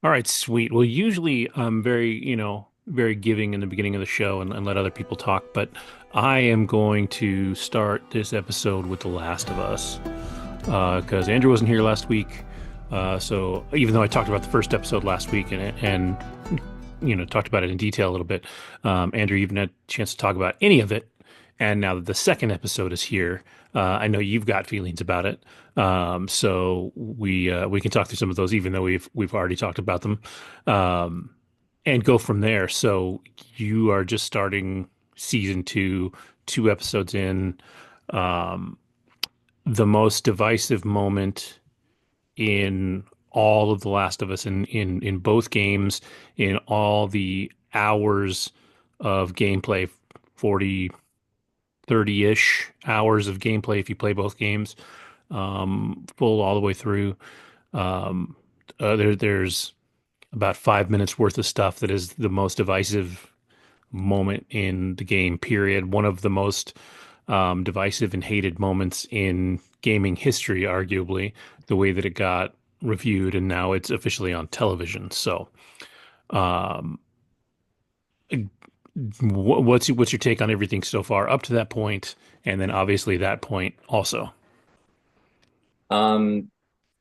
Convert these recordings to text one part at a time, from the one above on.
All right, sweet. Well, usually I'm very, very giving in the beginning of the show and let other people talk, but I am going to start this episode with The Last of Us because Andrew wasn't here last week. So even though I talked about the first episode last week and talked about it in detail a little bit, Andrew, you haven't had a chance to talk about any of it. And now that the second episode is here, I know you've got feelings about it. So we can talk through some of those, even though we've already talked about them, um, and go from there. So you are just starting season two, 2 episodes in. Um, the most divisive moment in all of The Last of Us in both games, in all the hours of gameplay, 40, 30-ish hours of gameplay if you play both games, full all the way through. Um, there's about 5 minutes worth of stuff that is the most divisive moment in the game, period. One of the most divisive and hated moments in gaming history, arguably, the way that it got reviewed, and now it's officially on television. So, um, what's your take on everything so far up to that point, and then obviously that point also? Um,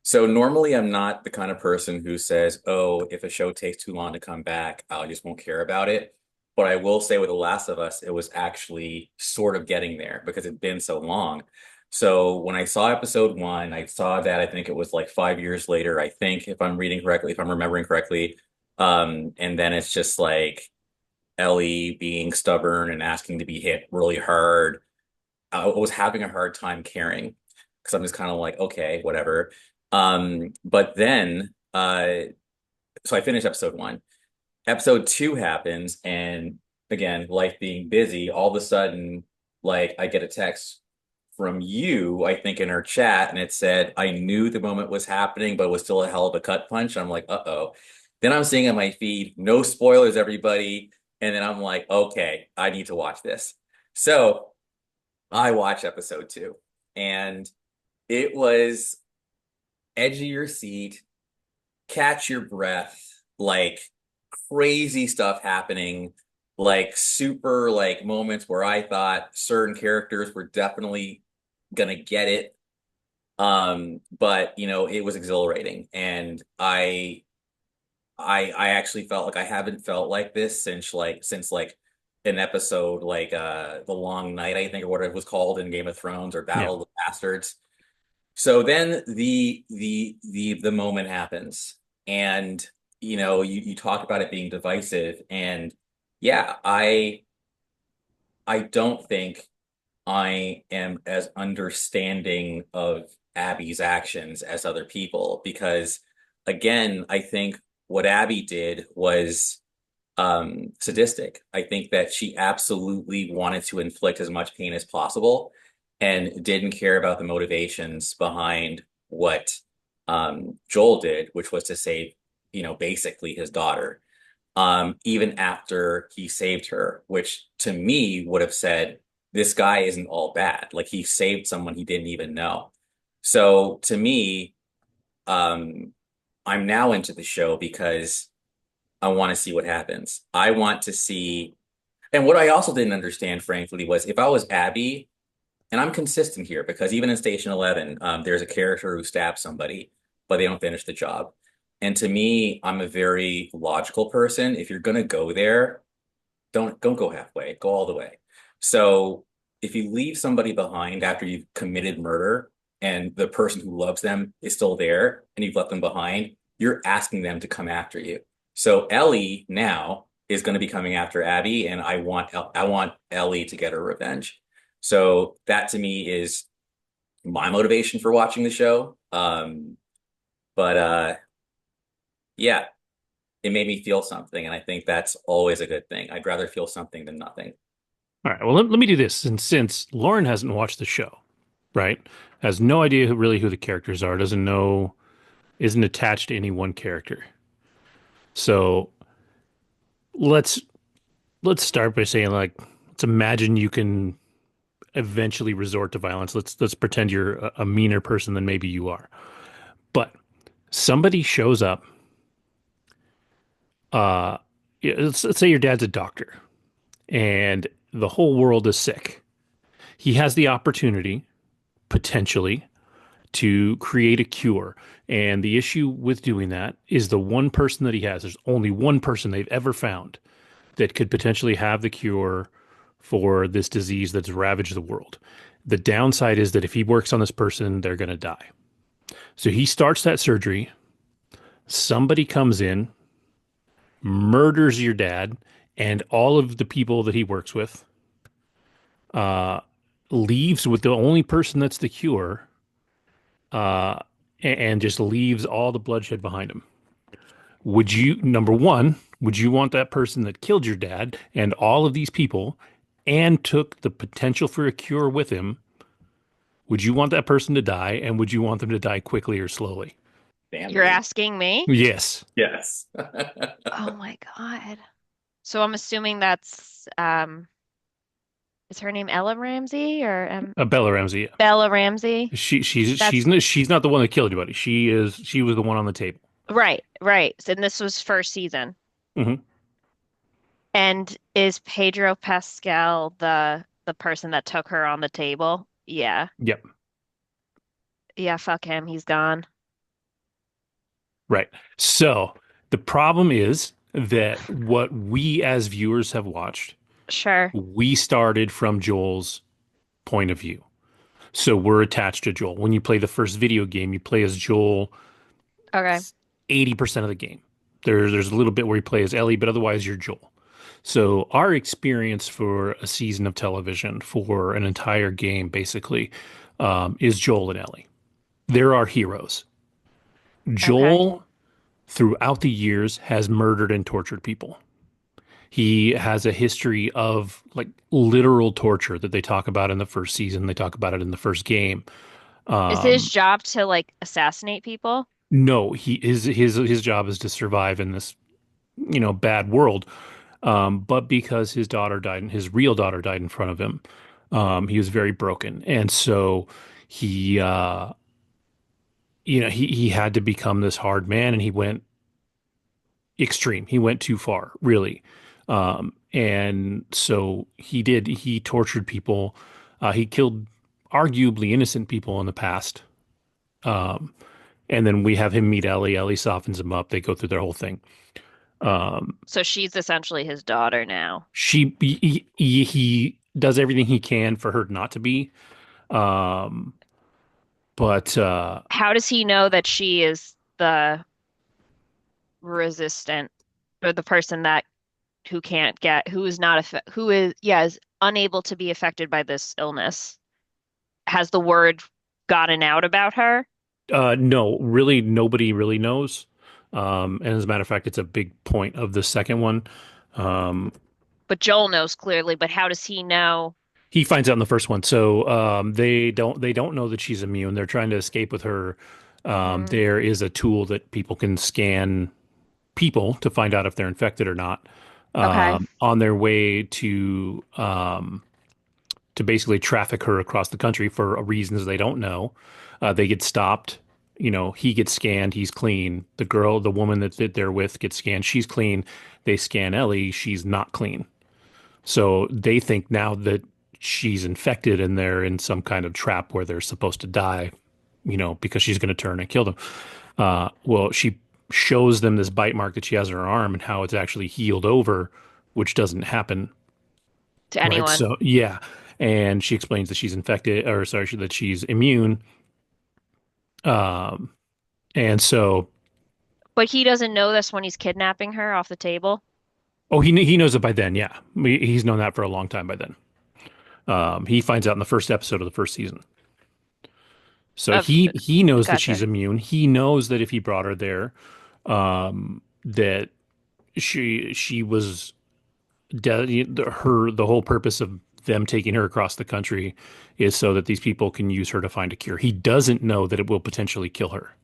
so normally I'm not the kind of person who says, "Oh, if a show takes too long to come back, I just won't care about it." But I will say with The Last of Us, it was actually sort of getting there because it'd been so long. So when I saw episode one, I saw that I think it was like 5 years later, I think, if I'm reading correctly, if I'm remembering correctly. And then it's just like Ellie being stubborn and asking to be hit really hard. I was having a hard time caring because I'm just kind of like, okay, whatever. But then, so I finished episode one. Episode two happens, and again, life being busy, all of a sudden, like I get a text from you, I think in our chat, and it said, I knew the moment was happening, but it was still a hell of a cut punch. I'm like, uh-oh. Then I'm seeing on my feed, no spoilers, everybody. And then I'm like, okay, I need to watch this. So I watched episode two, and it was edge of your seat, catch your breath, like crazy stuff happening, like super like moments where I thought certain characters were definitely gonna get it. But it was exhilarating, and I actually felt like I haven't felt like this since an episode like The Long Night, I think, or what it was called in Game of Thrones, or Yeah. Battle of the Bastards. So then the moment happens, and you talk about it being divisive, and yeah, I don't think I am as understanding of Abby's actions as other people, because again, I think what Abby did was sadistic. I think that she absolutely wanted to inflict as much pain as possible and didn't care about the motivations behind what Joel did, which was to save, basically his daughter. Even after he saved her, which to me would have said, this guy isn't all bad. Like, he saved someone he didn't even know. So to me, um, I'm now into the show because I want to see what happens. I want to see, and what I also didn't understand, frankly, was if I was Abby, and I'm consistent here because even in Station 11, there's a character who stabs somebody, but they don't finish the job. And to me, I'm a very logical person. If you're gonna go there, don't go halfway, go all the way. So if you leave somebody behind after you've committed murder and the person who loves them is still there and you've left them behind, you're asking them to come after you. So Ellie now is going to be coming after Abby, and I want Ellie to get her revenge. So that to me is my motivation for watching the show. But yeah, it made me feel something, and I think that's always a good thing. I'd rather feel something than nothing. All right. Well, let me do this. And since Lauren hasn't watched the show, right, has no idea really who the characters are, doesn't know, isn't attached to any one character. So let's let's start by saying, like, let's imagine you can eventually resort to violence. Let's pretend you're a meaner person than maybe you are. But somebody shows up Uh, yeah, let's say your dad's a doctor and the whole world is sick. He has the opportunity, potentially, to create a cure. And the issue with doing that is the one person that he has, there's only one person they've ever found that could potentially have the cure for this disease that's ravaged the world. The downside is that if he works on this person, they're going to die. So he starts that surgery. Somebody comes in, murders your dad and all of the people that he works with, uh, leaves with the only person that's the cure, uh, and just leaves all the bloodshed behind him. Would you, number one, would you want that person that killed your dad and all of these people and took the potential for a cure with him? Would you want that person to die? And would you want them to die quickly or slowly? You're Family. asking me? Yes. Yes. Oh my God. So I'm assuming that's is her name Ella Ramsey or Bella Ramsey. Yeah. Bella Ramsey? That's She's not the one that killed anybody. She was the one on the table. right, right. And this was first season. Hmm. And is Pedro Pascal the person that took her on the table? Yeah. Yep. Yeah, fuck him. He's gone. Right. So the problem is that what we as viewers have watched, Sure. we started from Joel's point of view. So we're attached to Joel. When you play the first video game, you play as Joel Okay. 80% of the game. There's a little bit where you play as Ellie, but otherwise you're Joel. So our experience for a season of television, for an entire game, basically, is Joel and Ellie. They're our heroes. Okay. Joel, throughout the years, has murdered and tortured people. He has a history of like literal torture that they talk about in the first season. They talk about it in the first game. Is his Um, job to like assassinate people? no, his job is to survive in this, bad world. But because his daughter died, and his real daughter died in front of him, he was very broken, and so he, he had to become this hard man, and he went extreme. He went too far, really. And so he did. He tortured people. He killed arguably innocent people in the past. Um, and then we have him meet Ellie. Ellie softens him up. They go through their whole thing. Um, So she's essentially his daughter now. he does everything he can for her not to be. Um, but How does he know that she is the resistant or the person that who can't get who is not who is yeah is unable to be affected by this illness? Has the word gotten out about her? no, really, nobody really knows. And as a matter of fact, it's a big point of the second one. Um, But Joel knows clearly, but how does he know? he finds out in the first one. So they don't know that she's immune. They're trying to escape with her. Mm, There is a tool that people can scan people to find out if they're infected or not. okay. On their way to basically traffic her across the country for reasons they don't know. They get stopped. He gets scanned. He's clean. The woman that they're with gets scanned. She's clean. They scan Ellie. She's not clean. So they think now that she's infected and they're in some kind of trap where they're supposed to die, because she's going to turn and kill them. Well, she shows them this bite mark that she has on her arm and how it's actually healed over, which doesn't happen. To Right. anyone. So, yeah. And she explains that she's infected, or sorry, that she's immune. Um, and so, But he doesn't know this when he's kidnapping her off the table. oh, he knows it by then. Yeah. He's known that for a long time by then. He finds out in the first episode of the first season. So Of he knows that she's Gotcha. immune. He knows that if he brought her there, that she was the whole purpose of them taking her across the country is so that these people can use her to find a cure. He doesn't know that it will potentially kill her.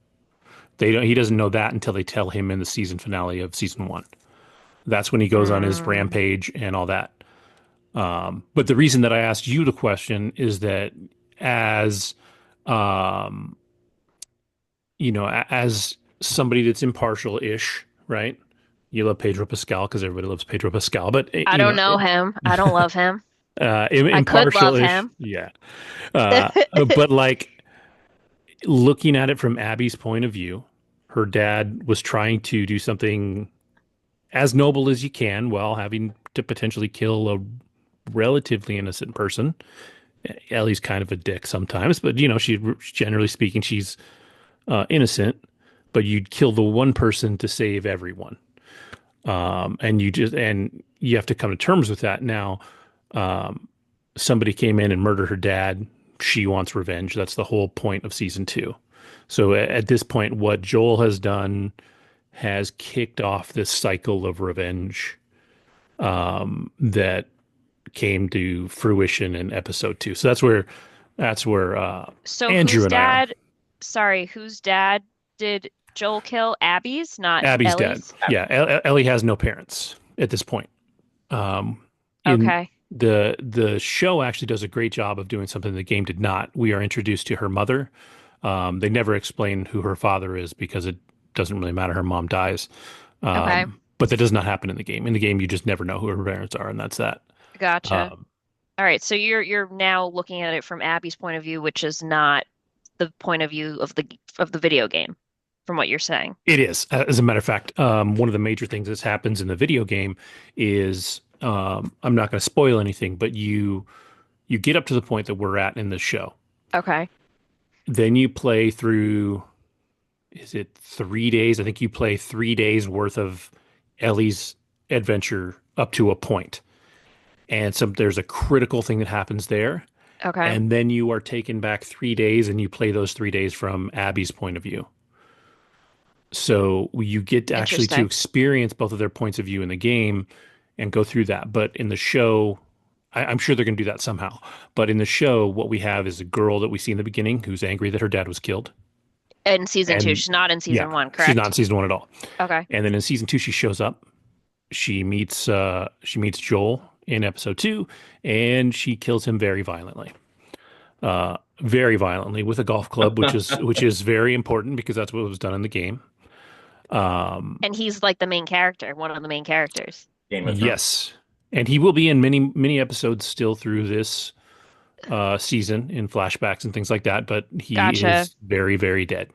He doesn't know that until they tell him in the season finale of season one. That's when he goes on his Mm. rampage and all that. But the reason that I asked you the question is that as um, as somebody that's impartial-ish, right? You love Pedro Pascal because everybody loves Pedro Pascal, but I don't know him. I don't love him. I could love impartial-ish, him. yeah. But like looking at it from Abby's point of view, her dad was trying to do something as noble as you can while having to potentially kill a relatively innocent person. Ellie's kind of a dick sometimes, but she generally speaking, she's innocent. But you'd kill the one person to save everyone, and you have to come to terms with that. Now, somebody came in and murdered her dad. She wants revenge. That's the whole point of season two. So at this point, what Joel has done has kicked off this cycle of revenge that came to fruition in episode two. So that's where So Andrew whose and I are. dad, sorry, whose dad did Joel kill? Abby's, not Abby's dad. Ellie's? Yeah, Ellie has no parents at this point. Um, in Okay. the show actually does a great job of doing something the game did not. We are introduced to her mother. They never explain who her father is because it doesn't really matter. Her mom dies. Okay. But that does not happen in the game. In the game, you just never know who her parents are, and that's that. Gotcha. Um, All right. So you're now looking at it from Abby's point of view, which is not the point of view of the video game, from what you're saying. It is. As a matter of fact, one of the major things that happens in the video game is I'm not going to spoil anything, but you get up to the point that we're at in the show. Okay. Then you play through, is it 3 days? I think you play 3 days worth of Ellie's adventure up to a point. And there's a critical thing that happens there. Okay. And then you are taken back 3 days and you play those 3 days from Abby's point of view. So you get actually to Interesting. experience both of their points of view in the game and go through that. But in the show, I'm sure they're going to do that somehow. But in the show, what we have is a girl that we see in the beginning who's angry that her dad was killed. In season two, And she's not in yeah, season one, she's not in correct? season one at all. Okay. And then in season two, she shows up. She meets Joel in episode two, and she kills him very violently with a golf club, which is very important because that's what was done in the game. Um, And he's like the main character, one of the main characters. Game of Thrones. yes, and he will be in many episodes still through this season in flashbacks and things like that. But he Gotcha. is very, very dead.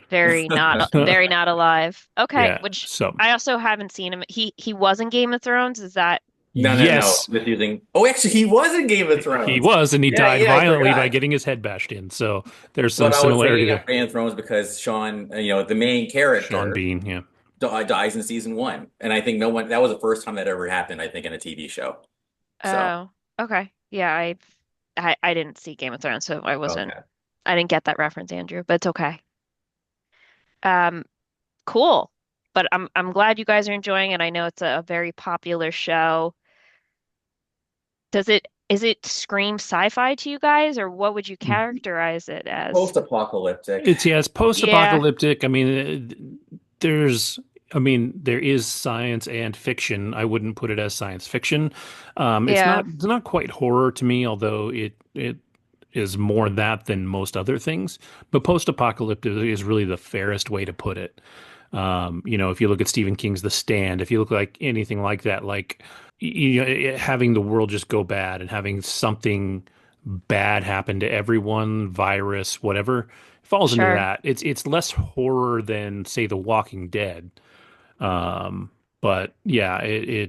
Very not alive. Okay, Yeah. which So I also haven't seen him. He was in Game of Thrones. Is that No, no, no. yes, This using. Oh, actually, he was in Game of he Thrones. was, and he Yeah, died yeah, I violently by forgot. getting his head bashed in. So there's some But I was similarity thinking there. of Game of Thrones because Sean, the main Sean character, Bean, yeah. dies in season one, and I think no one. That was the first time that ever happened. I think in a TV show. So Oh, okay. Yeah, I didn't see Game of Thrones, so okay. I didn't get that reference, Andrew, but it's okay. Um, cool. But I'm glad you guys are enjoying it. I know it's a very popular show. Is it scream sci-fi to you guys, or what would you characterize it as? Post-apocalyptic. It's Yeah, post-apocalyptic. I mean, there's, there is science and fiction. I wouldn't put it as science fiction. It's yeah, not quite horror to me, although it is more that than most other things. But post-apocalyptic is really the fairest way to put it. If you look at Stephen King's The Stand, if you look like anything like that, like having the world just go bad and having something bad happen to everyone, virus, whatever, falls into sure. that. It's less horror than say The Walking Dead. But yeah,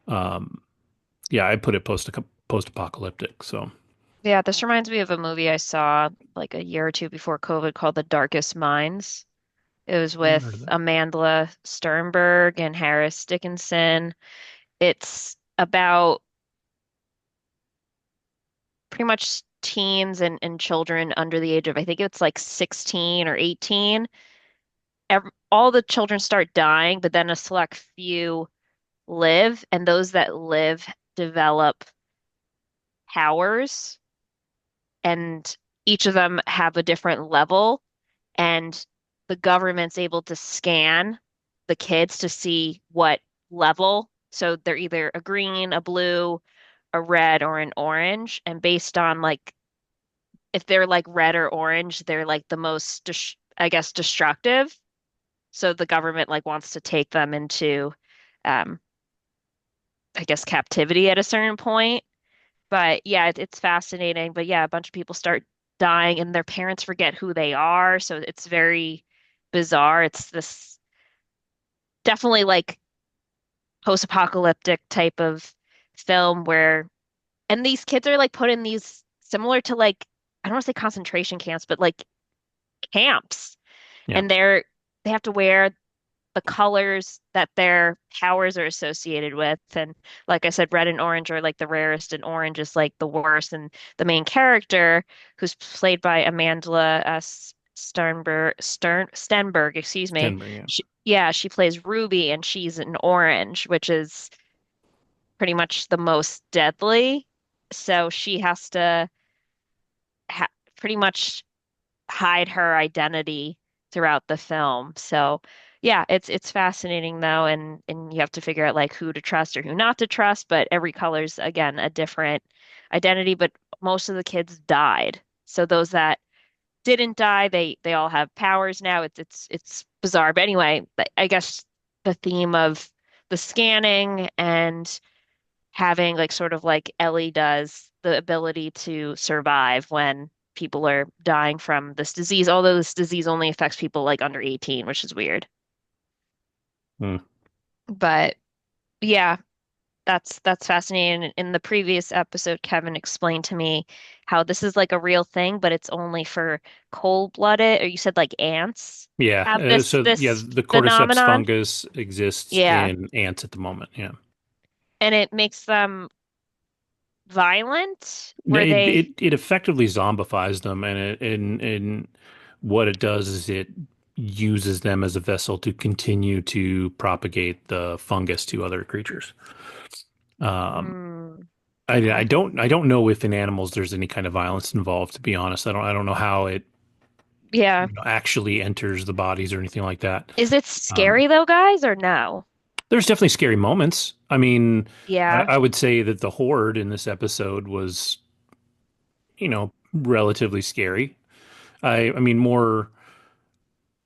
um, yeah, I put it post-apocalyptic. So Yeah, this reminds me of a movie I saw like a year or two before COVID called The Darkest Minds. It was I haven't heard of with that. Amanda Sternberg and Harris Dickinson. It's about pretty much teens and children under the age of, I think it's like 16 or 18. All the children start dying, but then a select few live, and those that live develop powers, and each of them have a different level, and the government's able to scan the kids to see what level. So they're either a green, a blue, a red, or an orange, and based on like if they're like red or orange, they're like the most, I guess, destructive. So the government like wants to take them into um, I guess, captivity at a certain point. But yeah, it's fascinating. But yeah, a bunch of people start dying and their parents forget who they are. So it's very bizarre. It's this definitely like post-apocalyptic type of film where, and these kids are like put in these similar to like, I don't want to say concentration camps, but like camps. Yeah. And they have to wear the colors that their powers are associated with. And like I said, red and orange are like the rarest, and orange is like the worst. And the main character, who's played by Amanda Stenberg, excuse me. Denver, yeah. Yeah, she plays Ruby, and she's an orange, which is pretty much the most deadly. So she has to ha pretty much hide her identity throughout the film. So yeah, it's fascinating though, and you have to figure out like who to trust or who not to trust, but every color's again a different identity, but most of the kids died. So those that didn't die, they all have powers now. It's bizarre. But anyway, I guess the theme of the scanning and having like sort of like Ellie does, the ability to survive when people are dying from this disease, although this disease only affects people like under 18, which is weird. Hmm. But yeah, that's fascinating. In the previous episode, Kevin explained to me how this is like a real thing, but it's only for cold-blooded, or you said like ants Yeah. have So yeah, this the cordyceps phenomenon. fungus exists Yeah. in ants at the moment. Yeah. And it makes them violent, where It they it, it effectively zombifies them, and what it does is it uses them as a vessel to continue to propagate the fungus to other creatures. Um, mm, I okay. don't know if in animals there's any kind of violence involved, to be honest. I don't know how it Yeah. actually enters the bodies or anything like that. Is it Um, scary though, guys, or no? there's definitely scary moments. I mean, Yeah. I would say that the horde in this episode was, relatively scary. I mean more.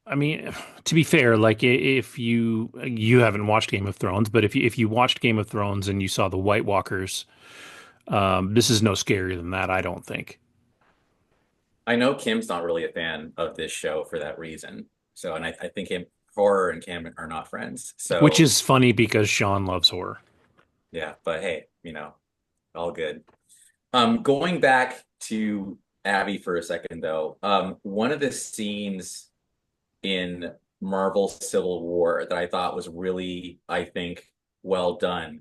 I mean, to be fair, like if you haven't watched Game of Thrones, but if you watched Game of Thrones and you saw the White Walkers, this is no scarier than that, I don't think. I know Kim's not really a fan of this show for that reason. So, and I think horror and Kim are not friends. Which So, is funny because Sean loves horror. yeah, but hey, all good. Going back to Abby for a second though, one of the scenes in Marvel Civil War that I thought was really, I think, well done.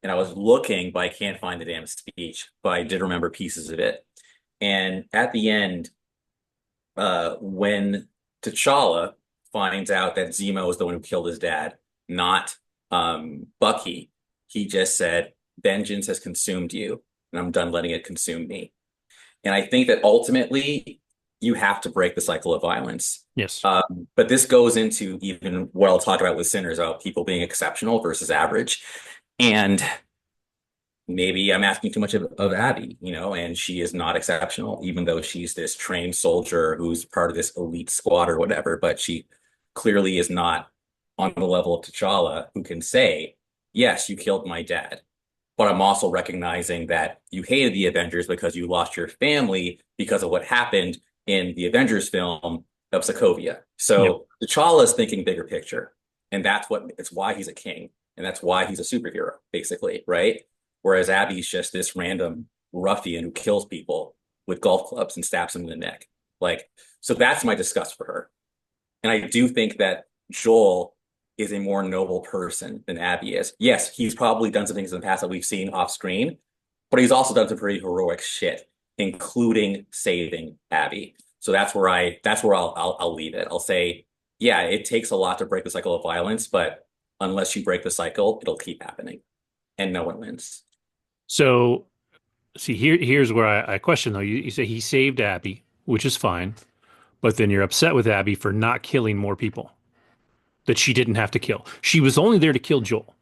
And I was looking, but I can't find the damn speech, but I did remember pieces of it. And at the end, when T'Challa finds out that Zemo is the one who killed his dad, not Bucky, he just said, "Vengeance has consumed you, and I'm done letting it consume me." And I think that ultimately you have to break the cycle of violence. Yes. But this goes into even what I'll talk about with Sinners, about people being exceptional versus average. And maybe I'm asking too much of Abby, and she is not exceptional, even though she's this trained soldier who's part of this elite squad or whatever. But she clearly is not on the level of T'Challa, who can say, "Yes, you killed my dad, but I'm also recognizing that you hated the Avengers because you lost your family because of what happened in the Avengers film of Sokovia." Yep. So T'Challa is thinking bigger picture, and it's why he's a king, and that's why he's a superhero, basically, right? Whereas Abby's just this random ruffian who kills people with golf clubs and stabs them in the neck. Like, so that's my disgust for her. And I do think that Joel is a more noble person than Abby is. Yes, he's probably done some things in the past that we've seen off screen, but he's also done some pretty heroic shit, including saving Abby. So that's where I'll leave it. I'll say, yeah, it takes a lot to break the cycle of violence, but unless you break the cycle, it'll keep happening, and no one wins. So, see, here's where I question though. You say he saved Abby, which is fine, but then you're upset with Abby for not killing more people that she didn't have to kill. She was only there to kill Joel,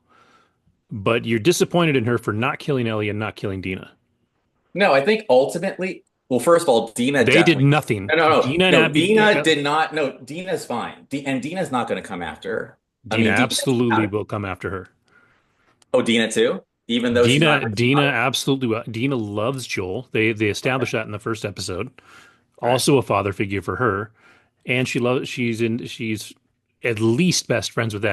but you're disappointed in her for not killing Ellie and not killing Dina. No, I think ultimately, well, first of all, Dina They did definitely. nothing. No, no, no, Dina and no. Abby, Dina did not. No, Dina's fine. And Dina's not going to come after her. I Dina mean, absolutely will come after her. Oh, Dina too, even though she's not Rich's Dina mother. absolutely Dina loves Joel. They Okay. established that in the first episode. All right. Also a father figure for her, and she's at least best friends with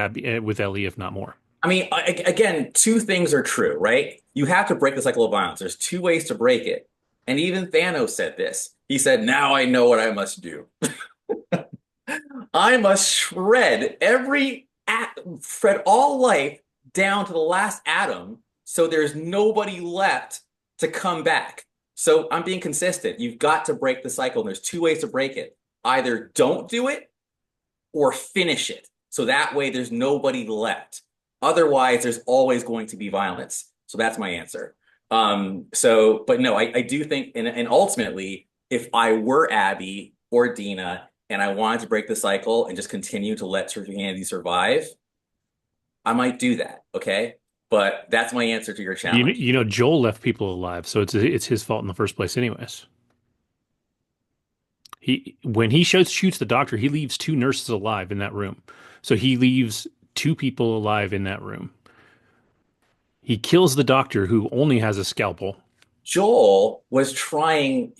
with Ellie, if not more. I mean, again, two things are true, right? You have to break the cycle of violence. There's two ways to break it. And even Thanos said this. He said, "Now I know what I must do. I must shred all life down to the last atom so there's nobody left to come back." So I'm being consistent. You've got to break the cycle. And there's two ways to break it. Either don't do it or finish it. So that way there's nobody left. Otherwise, there's always going to be violence. So that's my answer. But no, I do think, and ultimately, if I were Abby or Dina and I wanted to break the cycle and just continue to let humanity survive, I might do that. Okay. But that's my answer to your challenge. You know, Joel left people alive, so it's his fault in the first place, anyways. He when he shoots the doctor, he leaves two nurses alive in that room. So he leaves two people alive in that room. He kills the doctor who only has a scalpel. Joel was trying,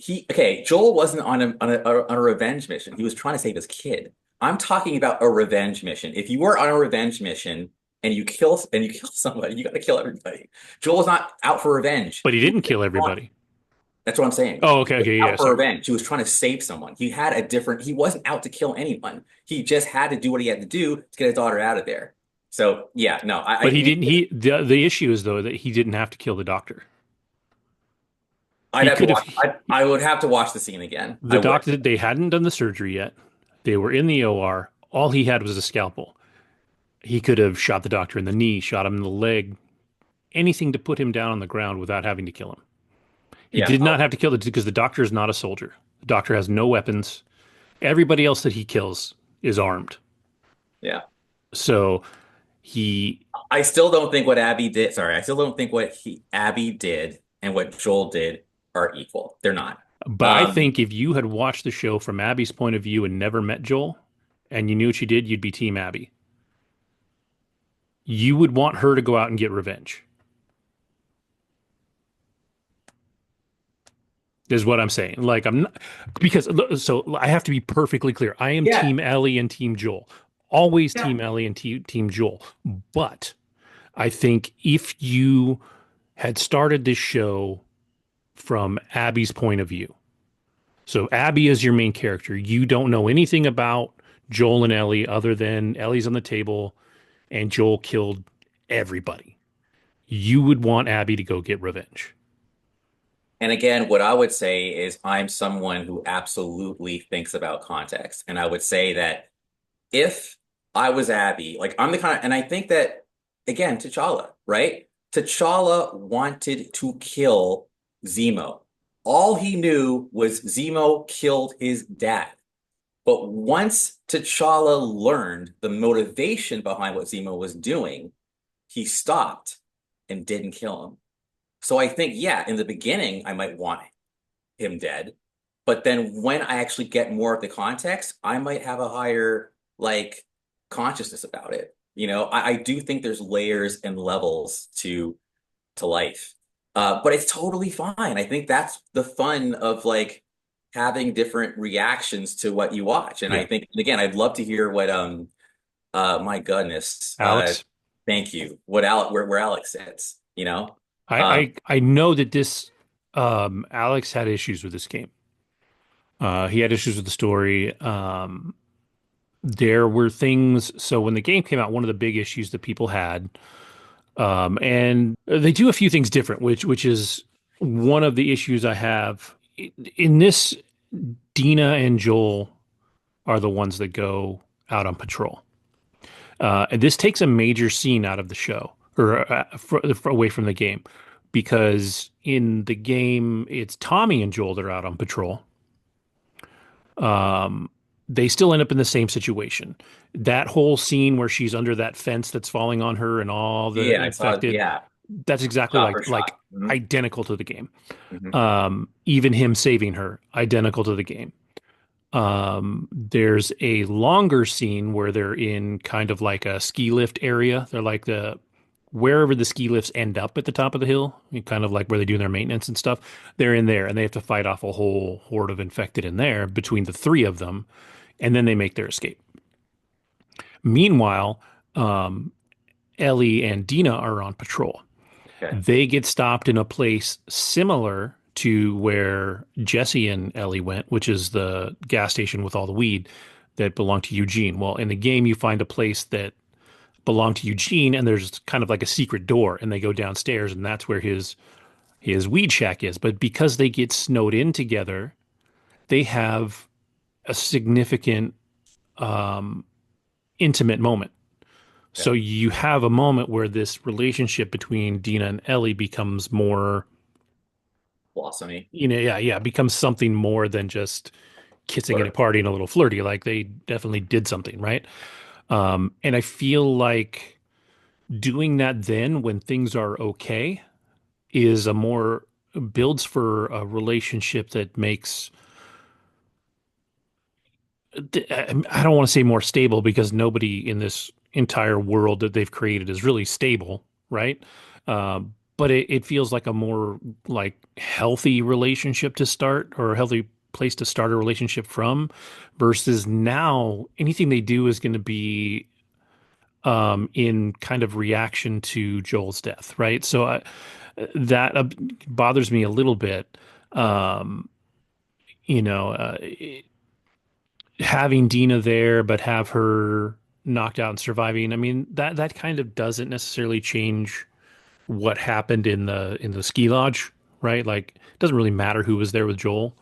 Joel wasn't on a revenge mission. He was trying to save his kid. I'm talking about a revenge mission. If you were on a revenge mission and you kill somebody, you got to kill everybody. Joel was not out for revenge. But he He was didn't just kill everybody. That's what I'm saying. Oh, He okay, was okay, yeah, out for sorry. revenge. He was trying to save someone. He wasn't out to kill anyone. He just had to do what he had to do to get his daughter out of there. So yeah, no, But he didn't. The issue is though that he didn't have to kill the doctor. I'd He have to could have. watch. I would have to watch the scene again. I The would. doctor, they hadn't done the surgery yet. They were in the OR. All he had was a scalpel. He could have shot the doctor in the knee, shot him in the leg, anything to put him down on the ground without having to kill him. He Yeah. did not have to kill it because the doctor is not a soldier. The doctor has no weapons. Everybody else that he kills is armed. Yeah. So he, I still don't think what Abby did. Sorry, I still don't think what he Abby did and what Joel did are equal. They're not. but I Um, think if you had watched the show from Abby's point of view and never met Joel and you knew what she did, you'd be Team Abby. You would want her to go out and get revenge, is what I'm saying. Like, I'm not, because so I have to be perfectly clear. I am yeah. Team Ellie and Team Joel, always Yeah. Team Ellie and Team Joel. But I think if you had started this show from Abby's point of view, so Abby is your main character, you don't know anything about Joel and Ellie other than Ellie's on the table and Joel killed everybody. You would want Abby to go get revenge. And again, what I would say is I'm someone who absolutely thinks about context. And I would say that if I was Abby, like I'm the kind of, and I think that again, T'Challa, right? T'Challa wanted to kill Zemo. All he knew was Zemo killed his dad. But once T'Challa learned the motivation behind what Zemo was doing, he stopped and didn't kill him. So I think, yeah, in the beginning, I might want him dead. But then when I actually get more of the context, I might have a higher like consciousness about it. I do think there's layers and levels to life. But it's totally fine. I think that's the fun of like having different reactions to what you watch. And I Yeah. think, again, I'd love to hear what my goodness, Alex, thank you. What Alec where Alex sits, you know? Um, I know that this Alex had issues with this game. He had issues with the story. There were things. So when the game came out, one of the big issues that people had, and they do a few things different, which is one of the issues I have in this. Dina and Joel are the ones that go out on patrol. And this takes a major scene out of the show or away from the game because in the game, it's Tommy and Joel that are out on patrol. Um, they still end up in the same situation. That whole scene where she's under that fence that's falling on her and all the yeah, I saw, infected, yeah, that's exactly shot for shot. identical to the game. Hmm. Even him saving her, identical to the game. There's a longer scene where they're in kind of like a ski lift area. They're like the wherever the ski lifts end up at the top of the hill, kind of like where they do their maintenance and stuff, they're in there and they have to fight off a whole horde of infected in there between the three of them, and then they make their escape. Meanwhile, um, Ellie and Dina are on patrol. Okay. They get stopped in a place similar to where Jesse and Ellie went, which is the gas station with all the weed that belonged to Eugene. Well, in the game, you find a place that belonged to Eugene, and there's kind of like a secret door, and they go downstairs, and that's where his weed shack is. But because they get snowed in together, they have a significant intimate moment. Okay. So you have a moment where this relationship between Dina and Ellie becomes more, Blossomy. yeah, becomes something more than just kissing at a Flirt. party and a little flirty. Like they definitely did something, right? And I feel like doing that then when things are okay is a more builds for a relationship that makes I don't want to say more stable because nobody in this entire world that they've created is really stable, right? But it feels like a more like healthy relationship to start or a healthy place to start a relationship from versus now anything they do is going to be in kind of reaction to Joel's death, right? So that bothers me a little bit. Um, you know, having Dina there, but have her knocked out and surviving. I mean, that kind of doesn't necessarily change what happened in the ski lodge, right? Like, it doesn't really matter who was there with Joel.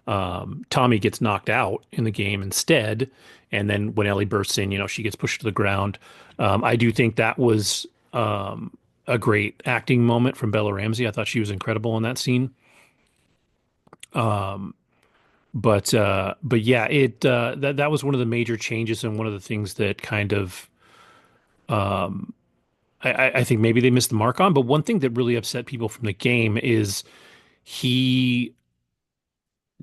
Tommy gets knocked out in the game instead, and then when Ellie bursts in, she gets pushed to the ground. I do think that was a great acting moment from Bella Ramsey. I thought she was incredible in that scene. But yeah, it that was one of the major changes and one of the things that kind of I think maybe they missed the mark on. But one thing that really upset people from the game is he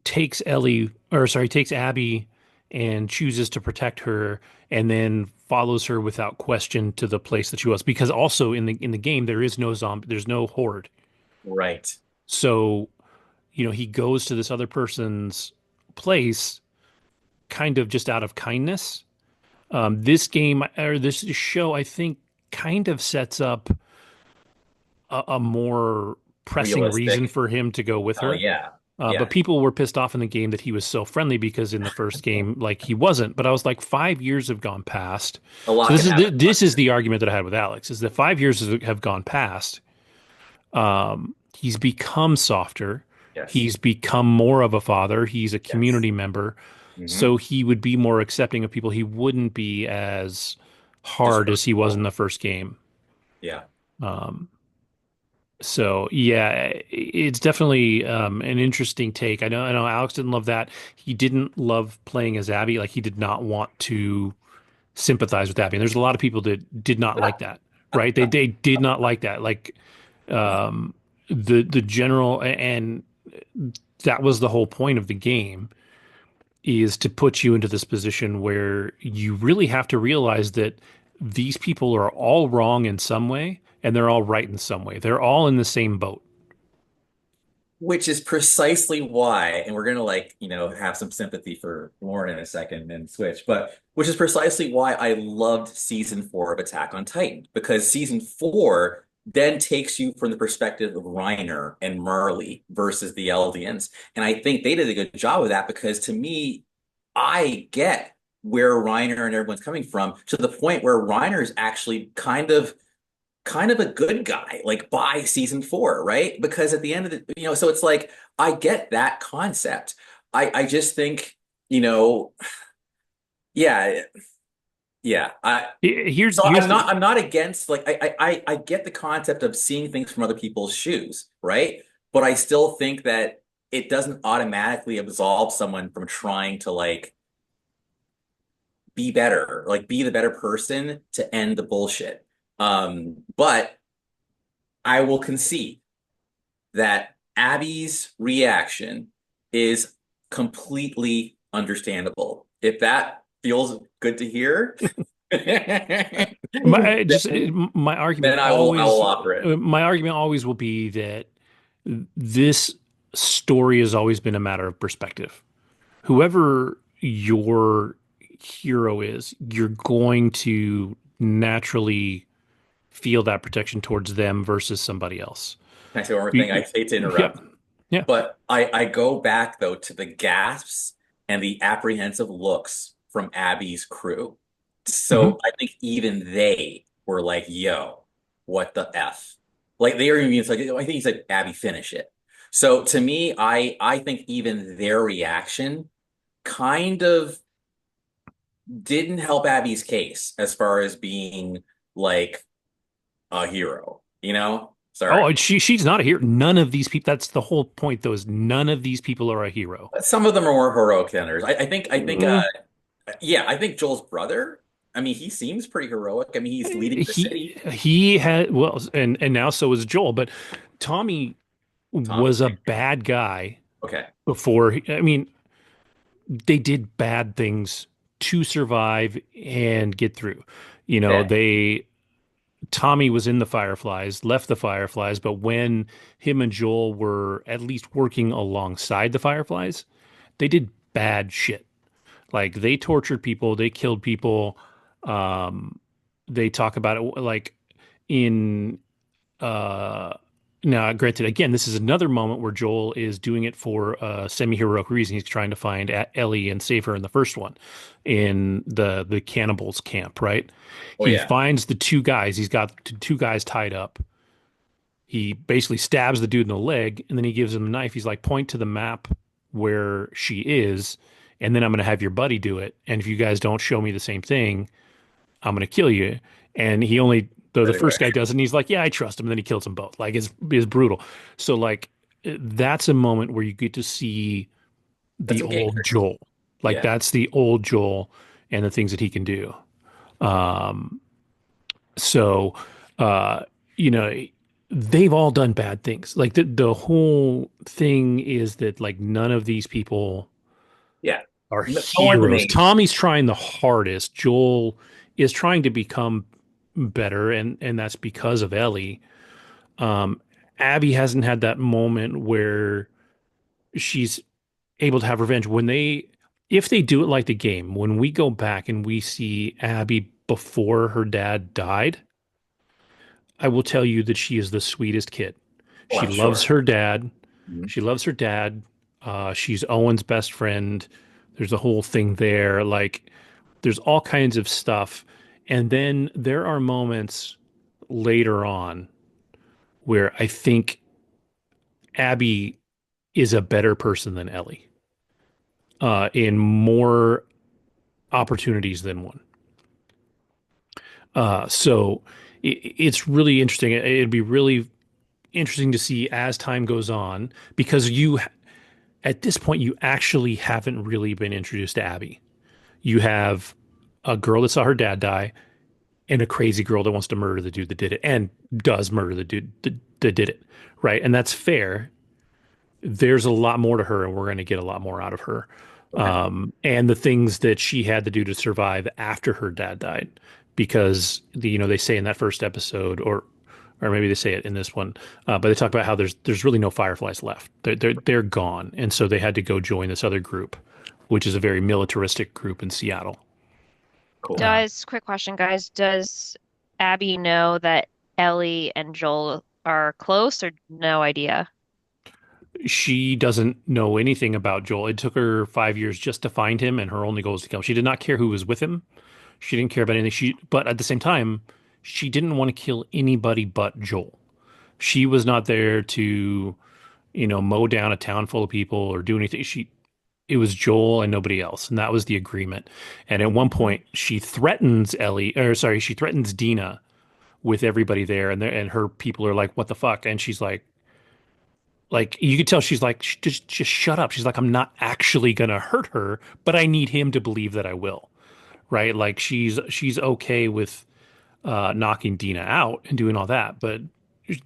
takes Abby and chooses to protect her and then follows her without question to the place that she was. Because also in the game there is no zombie, there's no horde. Right. So, he goes to this other person's place kind of just out of kindness. This game or this show, I think, kind of sets up a more pressing reason Realistic. for him to go with Oh her. yeah. But Yeah. people were pissed off in the game that he was so friendly because in the first game, like he wasn't. But I was like, 5 years have gone past. A So lot this can is happen in this is 5 years. the argument that I had with Alex is that 5 years have gone past. He's become softer. Yes. He's become more of a father. He's a Yes. community member. Hmm. So he would be more accepting of people. He wouldn't be as hard as he was in Disrespectful. the first game. Yeah. So yeah, it's definitely an interesting take. I know Alex didn't love that. He didn't love playing as Abby. Like he did not want to sympathize with Abby. And there's a lot of people that did not like that, right? They did not like that. Like the general and that was the whole point of the game is to put you into this position where you really have to realize that these people are all wrong in some way and they're all right in some way. They're all in the same boat. Which is precisely why, and we're gonna have some sympathy for Lauren in a second and switch, but which is precisely why I loved season 4 of Attack on Titan, because season 4 then takes you from the perspective of Reiner and Marley versus the Eldians. And I think they did a good job of that because to me, I get where Reiner and everyone's coming from to the point where Reiner is actually kind of a good guy, like by season 4, right? Because at the end of so it's like I get that concept. I just think, yeah, yeah. Here's So here's I'm not against like I get the concept of seeing things from other people's shoes, right? But I still think that it doesn't automatically absolve someone from trying to be better, like be the better person to end the bullshit. But I will concede that Abby's reaction is completely understandable. If that feels good to hear, Just Then, my then I will offer it. my argument always will be that this story has always been a matter of perspective. Whoever your hero is, you're going to naturally feel that protection towards them versus somebody else. Can I say one more thing? You- I hate to Yeah, interrupt, yeah. but I go back though to the gasps and the apprehensive looks from Abby's crew. Hmm. So I think even they were like, "Yo, what the F?" Like they were even it's like I think he said, "Abby, finish it." So to me, I think even their reaction kind of didn't help Abby's case as far as being like a hero, you know? Sorry. Oh, and she's not a hero. None of these people. That's the whole point, though. Is none of these people are a hero. Some of them are more heroic than others. Mm, Yeah, I think Joel's brother, I mean, he seems pretty heroic. I mean, he's leading the he city. he had well, and now so is Joel. But Tommy Tommy. was a bad guy Okay. before. I mean, they did bad things to survive and get through. You know, Okay. they Tommy was in the Fireflies, left the Fireflies, but when him and Joel were at least working alongside the Fireflies, they did bad shit. Like they tortured people, they killed people. Um, they talk about it like in uh now, granted, again, this is another moment where Joel is doing it for a semi-heroic reason. He's trying to find Ellie and save her in the first one, in the cannibals camp, right? Oh He yeah. finds the two guys. He's got two guys tied up. He basically stabs the dude in the leg, and then he gives him a knife. He's like, point to the map where she is, and then I'm gonna have your buddy do it. And if you guys don't show me the same thing, I'm gonna kill you. And he only the Right away. first guy does it, and he's like, yeah, I trust him. And then he kills them both. Like it's brutal. So like that's a moment where you get to see That's the some old gangsters. Joel. Like Yeah. that's the old Joel and the things that he can do. Um, so you know, they've all done bad things. Like the whole thing is that like none of these people Yeah. are No, no one's an heroes. angel. Tommy's trying the hardest. Joel is trying to become better, and that's because of Ellie. Um, Abby hasn't had that moment where she's able to have revenge. If they do it like the game, when we go back and we see Abby before her dad died, I will tell you that she is the sweetest kid. Oh, She I'm loves sure. her dad. Mhm. She loves her dad. She's Owen's best friend. There's a whole thing there. Like, there's all kinds of stuff. And then there are moments later on where I think Abby is a better person than Ellie in more opportunities than one. So it's really interesting. It'd be really interesting to see as time goes on because at this point, you actually haven't really been introduced to Abby. You have a girl that saw her dad die and a crazy girl that wants to murder the dude that did it and does murder the dude that did it. Right. And that's fair. There's a lot more to her, and we're going to get a lot more out of her. Okay. And the things that she had to do to survive after her dad died, because they say in that first episode, or maybe they say it in this one, but they talk about how there's really no Fireflies left. They're gone, and so they had to go join this other group, which is a very militaristic group in Seattle. Cool. Quick question, guys. Does Abby know that Ellie and Joel are close or no idea? She doesn't know anything about Joel. It took her 5 years just to find him, and her only goal was to kill him. She did not care who was with him. She didn't care about anything. But at the same time, she didn't want to kill anybody but Joel. She was not there to, mow down a town full of people or do anything. It was Joel and nobody else, and that was the agreement. And at one point, she threatens she threatens Dina with everybody there, and her people are like, "What the fuck?" And she's like you could tell she's like, just shut up. She's like, I'm not actually gonna hurt her, but I need him to believe that I will. Right? Like she's okay with knocking Dina out and doing all that, but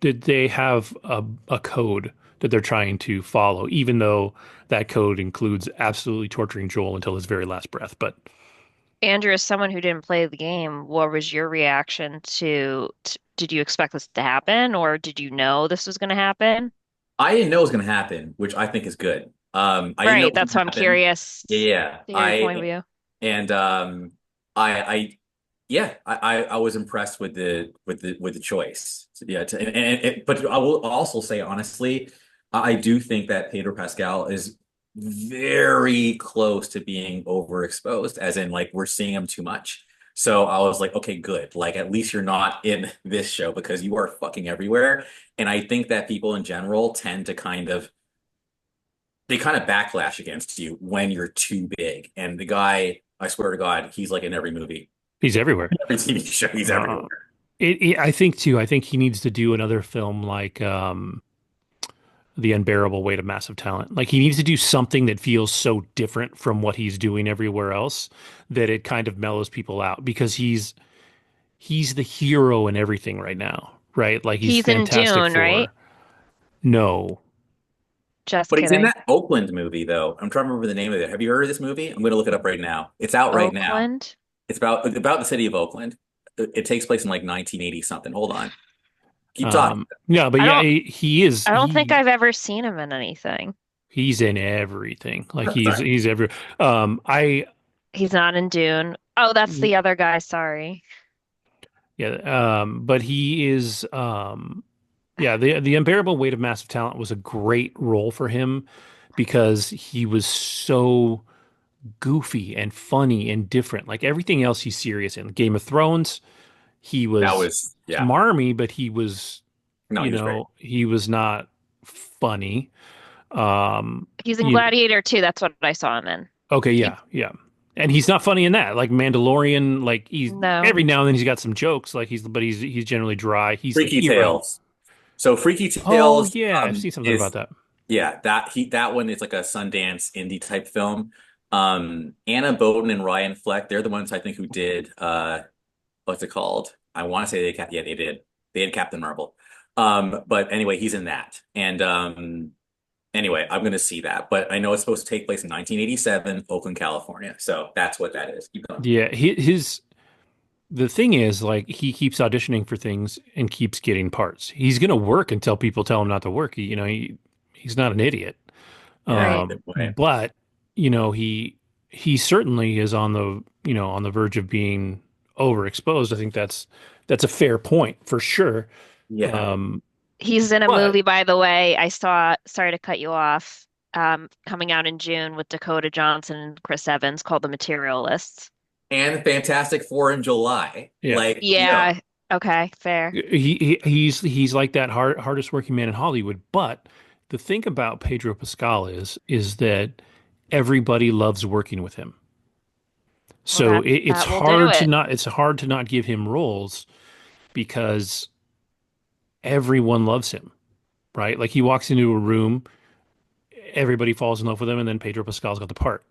did they have a code that they're trying to follow, even though that code includes absolutely torturing Joel until his very last breath. But Andrew, as someone who didn't play the game, what was your reaction did you expect this to happen or did you know this was going to happen? I didn't know it was going to happen, which I think is good. I didn't know Right, it was that's going why to I'm happen. curious Yeah, yeah. to hear your point of view. And I, yeah, I was impressed with the choice. So, yeah, but I will also say honestly, I do think that Pedro Pascal is very close to being overexposed, as in like we're seeing him too much. So I was like, okay, good. Like at least you're not in this show because you are fucking everywhere. And I think that people in general tend to they kind of backlash against you when you're too big. And the guy, I swear to God, he's like in every movie, He's everywhere. every TV show, he's everywhere. Uh, I think too. I think he needs to do another film like The Unbearable Weight of Massive Talent. Like he needs to do something that feels so different from what he's doing everywhere else that it kind of mellows people out because he's the hero in everything right now, right? Like he's He's in Fantastic Dune, right? Four. No. Just But he's in kidding. that Oakland movie, though. I'm trying to remember the name of it. Have you heard of this movie? I'm going to look it up right now. It's out right now. Oakland? It's about the city of Oakland. It takes place in like 1980 something. Hold on. Keep talking. No, but I yeah, don't he is I don't think I've ever seen him in anything. he's in everything. Like Sorry. he's every I He's not in Dune. Oh, that's the other guy, sorry. yeah, but he is yeah, the Unbearable Weight of Massive Talent was a great role for him because he was so goofy and funny and different. Like everything else he's serious in. Game of Thrones, he That was was, yeah. smarmy, but he was, No, he was great. he was not funny. Um, He's in you Gladiator too, that's what I saw him in. okay, He yeah, yeah. And he's not funny in that. Like Mandalorian, like he's no. every now and then he's got some jokes, like he's generally dry. He's the Freaky hero. Tales. So Freaky Oh Tales yeah, I've seen something about is that. yeah, that one is like a Sundance indie type film. Anna Boden and Ryan Fleck, they're the ones I think who did what's it called? I want to say yeah, they did. They had Captain Marvel. But anyway, he's in that. And anyway, I'm gonna see that. But I know it's supposed to take place in 1987, Oakland, California. So that's what that is. Keep going. Yeah, his the thing is, like, he keeps auditioning for things and keeps getting parts. He's gonna work until people tell him not to work. He's not an idiot. Yeah, Right. good point. But he certainly is on the on the verge of being overexposed. I think that's a fair point for sure. Yeah. Um, He's in a but movie, by the way, I saw, sorry to cut you off, coming out in June with Dakota Johnson and Chris Evans called The Materialists. And Fantastic Four in July. yeah, Like, Yeah, okay, fair. he's like that hardest working man in Hollywood. But the thing about Pedro Pascal is that everybody loves working with him. Well, So it's that will do it. it's hard to not give him roles because everyone loves him, right? Like he walks into a room, everybody falls in love with him, and then Pedro Pascal's got the part.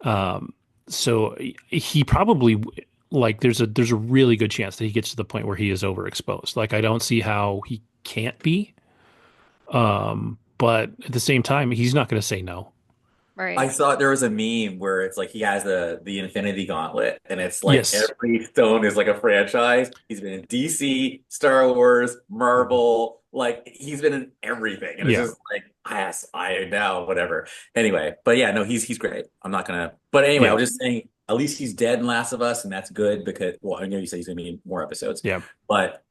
Um, so he probably like there's a really good chance that he gets to the point where he is overexposed. Like I don't see how he can't be. But at the same time, he's not going to say no. Right. I thought there was a meme where it's like he has the Infinity Gauntlet, and it's like Yes. every stone is like a franchise. He's been in DC, Star Wars, Marvel, like he's been in everything, and it's Yeah. just like yes, I now whatever. Anyway, but yeah, no, he's great. I'm not gonna. But anyway, I Yeah. was just saying, at least he's dead in Last of Us, and that's good because well, I know you said he's gonna be in more episodes, Yeah. but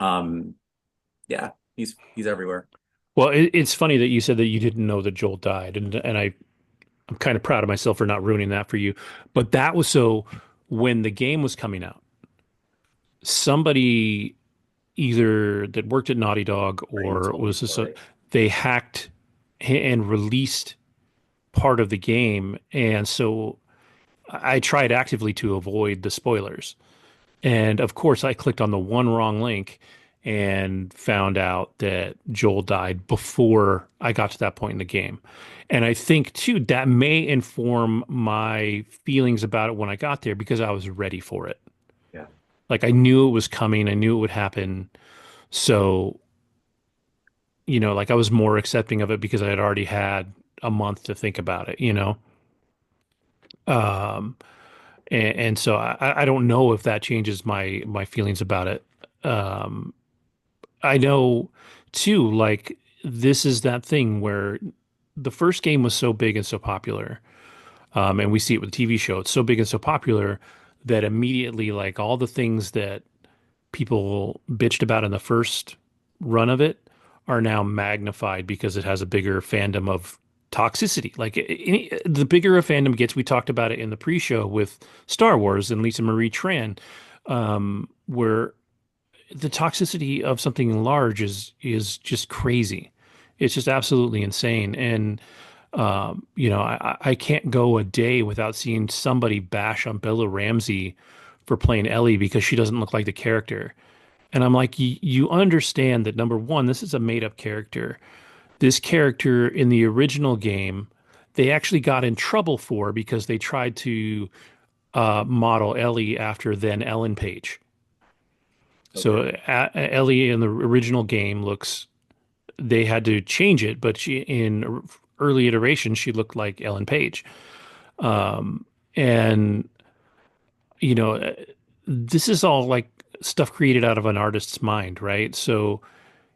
yeah, he's everywhere. Well, it's funny that you said that you didn't know that Joel died, and I'm kind of proud of myself for not ruining that for you. But that was so when the game was coming out, somebody either that worked at Naughty Dog Brady or told me was the this a, story. they hacked and released part of the game, and so I tried actively to avoid the spoilers. And of course, I clicked on the one wrong link and found out that Joel died before I got to that point in the game. And I think too that may inform my feelings about it when I got there because I was ready for it. Yeah. Like I knew it was coming, I knew it would happen. So, like I was more accepting of it because I had already had a month to think about it. Um, And so I don't know if that changes my feelings about it. Um, I know too, like this is that thing where the first game was so big and so popular, and we see it with the TV show. It's so big and so popular that immediately, like all the things that people bitched about in the first run of it are now magnified because it has a bigger fandom of toxicity. Like the bigger a fandom gets, we talked about it in the pre-show with Star Wars and Lisa Marie Tran, where the toxicity of something large is just crazy. It's just absolutely insane. And I can't go a day without seeing somebody bash on Bella Ramsey for playing Ellie because she doesn't look like the character. And I'm like, you understand that number one, this is a made up character. This character in the original game, they actually got in trouble for because they tried to model Ellie after then Ellen Page. So Okay. Ellie in the original game looks, they had to change it, but she in early iterations she looked like Ellen Page. And you know, this is all like stuff created out of an artist's mind, right? So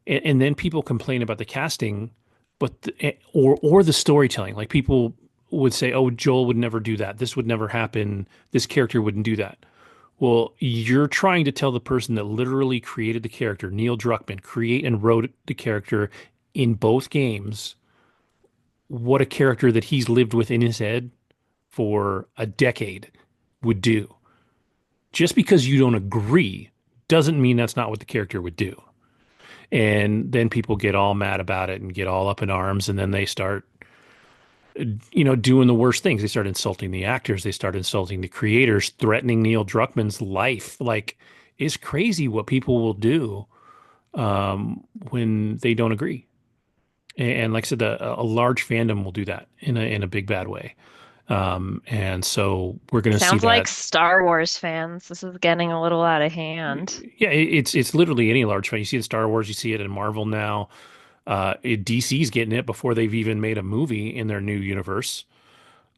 and then people complain about the casting, but or the storytelling. Like people would say, "Oh, Joel would never do that. This would never happen. This character wouldn't do that." Well, you're trying to tell the person that literally created the character, Neil Druckmann, create and wrote the character in both games, what a character that he's lived with in his head for a decade would do. Just because you don't agree doesn't mean that's not what the character would do. And then people get all mad about it and get all up in arms, and then they start, doing the worst things. They start insulting the actors, they start insulting the creators, threatening Neil Druckmann's life. Like, it's crazy what people will do when they don't agree. And like I said, a large fandom will do that in a big bad way. And so we're going to see Sounds like that. Star Wars fans. This is getting a little out of hand. Yeah, it's literally any large fan. You see it in Star Wars, you see it in Marvel now. DC's getting it before they've even made a movie in their new universe.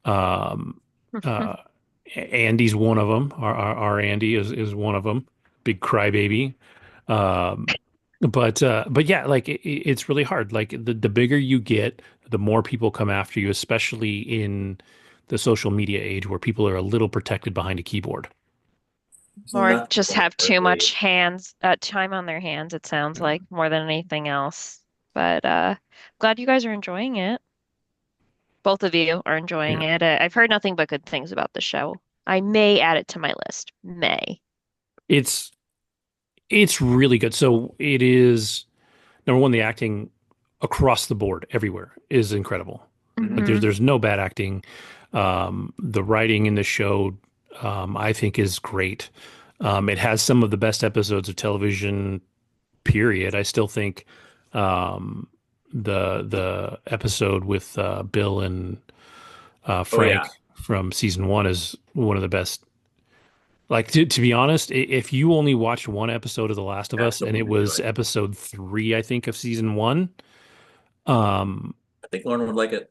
Um, uh, Andy's one of them. Our Andy is one of them. Big crybaby. Um, but yeah, like it's really hard. Like the bigger you get, the more people come after you, especially in the social media age where people are a little protected behind a keyboard. There's Or nothing just more have too much ugly. time on their hands, it sounds Yeah. like, more than anything else. But glad you guys are enjoying it. Both of you are enjoying Yeah. it. I've heard nothing but good things about the show. I may add it to my list. May. It's it's really good. So it is number one, the acting across the board everywhere is incredible. Like Mhm. Hmm. there's no bad acting. The writing in the show, I think, is great. It has some of the best episodes of television, period. I still think um, the episode with Bill and Oh Frank yeah, from season one is one of the best. Like to be honest, if you only watched one episode of The Last of Us and it absolutely do was it. episode three, I think, of season one, um, I think Lauren would like it.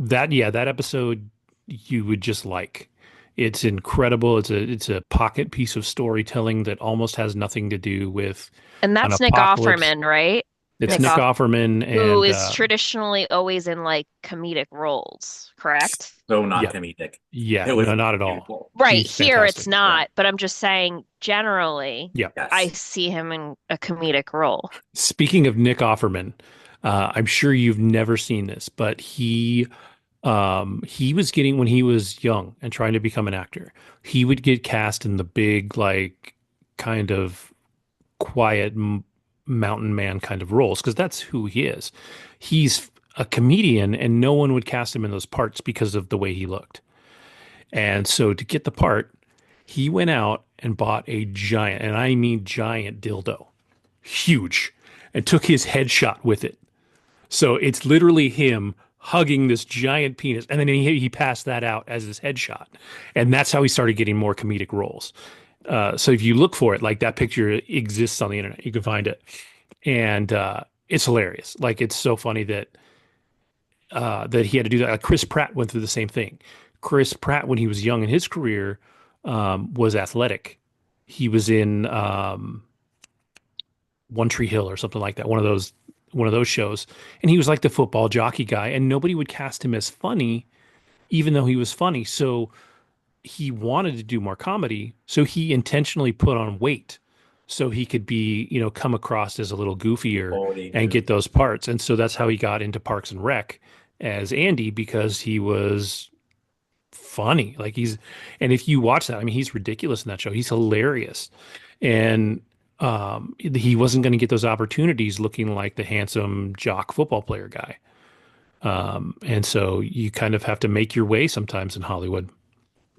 that episode you would just like. It's incredible. It's a pocket piece of storytelling that almost has nothing to do with And an that's Nick apocalypse. Offerman, right? It's Nick Nick Yes. Off, Offerman who and is traditionally always in like comedic roles, correct? So not yeah, comedic. yeah, It was no, not at all. beautiful. Right, He's here it's fantastic. Yeah. not, but I'm just saying generally Yeah. I Yes. see him in a comedic role. Speaking of Nick Offerman, I'm sure you've never seen this, but he was getting when he was young and trying to become an actor, he would get cast in the big, like, kind of quiet mountain man kind of roles because that's who he is. He's a comedian, and no one would cast him in those parts because of the way he looked. And so to get the part, he went out and bought a giant, and I mean giant dildo, huge, and took his headshot with it. So it's literally him hugging this giant penis, and then he passed that out as his headshot, and that's how he started getting more comedic roles. So if you look for it, like that picture exists on the internet, you can find it, and it's hilarious. Like it's so funny that he had to do that. Like Chris Pratt went through the same thing. Chris Pratt, when he was young in his career, was athletic. He was in One Tree Hill or something like that, one of those shows, and he was like the football jockey guy, and nobody would cast him as funny, even though he was funny. So he wanted to do more comedy, so he intentionally put on weight so he could be, come across as a little goofier Holy and goo. get those parts. And so that's how he got into Parks and Rec as Andy because he was funny. And if you watch that, I mean, he's ridiculous in that show. He's hilarious. And he wasn't going to get those opportunities looking like the handsome jock football player guy. And so you kind of have to make your way sometimes in Hollywood.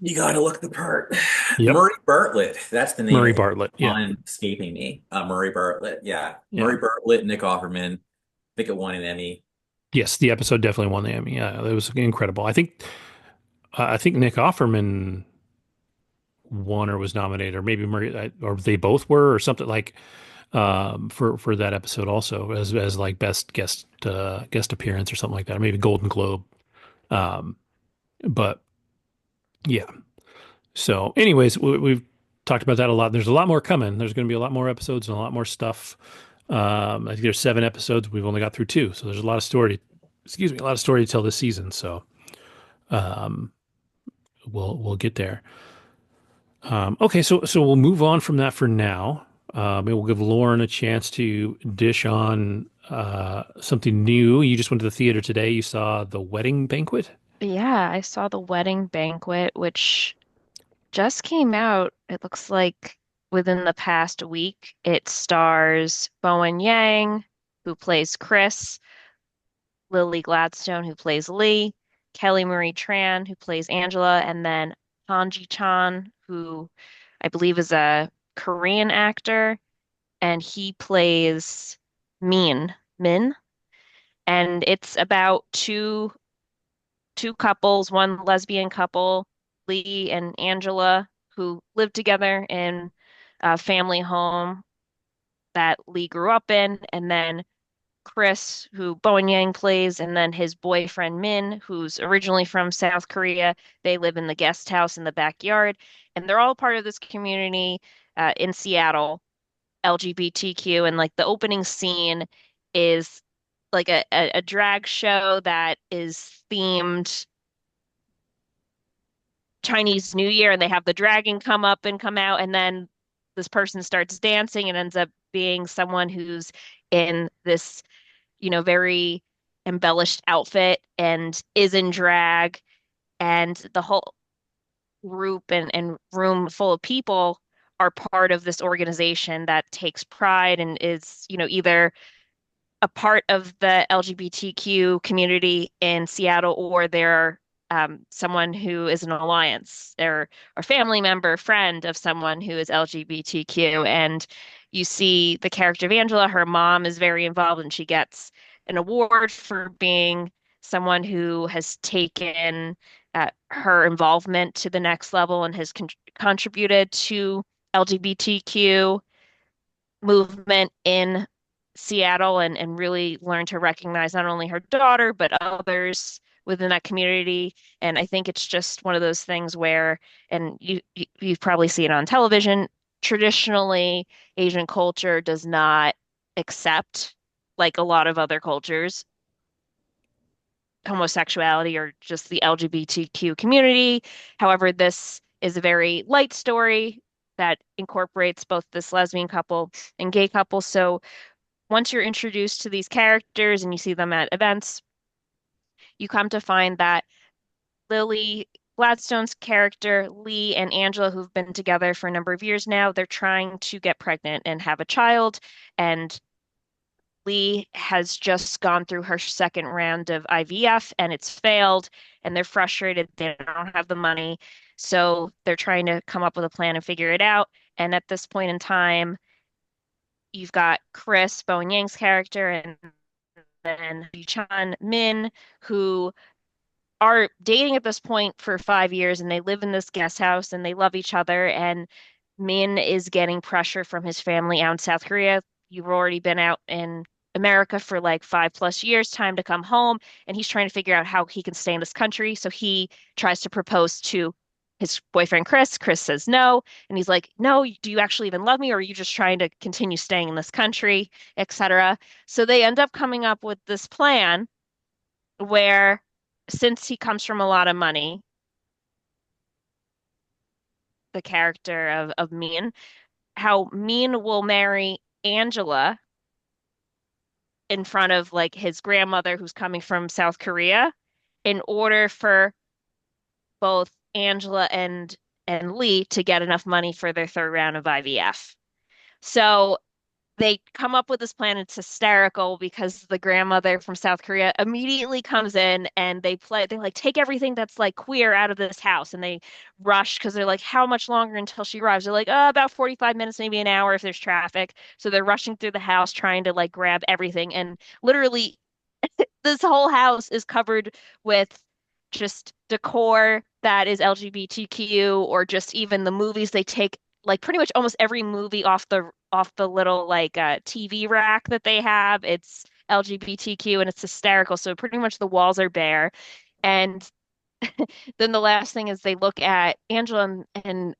You gotta look the part. Yep. Murray Bartlett, that's the name Murray of it. Bartlett. Yeah. On escaping me. Murray Bartlett, yeah. Yeah. Murray Bartlett, Nick Offerman. I think it won an Emmy. Yes, the episode definitely won the Emmy. Yeah, it was incredible. I think Nick Offerman won or was nominated, or maybe Murray, or they both were, or something like for that episode also as like best guest appearance or something like that, or maybe Golden Globe. Um, but yeah. So, anyways, we've talked about that a lot. There's a lot more coming. There's going to be a lot more episodes and a lot more stuff. I think there's 7 episodes. We've only got through 2, so there's a lot of story. Excuse me, a lot of story to tell this season. So, um, we'll get there. Okay, so we'll move on from that for now. Maybe we'll give Lauren a chance to dish on something new. You just went to the theater today. You saw The Wedding Banquet. Yeah, I saw the Wedding Banquet, which just came out. It looks like within the past week. It stars Bowen Yang, who plays Chris, Lily Gladstone, who plays Lee, Kelly Marie Tran, who plays Angela, and then Hanji Chan, who I believe is a Korean actor, and he plays Min. And it's about two couples, one lesbian couple, Lee and Angela, who live together in a family home that Lee grew up in, and then Chris, who Bowen Yang plays, and then his boyfriend Min, who's originally from South Korea. They live in the guest house in the backyard, and they're all part of this community in Seattle, LGBTQ. And like the opening scene is like a drag show that is themed Chinese New Year, and they have the dragon come up and come out, and then this person starts dancing and ends up being someone who's in this, very embellished outfit and is in drag, and the whole group and room full of people are part of this organization that takes pride and is, either a part of the LGBTQ community in Seattle, or they're someone who is an alliance or a family member, friend of someone who is LGBTQ. And you see the character of Angela, her mom is very involved, and she gets an award for being someone who has taken her involvement to the next level and has contributed to LGBTQ movement in Seattle, and really learn to recognize not only her daughter, but others within that community. And I think it's just one of those things where, and you've probably seen it on television, traditionally, Asian culture does not accept, like a lot of other cultures, homosexuality or just the LGBTQ community. However, this is a very light story that incorporates both this lesbian couple and gay couple. So once you're introduced to these characters and you see them at events, you come to find that Lily Gladstone's character, Lee and Angela, who've been together for a number of years now, they're trying to get pregnant and have a child. And Lee has just gone through her second round of IVF and it's failed, and they're frustrated. They don't have the money. So they're trying to come up with a plan and figure it out. And at this point in time, you've got Chris, Bowen Yang's character, and then Chan Min, who are dating at this point for 5 years, and they live in this guest house and they love each other. And Min is getting pressure from his family out in South Korea. You've already been out in America for like 5+ years, time to come home. And he's trying to figure out how he can stay in this country. So he tries to propose to his boyfriend Chris. Chris says no, and he's like, "No, do you actually even love me, or are you just trying to continue staying in this country, etc." So they end up coming up with this plan where, since he comes from a lot of money, the character of Mean, how Mean will marry Angela in front of like his grandmother who's coming from South Korea in order for both Angela and Lee to get enough money for their third round of IVF. So they come up with this plan. It's hysterical because the grandmother from South Korea immediately comes in and they like take everything that's like queer out of this house and they rush because they're like, how much longer until she arrives? They're like, about 45 minutes, maybe an hour if there's traffic. So they're rushing through the house trying to like grab everything. And literally this whole house is covered with just decor that is LGBTQ or just even the movies they take like pretty much almost every movie off the little like TV rack that they have. It's LGBTQ and it's hysterical. So pretty much the walls are bare. And then the last thing is they look at Angela and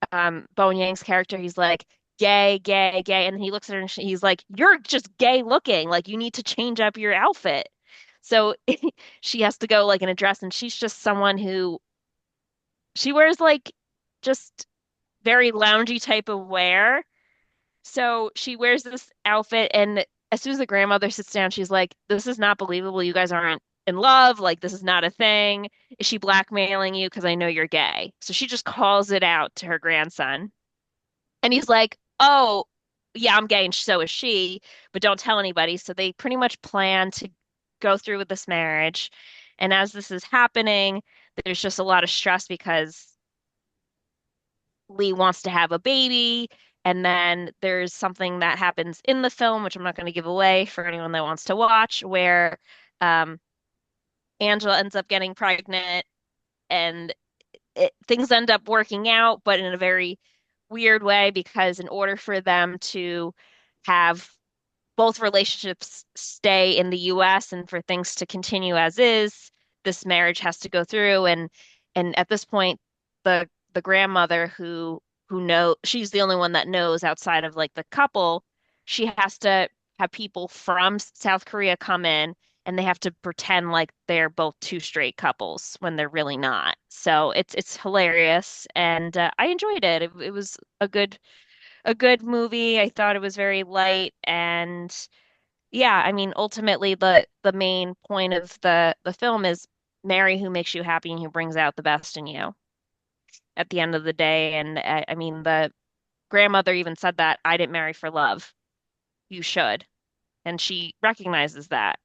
Bowen Yang's character. He's like, gay, gay, gay. And he looks at her and he's like, you're just gay looking. Like, you need to change up your outfit. So she has to go like in a dress, and she's just someone who she wears like just very loungy type of wear. So she wears this outfit, and as soon as the grandmother sits down, she's like, this is not believable. You guys aren't in love. Like, this is not a thing. Is she blackmailing you? Because I know you're gay. So she just calls it out to her grandson. And he's like, oh, yeah, I'm gay, and so is she, but don't tell anybody. So they pretty much plan to go through with this marriage. And as this is happening, there's just a lot of stress because Lee wants to have a baby. And then there's something that happens in the film, which I'm not going to give away for anyone that wants to watch, where um, Angela ends up getting pregnant and things end up working out, but in a very weird way because in order for them to have both relationships stay in the US and for things to continue as is, this marriage has to go through. And at this point, the grandmother who know she's the only one that knows outside of like the couple, she has to have people from South Korea come in and they have to pretend like they're both two straight couples when they're really not. So it's hilarious and I enjoyed it. It was a good movie. I thought it was very light and yeah, I mean, ultimately the main point of the film is marry who makes you happy and who brings out the best in you at the end of the day. And I mean, the grandmother even said that I didn't marry for love. You should. And she recognizes that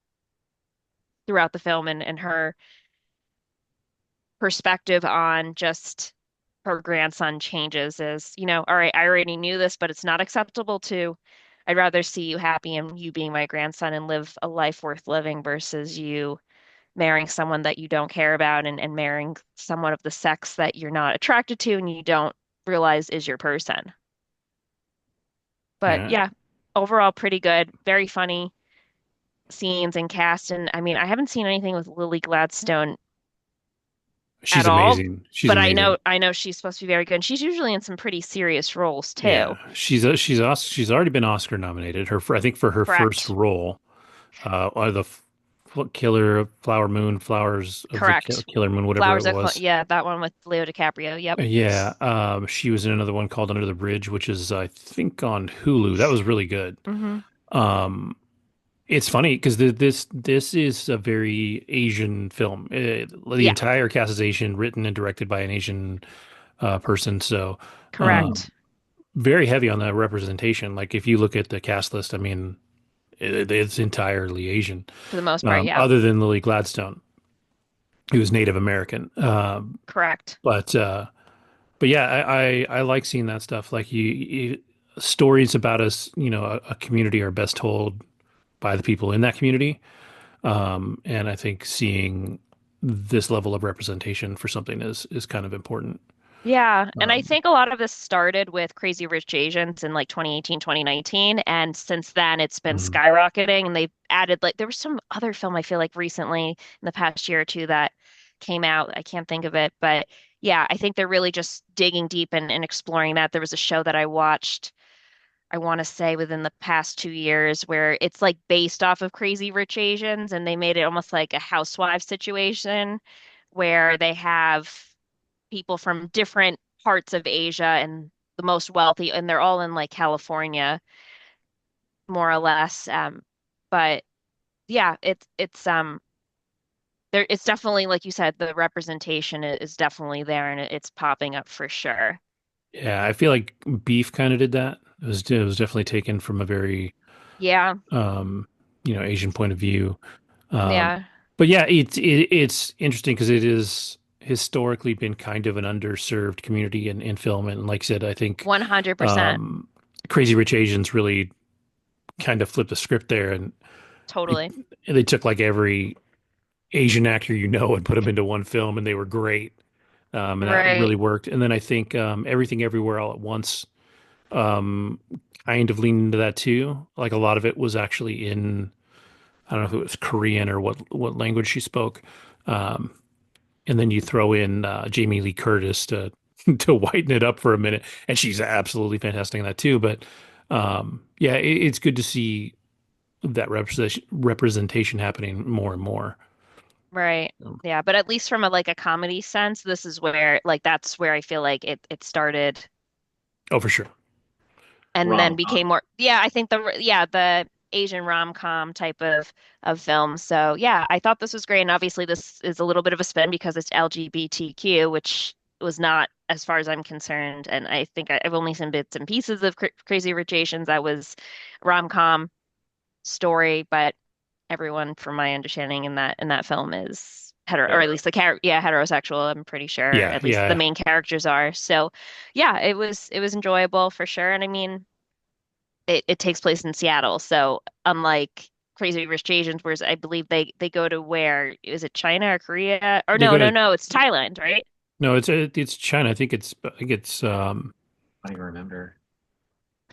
throughout the film and her perspective on just her grandson changes is, all right, I already knew this, but it's not acceptable to. I'd rather see you happy and you being my grandson and live a life worth living versus you marrying someone that you don't care about and marrying someone of the sex that you're not attracted to and you don't realize is your person. But Yeah, yeah, overall pretty good, very funny scenes and cast. And I mean, I haven't seen anything with Lily Gladstone at she's all, amazing. She's but amazing. I know she's supposed to be very good. And she's usually in some pretty serious roles Yeah, too. she's already been Oscar nominated. I think for her first Correct. role, or the Killer of Flower Moon, Flowers of the Correct. Killer Moon, whatever Flowers it that, was. yeah, that one with Leo DiCaprio. Yep. Yeah, she was in another one called Under the Bridge, which is I think on Hulu. That was really good. Hmm. Um, it's funny because this is a very Asian film. The Yeah, entire cast is Asian, written and directed by an Asian person. So um, correct. very heavy on the representation. Like if you look at the cast list, I mean, it's entirely Asian, For the most part, yeah. other than Lily Gladstone, who was Native American. Correct. But but yeah, I like seeing that stuff. Like stories about us, a community are best told by the people in that community. And I think seeing this level of representation for something is kind of important. Yeah, and I Um, think a lot of this started with Crazy Rich Asians in like 2018, 2019, and since then it's been mhm. skyrocketing and they've added like there was some other film I feel like recently in the past year or two that came out. I can't think of it, but yeah, I think they're really just digging deep and exploring that. There was a show that I watched, I want to say within the past 2 years, where it's like based off of Crazy Rich Asians, and they made it almost like a housewife situation where they have people from different parts of Asia and the most wealthy, and they're all in like California, more or less. But yeah, it's there. It's definitely like you said, the representation is definitely there, and it's popping up for sure. Yeah, I feel like Beef kind of did that. It was definitely taken from a very Yeah, um, Asian point of view. Um, yeah, but yeah, it's interesting because it is historically been kind of an underserved community in film, and like I said, I think 100%. um, Crazy Rich Asians really kind of flipped the script there, and it, Totally. they took like every Asian actor and put them into one film, and they were great, and that Right. really worked. And then I think Everything Everywhere All at Once um, kind of leaned into that too. Like a lot of it was actually in I don't know if it was Korean or what language she spoke. Um, and then you throw in Jamie Lee Curtis to to whiten it up for a minute, and she's absolutely fantastic in that too. But yeah, it's good to see that representation happening more and more. Right. Yeah, but at least from a like a comedy sense, this is where like that's where I feel like it started Oh, for sure. and then became Rom-com. more, yeah, I think the Asian rom-com type of film. So yeah, I thought this was great. And obviously this is a little bit of a spin because it's LGBTQ, which was not as far as I'm concerned. And I think I've only seen bits and pieces of Crazy Rich Asians that was rom-com story, but everyone, from my understanding in that film is hetero, or at Hetero. least the character, yeah, heterosexual. I'm pretty sure Yeah, at least the yeah. main characters are. So, yeah, it was enjoyable for sure. And I mean, it takes place in Seattle, so unlike Crazy Rich Asians, whereas I believe they go to where is it China or Korea or They no go no to no it's Thailand, right? no, it's China. I think it's I don't even remember.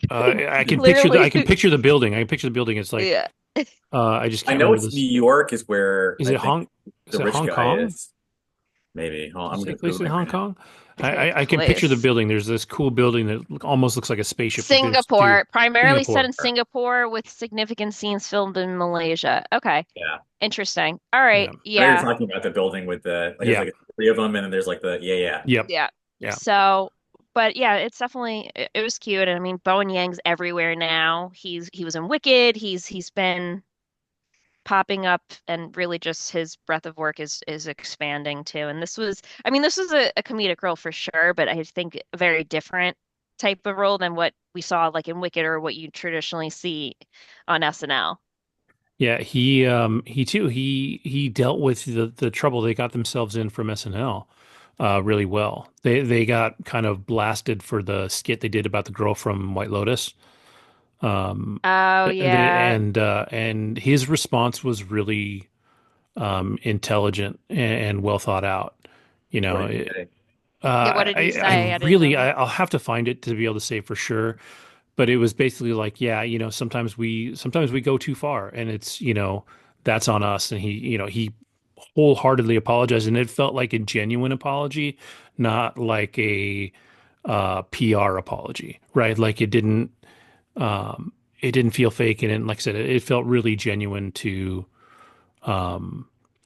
Literally, I can picture the building. I can picture the building. It's like yeah. I just I can't know remember it's New this. York is where Is I it think Hong? Is the it rich Hong guy Kong? is. Maybe. Hold on, Does I'm it take place in Googling Hong right now. Kong? I can picture the Place. building. There's this cool building that almost looks like a spaceship. There's two Singapore, primarily set Singapore. in Singapore with significant scenes filmed in Malaysia. Okay, Yeah. interesting. All right, Yeah. I know you're yeah, talking about the building with the like there's Yeah. like three of them and then there's like the yeah. Yep. yeah. Yeah. So, but yeah, it's definitely it was cute. And I mean, Bowen Yang's everywhere now. He was in Wicked. He's been popping up, and really just his breadth of work is expanding too. And this was, I mean, this was a comedic role for sure, but I think a very different type of role than what we saw like in Wicked or what you traditionally see on SNL. Yeah. He too he dealt with the trouble they got themselves in from SNL really well. They got kind of blasted for the skit they did about the girl from White Lotus. Um Oh yeah. and his response was really intelligent and well thought out. You What know, did he say? Yeah, what did he I say? I didn't really, know. I'll have to find it to be able to say for sure. But it was basically like, yeah, sometimes we go too far, and that's on us. And he wholeheartedly apologized, and it felt like a genuine apology, not like a PR apology, right? Like it didn't feel fake, and like I said, it felt really genuine to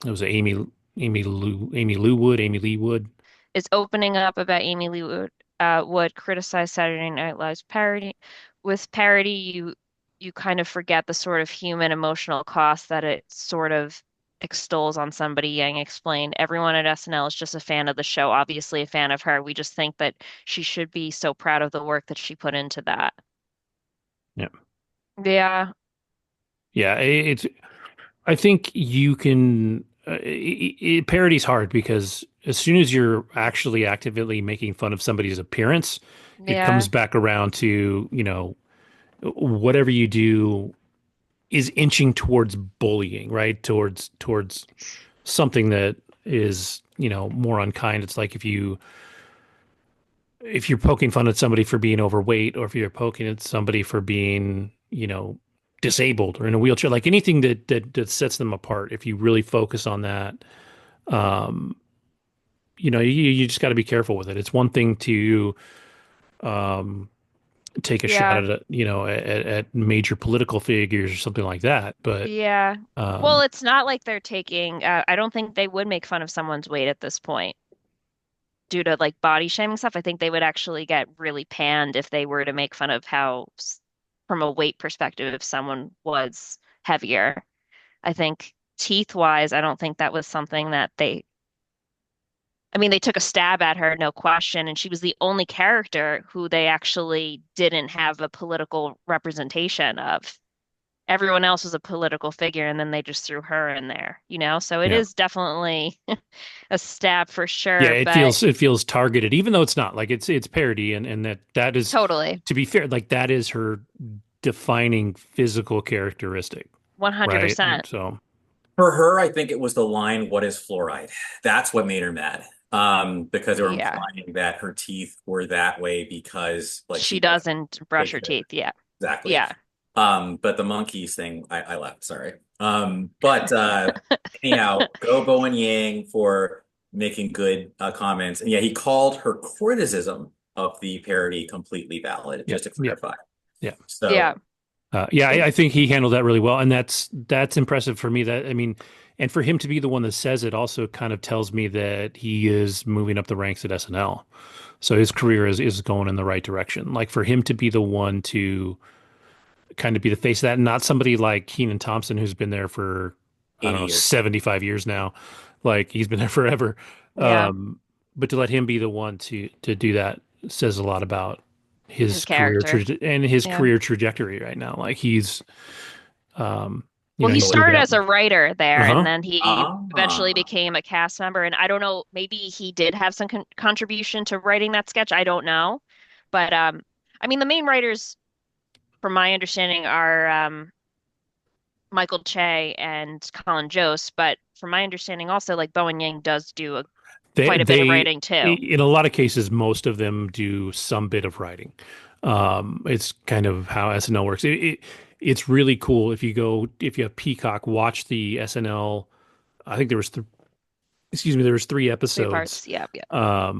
it was Amy Lee Wood. Is opening up about Amy Lee Wood criticized Saturday Night Live's parody. With parody, you kind of forget the sort of human emotional cost that it sort of extols on somebody. Yang explained, everyone at SNL is just a fan of the show, obviously a fan of her. We just think that she should be so proud of the work that she put into that. Yeah. Yeah, Yeah, I think you can. Parody's hard because as soon as you're actually actively making fun of somebody's appearance, it comes yeah. back around to, whatever you do is inching towards bullying, right? Towards something that is, more unkind. It's like if you're poking fun at somebody for being overweight, or if you're poking at somebody for being, disabled or in a wheelchair, like anything that sets them apart, if you really focus on that, you just got to be careful with it. It's one thing to um, take a shot Yeah. at, at major political figures or something like that. But Yeah. Well, um, it's not like they're taking, I don't think they would make fun of someone's weight at this point due to like body shaming stuff. I think they would actually get really panned if they were to make fun of how, from a weight perspective, if someone was heavier. I think teeth wise, I don't think that was something that I mean, they took a stab at her, no question, and she was the only character who they actually didn't have a political representation of. Everyone else was a political figure, and then they just threw her in there, you know? So it yeah, is definitely a stab for yeah, sure, it but feels targeted, even though it's not. Like it's parody, and that is, totally to be fair, like that is her defining physical characteristic, right? 100%. So For her, I think it was the line, "What is fluoride?" That's what made her mad. Because they were Yeah. implying that her teeth were that way because like She she doesn't doesn't brush take her care. teeth. Yeah. Exactly. Yeah. But the monkeys thing, I laughed, sorry. But anyhow, go Bowen Yang for making good comments. And yeah, he called her criticism of the parody completely valid, yeah, just to yeah, clarify. yeah. Yeah. So Yeah, cool. I think he handled that really well, and that's impressive for me. That I mean, and for him to be the one that says it also kind of tells me that he is moving up the ranks at SNL. So his career is going in the right direction. Like for him to be the one to kind of be the face of that, and not somebody like Keenan Thompson who's been there for I don't 80 know years. 75 years now. Like he's been there forever. Yeah. But to let him be the one to do that says a lot about His his career character. and his Yeah. career trajectory right now. Like um, Well, he he's Totally. moving started up. as a writer there, and Uh-huh. then he eventually Ah, became a cast member. And I don't know, maybe he did have some contribution to writing that sketch. I don't know. But I mean, the main writers, from my understanding, are Michael Che and Colin Jost. But from my understanding, also, like Bowen Yang does do They quite a bit of they writing too. in a lot of cases, most of them do some bit of writing. It's kind of how SNL works. It's really cool if you have Peacock, watch the SNL. I think there was three Three episodes, parts. Yeah, yeah,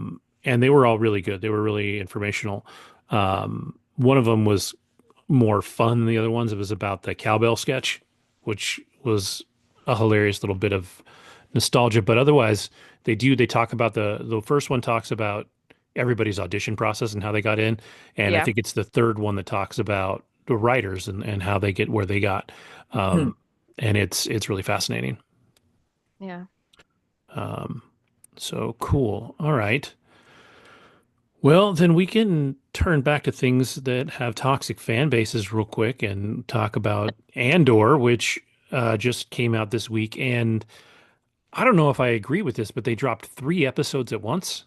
and they were all really good. They were really informational. One of them was more fun than the other ones. It was about the cowbell sketch, which was a hilarious little bit of nostalgia. But otherwise, they talk about the first one talks about everybody's audition process and how they got in, and I yeah, think it's the third one that talks about the writers and how they get where they got. hmm. Um, and it's really fascinating. yeah. Um, so cool. All right. Well, then we can turn back to things that have toxic fan bases real quick and talk about Andor, which just came out this week. And I don't know if I agree with this, but they dropped three episodes at once,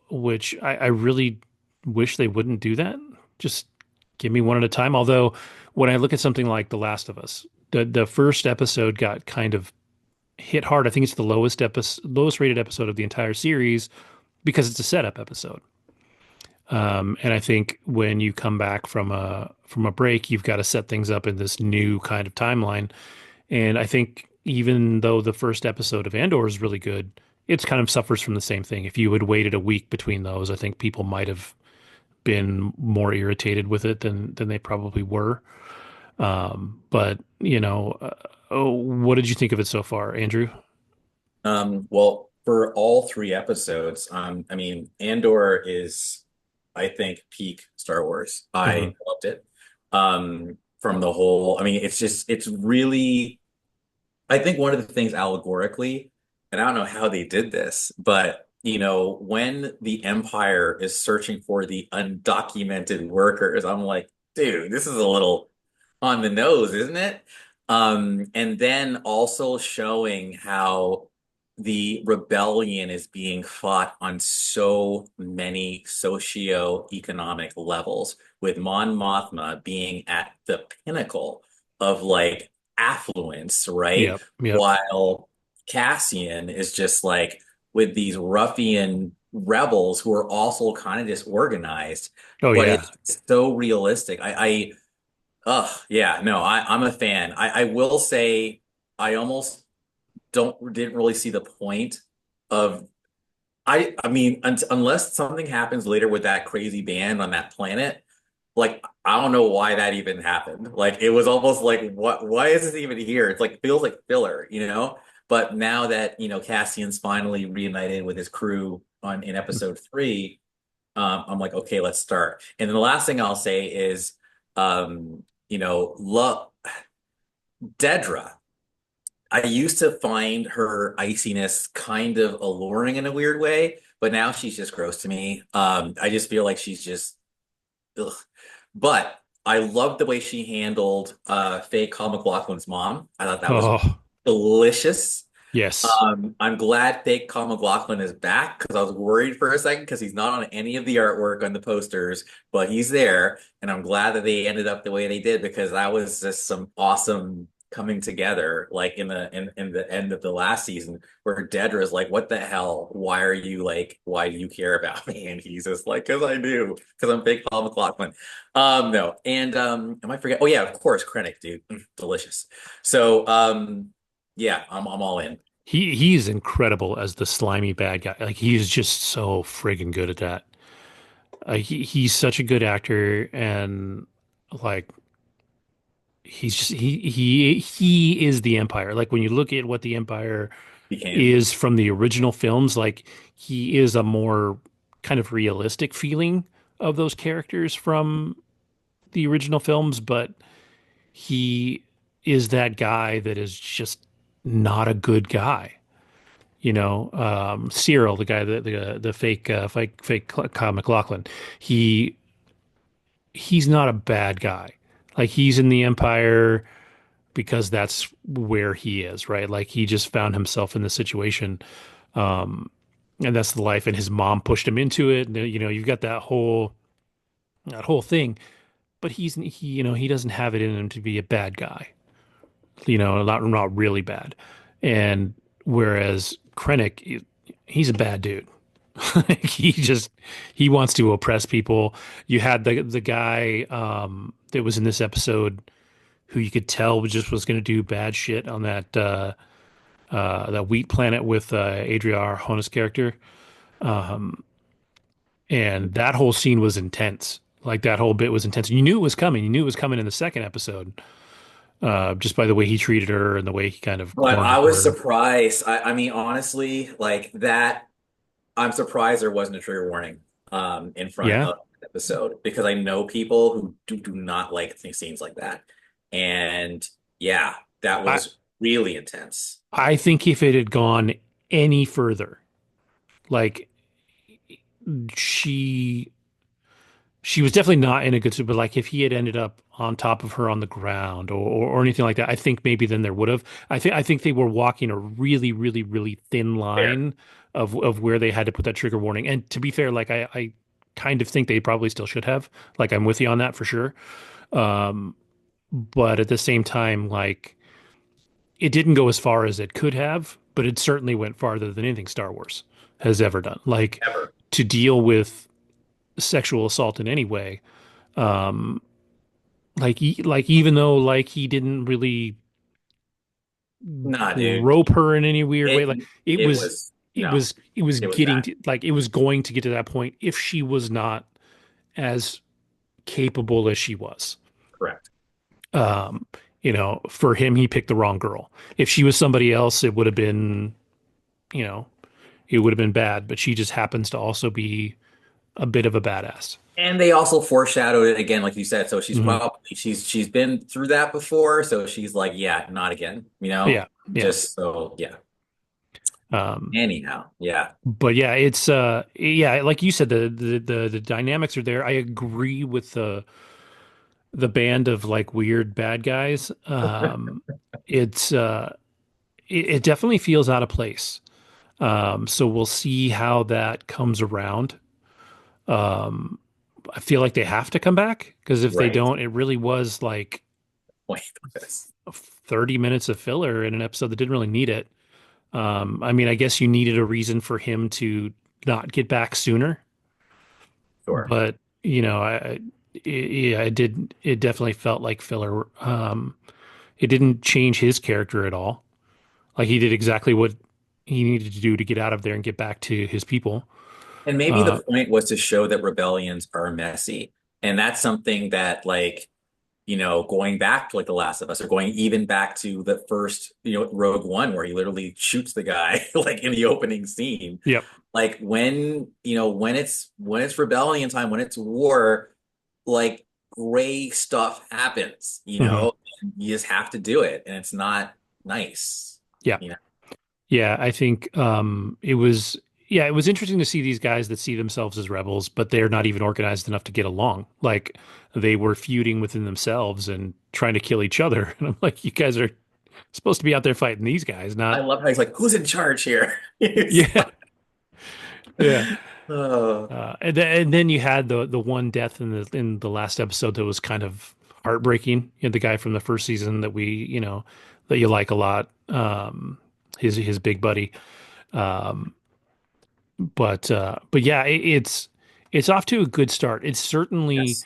which I really wish they wouldn't do that. Just give me one at a time. Although when I look at something like The Last of Us, the first episode got kind of hit hard. I think it's the lowest rated episode of the entire series because it's a setup episode. And I think when you come back from a break, you've got to set things up in this new kind of timeline. And I think even though the first episode of Andor is really good, it's kind of suffers from the same thing. If you had waited a week between those, I think people might have been more irritated with it than they probably were. But oh, what did you think of it so far, Andrew? Well, for all three episodes, I mean, Andor is, I think, peak Star Wars. Hmm. I loved it. From the whole, I mean, it's really, I think one of the things allegorically, and I don't know how they did this, but when the Empire is searching for the undocumented workers, I'm like, dude, this is a little on the nose, isn't it? And then also showing how the rebellion is being fought on so many socio-economic levels, with Mon Mothma being at the pinnacle of like affluence, right? Yep. Yep. While Cassian is just like with these ruffian rebels who are also kind of disorganized, Oh but yeah. it's so realistic. Yeah, no, I'm a fan. I will say I almost didn't really see the point of I mean, unless something happens later with that crazy band on that planet, like I don't know why that even happened. Like it was almost like what why is this even here? It's like feels like filler, you know? But now that, Cassian's finally reunited with his crew on in episode 3, I'm like, okay, let's start. And then the last thing I'll say is love Dedra. I used to find her iciness kind of alluring in a weird way, but now she's just gross to me. I just feel like she's just ugh. But I loved the way she handled Faye Call McLaughlin's mom. I thought that was Oh, delicious. yes. I'm glad Fake Call McLaughlin is back because I was worried for a second because he's not on any of the artwork on the posters, but he's there, and I'm glad that they ended up the way they did because that was just some awesome coming together, like in the end of the last season, where Dedra is like, "What the hell? Why are you like? Why do you care about me?" And he's just like, "Because I do, because I'm Fake Call McLaughlin." No, and am I forget? Oh yeah, of course, Krennic, dude, delicious. So yeah, I'm all in. He's incredible as the slimy bad guy. Like he's just so friggin' good at that. He's such a good actor, and like he is the Empire. Like when you look at what the Empire Became. is from the original films, like he is a more kind of realistic feeling of those characters from the original films, but he is that guy that is just not a good guy. Cyril, the guy, the fake Kyle McLaughlin, he he's not a bad guy. Like he's in the Empire because that's where he is, right? Like he just found himself in the situation, and that's the life. And his mom pushed him into it. And, you've got that whole thing. But he doesn't have it in him to be a bad guy. Not really bad. And whereas Krennic, he's a bad dude. He wants to oppress people. You had the guy that was in this episode who you could tell was going to do bad shit on that wheat planet with Adria Arjona's character, and that whole scene was intense. Like that whole bit was intense. You knew it was coming. You knew it was coming in the second episode, just by the way he treated her and the way he kind of But I cornered was her. surprised. I mean, honestly, like that, I'm surprised there wasn't a trigger warning in front Yeah, of the episode because I know people who do not like scenes like that. And yeah, that I was really intense. I think if it had gone any further, like she she was definitely not in a good suit, but like if he had ended up on top of her on the ground or anything like that, I think maybe then there would have. I think they were walking a really, really, really thin Fair. line of where they had to put that trigger warning. And to be fair, like I kind of think they probably still should have. Like I'm with you on that for sure. But at the same time, like it didn't go as far as it could have, but it certainly went farther than anything Star Wars has ever done. Like Ever. to deal with sexual assault in any way. Like even though like he didn't really Nah, dude. rope her in any weird way, It like it it was was it no, was it was it was getting bad. to like it was going to get to that point if she was not as capable as she was. Correct. Um, for him, he picked the wrong girl. If she was somebody else, you know, it would have been bad, but she just happens to also be a bit of a badass. And they also foreshadowed it again, like you said. So she's Hmm. probably she's been through that before. So she's like, yeah, not again. Yeah, yeah. Just so yeah. Um, Anyhow, yeah. but yeah, it's yeah, like you said, the dynamics are there. I agree with the band of like weird bad guys. It's it definitely feels out of place. So we'll see how that comes around. I feel like they have to come back because if they Right. don't, it really was like Point of this. 30 minutes of filler in an episode that didn't really need it. I mean, I guess you needed a reason for him to not get back sooner, Sure. but yeah, it definitely felt like filler. It didn't change his character at all. Like he did exactly what he needed to do to get out of there and get back to his people. And maybe the Uh, point was to show that rebellions are messy. And that's something that like, going back to like The Last of Us or going even back to the first, Rogue One where he literally shoots the guy like in the opening scene. yep. Like when it's rebellion time, when it's war, like gray stuff happens, Hmm. and you just have to do it and it's not nice, Yeah. you know. Yeah, I think it was yeah, it was interesting to see these guys that see themselves as rebels, but they're not even organized enough to get along. Like they were feuding within themselves and trying to kill each other. And I'm like, you guys are supposed to be out there fighting these guys, I not love how he's like, who's in charge here? It's yeah, yeah. oh, And then you had the one death in the last episode that was kind of heartbreaking. You had the guy from the first season that that you like a lot, his big buddy. Um, but yeah, it's off to a good start. It's certainly yes.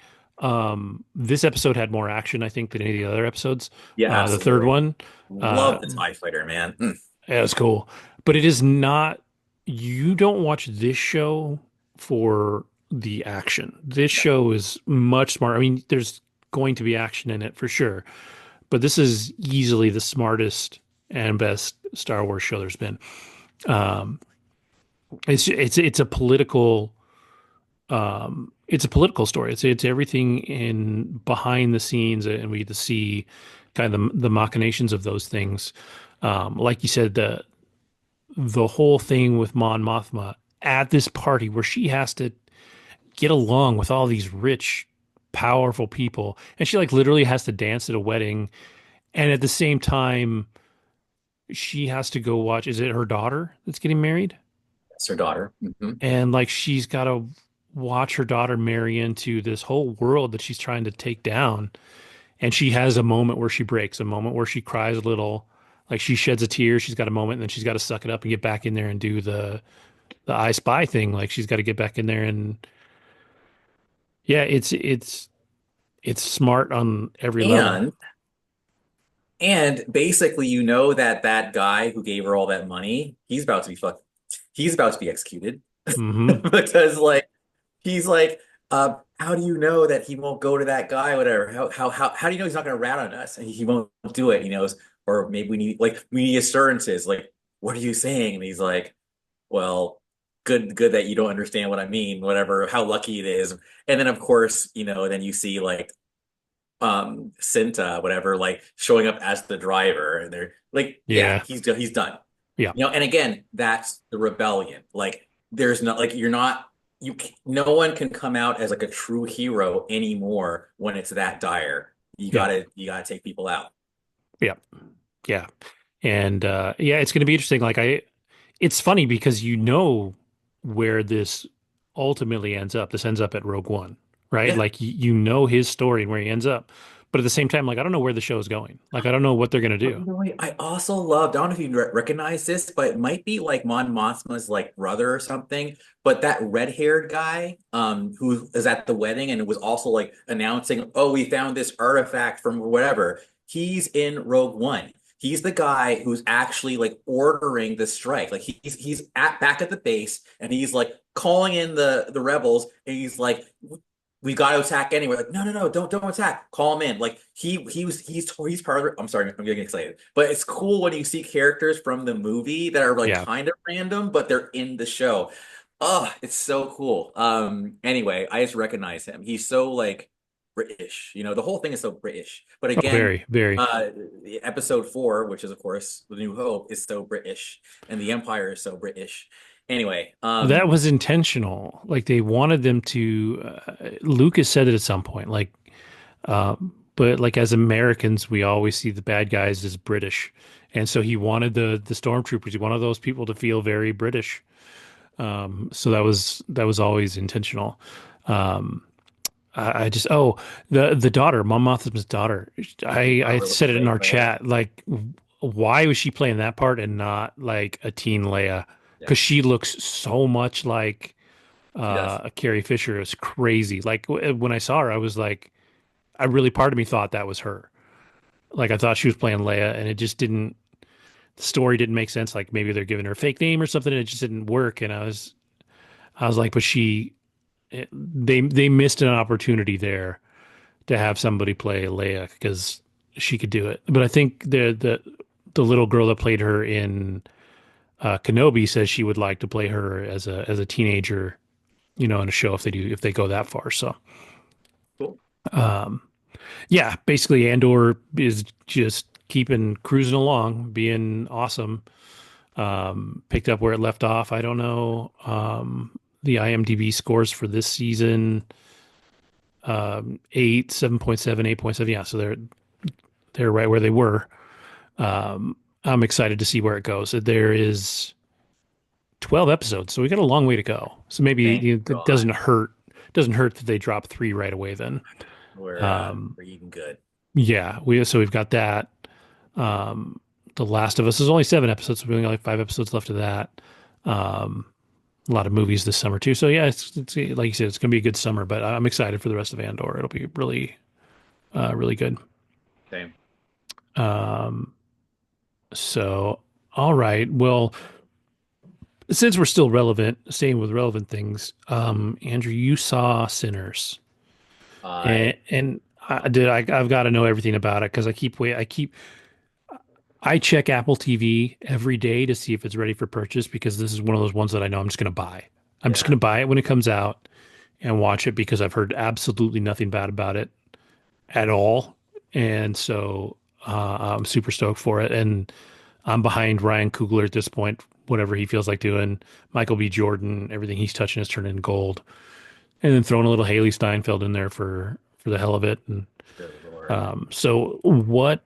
this episode had more action, I think, than any of the other episodes. Yeah, The third absolutely. one, uh, Love the TIE fighter, man. Mm. yeah, it was cool, but it is not. You don't watch this show for the action. This No. show is much smarter. I mean, there's going to be action in it for sure, but this is easily the smartest and best Star Wars show there's been. Um, it's a political it's a political story. It's everything in behind the scenes, and we get to see kind of the machinations of those things. Like you said, the whole thing with Mon Mothma at this party where she has to get along with all these rich, powerful people, and she like literally has to dance at a wedding, and at the same time she has to go watch. Is it her daughter that's getting married? That's her daughter. And like she's got to watch her daughter marry into this whole world that she's trying to take down. And she has a moment where she breaks, a moment where she cries a little, like she sheds a tear. She's got a moment, and then she's got to suck it up and get back in there and do the I Spy thing. Like she's got to get back in there and yeah, it's smart on every level. And and basically, that guy who gave her all that money, he's about to be executed Hmm. because like he's like, how do you know that he won't go to that guy, whatever? How do you know he's not going to rat on us and he won't do it? He knows, or maybe we need assurances. Like, what are you saying? And he's like, well, good that you don't understand what I mean, whatever, how lucky it is. And then of course, then you see like Cinta, whatever, like showing up as the driver, and they're like, yeah, Yeah. he's done. Yeah. And again, that's the rebellion. Like there's not like you're not no one can come out as like a true hero anymore when it's that dire. You Yeah. gotta you gotta take people out. Yeah. Yeah. And yeah, it's going to be interesting. It's funny because you know where this ultimately ends up. This ends up at Rogue One, right? Yeah. Like you know his story and where he ends up. But at the same time, like I don't know where the show is going. Like I don't know what they're going to do. I also loved, I don't know if you recognize this, but it might be like Mon Mothma's like brother or something. But that red-haired guy, who is at the wedding and was also like announcing, oh, we found this artifact from whatever. He's in Rogue One. He's the guy who's actually like ordering the strike. Like he's at back at the base and he's like calling in the rebels and he's like, we got to attack anyway. Like, no, no, no, don't attack. Call him in. Like he's part of it. I'm sorry, I'm getting excited. But it's cool when you see characters from the movie that are like Yeah. kind of random, but they're in the show. Oh, it's so cool. Anyway, I just recognize him. He's so like British. The whole thing is so British. But Oh, again, very, very. episode 4, which is of course The New Hope, is so British, and the Empire is so British. Anyway, That was intentional. Like they wanted them to. Lucas said it at some point. But like as Americans, we always see the bad guys as British, and so he wanted the stormtroopers. He wanted those people to feel very British. So that was always intentional. Um, I just the daughter, Mom Mothma's daughter. I daughter looks said it in great, our by the way. chat. Like, why was she playing that part and not like a teen Leia? Yeah, Because she looks so much like she does. Carrie Fisher. It's crazy. Like when I saw her, I was like, part of me thought that was her. Like I thought she was playing Leia, and it just didn't. the story didn't make sense. Like maybe they're giving her a fake name or something, and it just didn't work. And I was like, but they missed an opportunity there to have somebody play Leia because she could do it. But I think the little girl that played her in Kenobi says she would like to play her as a teenager, in a show if they go that far. So Cool. um, yeah, basically Andor is just keeping cruising along, being awesome. Picked up where it left off. I don't know the IMDb scores for this season. 8, 7.7, 8.7. Yeah, so they're right where they were. I'm excited to see where it goes. There is 12 episodes, so we got a long way to go. So maybe Thank it God. doesn't hurt that they drop 3 right away then. We're eating good. Yeah, we've got that. Um, The Last of Us is only 7 episodes, so we only got like 5 episodes left of that. Um, a lot of movies this summer too. So yeah, it's like you said, it's gonna be a good summer. But I'm excited for the rest of Andor. It'll be really, really good. Same. Um, so all right, well, since we're still relevant, staying with relevant things, Andrew, you saw Sinners, I and I've got to know everything about it because I check Apple TV every day to see if it's ready for purchase because this is one of those ones that I know I'm just going to buy. I'm just yeah. going to buy it when it comes out and watch it because I've heard absolutely nothing bad about it at all. And so I'm super stoked for it. And I'm behind Ryan Coogler at this point, whatever he feels like doing. Michael B. Jordan, everything he's touching is turning gold. And then throwing a little Haley Steinfeld in there for the hell of it. And Good Lord. so what,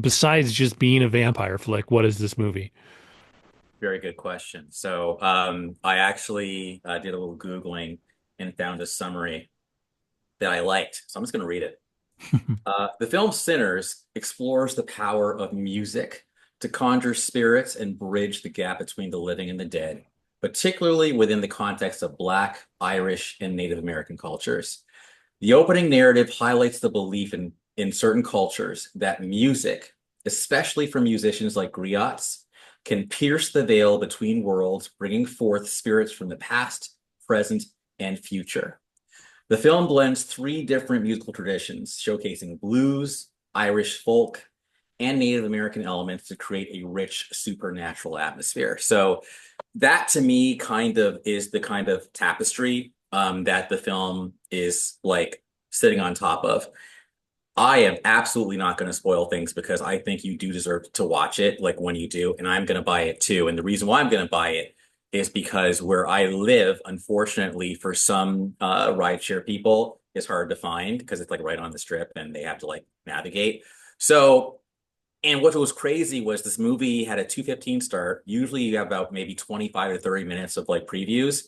besides just being a vampire, for like, what is this movie? Very good question. So I actually did a little Googling and found a summary that I liked. So I'm just going to read it. The film Sinners explores the power of music to conjure spirits and bridge the gap between the living and the dead, particularly within the context of Black, Irish, and Native American cultures. The opening narrative highlights the belief in certain cultures that music, especially for musicians like griots, can pierce the veil between worlds, bringing forth spirits from the past, present, and future. The film blends 3 different musical traditions, showcasing blues, Irish folk, and Native American elements to create a rich supernatural atmosphere. So that to me kind of is the kind of tapestry that the film is like sitting on top of. I am absolutely not going to spoil things because I think you do deserve to watch it like when you do, and I'm going to buy it too. And the reason why I'm going to buy it is because where I live, unfortunately, for some rideshare people, is hard to find because it's like right on the strip and they have to like navigate. So, and what was crazy was this movie had a 2:15 start. Usually you have about maybe 25 to 30 minutes of like previews.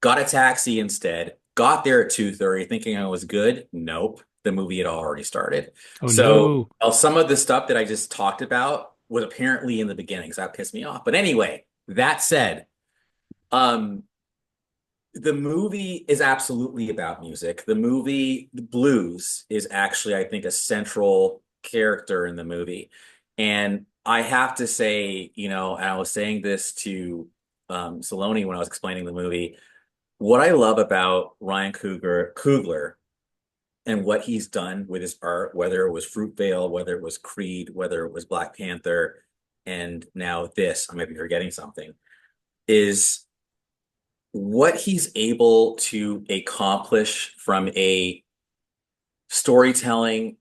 Got a taxi instead. Got there at 2:30 thinking I was good. Nope. The movie had already started. Oh So no. some of the stuff that I just talked about was apparently in the beginning, so that pissed me off. But anyway, that said, um, the movie is absolutely about music. The movie, the blues, is actually, I think, a central character in the movie. And I have to say, and I was saying this to Saloni when I was explaining the movie, what I love about Ryan Coogler and what he's done with his art, whether it was Fruitvale, whether it was Creed, whether it was Black Panther, and now this, I might be forgetting something, is what he's able to accomplish from a storytelling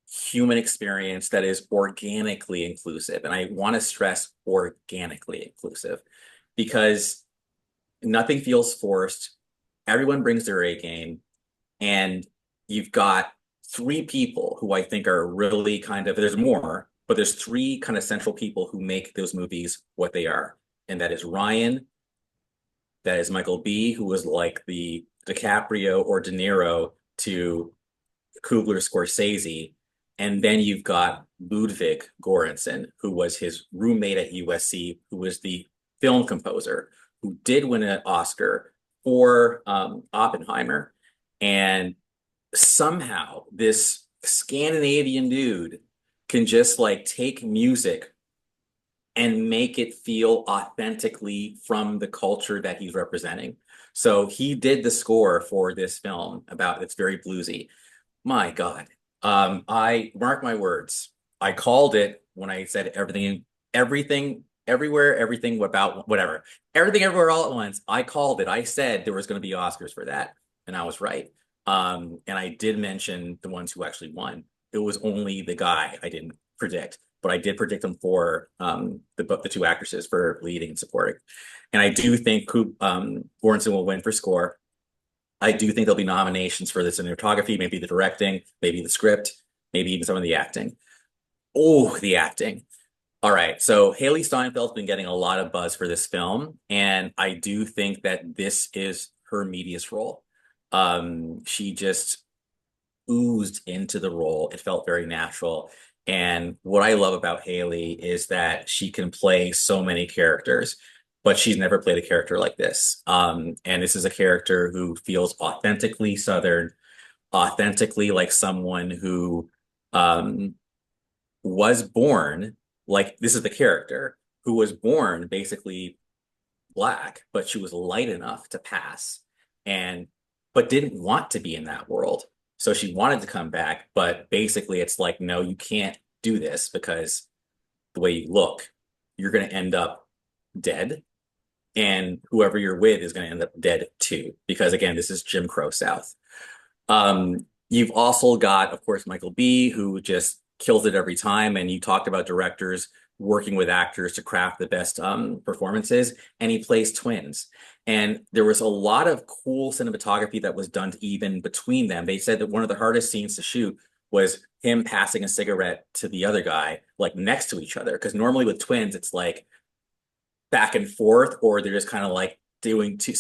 human experience that is organically inclusive. And I want to stress organically inclusive because nothing feels forced. Everyone brings their A game. And you've got 3 people who I think are really kind of, there's more, but there's 3 kind of central people who make those movies what they are. And that is Ryan, that is Michael B., who was like the DiCaprio or De Niro to Coogler Scorsese. And then you've got Ludwig Göransson, who was his roommate at USC, who was the film composer, who did win an Oscar for Oppenheimer. And somehow this Scandinavian dude can just like take music and make it feel authentically from the culture that he's representing. So he did the score for this film about it's very bluesy. My God. I mark my words. I called it when I said everything, everywhere, everything about whatever, everything, everywhere, all at once. I called it. I said there was going to be Oscars for that, and I was right. And I did mention the ones who actually won. It was only the guy I didn't predict, but I did predict them for the two actresses for leading and supporting. And I do think Lawrenson will win for score. I do think there'll be nominations for the cinematography, maybe the directing, maybe the script, maybe even some of the acting. Oh, the acting. All right. So Haley Steinfeld's been getting a lot of buzz for this film, and I do think that this is her meatiest role. She just oozed into the role. It felt very natural. And what I love about Haley is that she can play so many characters, but she's never played a character like this. And this is a character who feels authentically Southern, authentically like someone who um, was born, like this is the character who was born basically black, but she was light enough to pass and but didn't want to be in that world. So she wanted to come back, but basically it's like, no, you can't do this because the way you look, you're going to end up dead. And whoever you're with is going to end up dead too. Because again, this is Jim Crow South. You've also got, of course, Michael B., who just kills it every time. And you talked about directors working with actors to craft the best performances, and he plays twins. And there was a lot of cool cinematography that was done even between them. They said that one of the hardest scenes to shoot was him passing a cigarette to the other guy, like next to each other. Because normally with twins, it's like back and forth, or they're just kind of like doing two.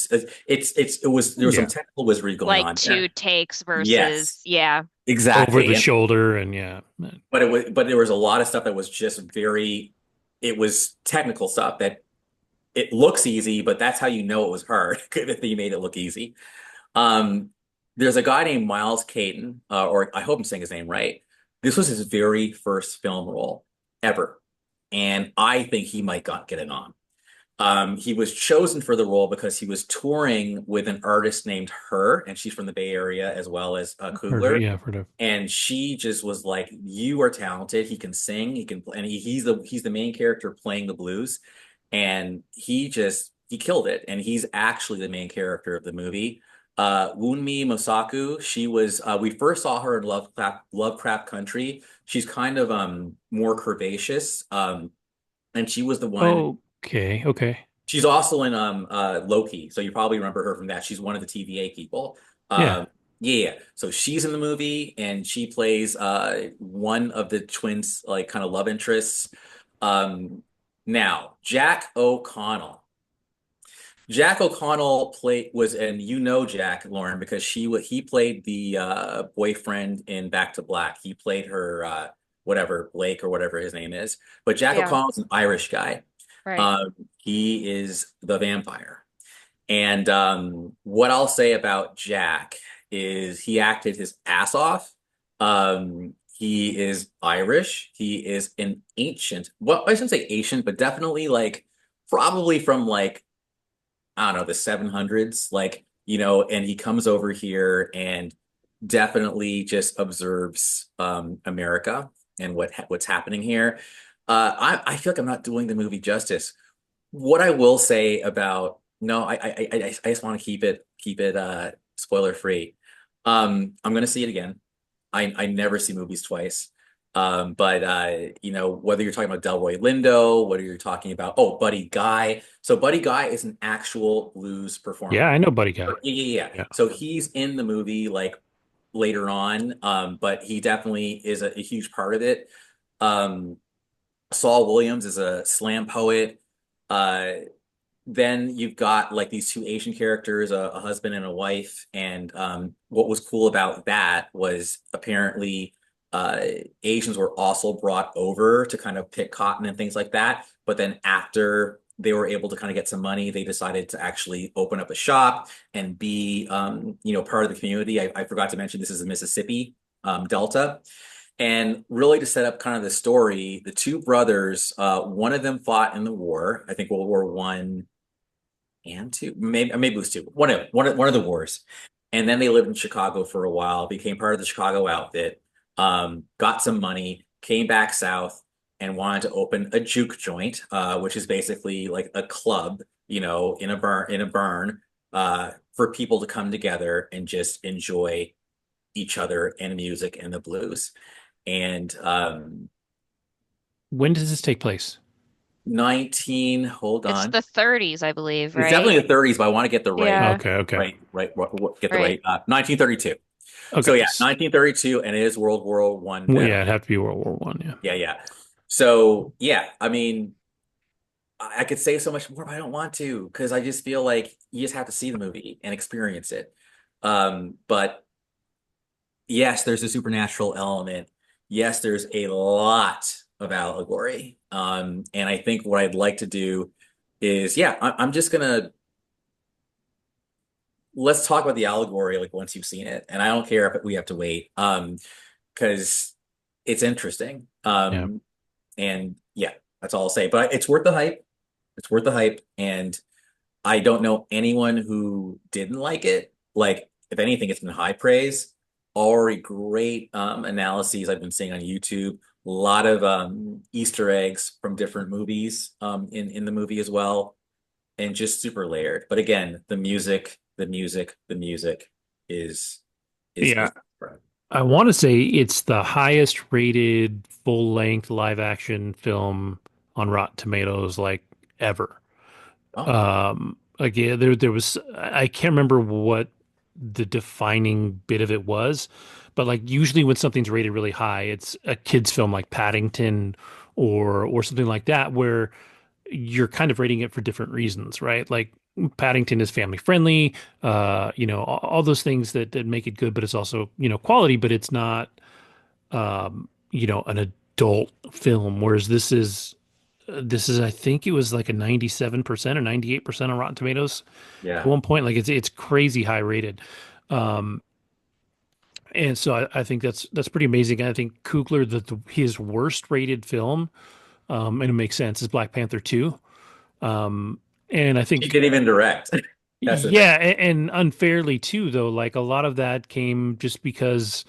It was there was some Yeah. technical wizardry going Like on two there. takes Yes, versus, yeah. Over exactly. the And shoulder and yeah. but there was a lot of stuff that was just very, it was technical stuff that it looks easy, but that's how you know it was hard if you made it look easy. Um, there's a guy named Miles Caton, or I hope I'm saying his name right. This was his very first film role ever, and I think he might get it on. He was chosen for the role because he was touring with an artist named Her, and she's from the Bay Area as well as Heard of it. Coogler. Yeah, heard of. And she just was like, "You are talented. He can sing. He can play, and he's the main character playing the blues, and he killed it. And he's actually the main character of the movie. Wunmi Mosaku, she was we first saw her in Lovecraft Country. She's kind of more curvaceous, and she was the one. Okay, okay. She's also in Loki, so you probably remember her from that. She's one of the TVA people. Yeah. Yeah. So she's in the movie and she plays one of the twins, like kind of love interests. Now, Jack O'Connell. Jack O'Connell played was and you know Jack Lauren because he played the boyfriend in Back to Black. He played her whatever Blake or whatever his name is. But Jack Yeah, O'Connell's an Irish guy. right. He is the vampire. And what I'll say about Jack is he acted his ass off. He is Irish. He is an ancient, well, I shouldn't say ancient, but definitely like probably from like, I don't know, the 700s, like, and he comes over here and definitely just observes America and what's happening here. I feel like I'm not doing the movie justice. What I will say about no, I just want to keep it spoiler free. I'm gonna see it again. I never see movies twice. But whether you're talking about Delroy Lindo, whether you're talking about Buddy Guy. So Buddy Guy is an actual blues Yeah, performer. I know Buddy Guy. Yeah, yeah, yeah. Yeah. So he's in the movie like later on, but he definitely is a huge part of it. Um, Saul Williams is a slam poet. Uh, then you've got like these two Asian characters, a husband and a wife. And what was cool about that was apparently uh, Asians were also brought over to kind of pick cotton and things like that. But then after they were able to kind of get some money, they decided to actually open up a shop and be, part of the community. I forgot to mention this is the Mississippi Delta. And really to set up kind of the story, the two brothers, one of them fought in the war, I think World War One and two, maybe it was two, one of the wars. And then they lived in Chicago for a while, became part of the Chicago outfit, got some money, came back south, and wanted to open a juke joint, which is basically like a club, in a burn, for people to come together and just enjoy each other and music and the blues. And When does this take place? 19, hold It's on. the 30s, I believe, It's right? definitely the 30s, but I want to get the right, Yeah, Okay, okay, get the right. right, 1932. So okay. yeah, 1932, and it is World War One Well, veteran. yeah, it'd have to be World War One. Yeah, Yeah, yeah. So yeah, I mean, I could say so much more, but I don't want to because I just feel like you just have to see the movie and experience it. But yes, there's a supernatural element. Yes, there's a lot of allegory. And I think what I'd like to do is, yeah, I'm just gonna let's talk about the allegory like once you've seen it, and I don't care if we have to wait, because it's interesting. yeah. And yeah, that's all I'll say. But it's worth the hype. It's worth the hype, and I don't know anyone who didn't like it. Like, if anything, it's been high praise. Already great analyses I've been seeing on YouTube. A lot of Easter eggs from different movies in the movie as well, and just super layered. But again, the music is Yeah, I want to say it's the highest rated full length live action film on Rotten Tomatoes like ever. oh, Like yeah, there was I can't remember what the defining bit of it was, but like usually when something's rated really high, it's a kid's film like Paddington or something like that where you're kind of rating it for different reasons, right? Like Paddington is family friendly, all those things that make it good, but it's also, quality, but it's not, an adult film. Whereas this is, I think it was like a 97% or 98% on Rotten Tomatoes at yeah. one point. Like it's crazy high rated. Um, and so I think that's pretty amazing. I think Coogler, his worst rated film, and it makes sense, is Black Panther 2. And I She think, didn't even direct. That's the thing. yeah, and unfairly too, though, like a lot of that came just because,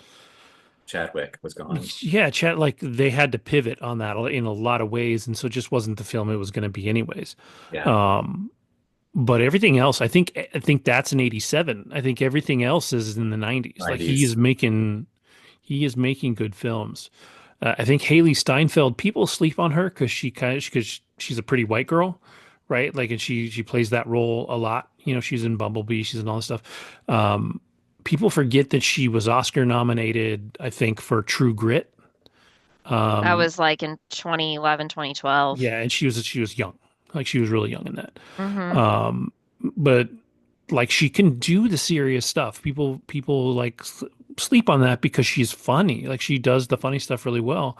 Chadwick was gone. yeah, chat, like they had to pivot on that in a lot of ways, and so it just wasn't the film it was going to be anyways. Yeah, Um, but everything else, I think that's an 87. I think everything else is in the 90s. Like 90s. he is making good films. I think Haley Steinfeld, people sleep on her because she's a pretty white girl, right? Like, and she plays that role a lot. She's in Bumblebee, she's in all this stuff. Um, People forget that she was Oscar nominated, I think, for True Grit. That Um, was like in 2011, 2012. yeah, and she was young, like she was really young in that. Mm-hmm. Um, but like she can do the serious stuff. People like sleep on that because she's funny. Like she does the funny stuff really well.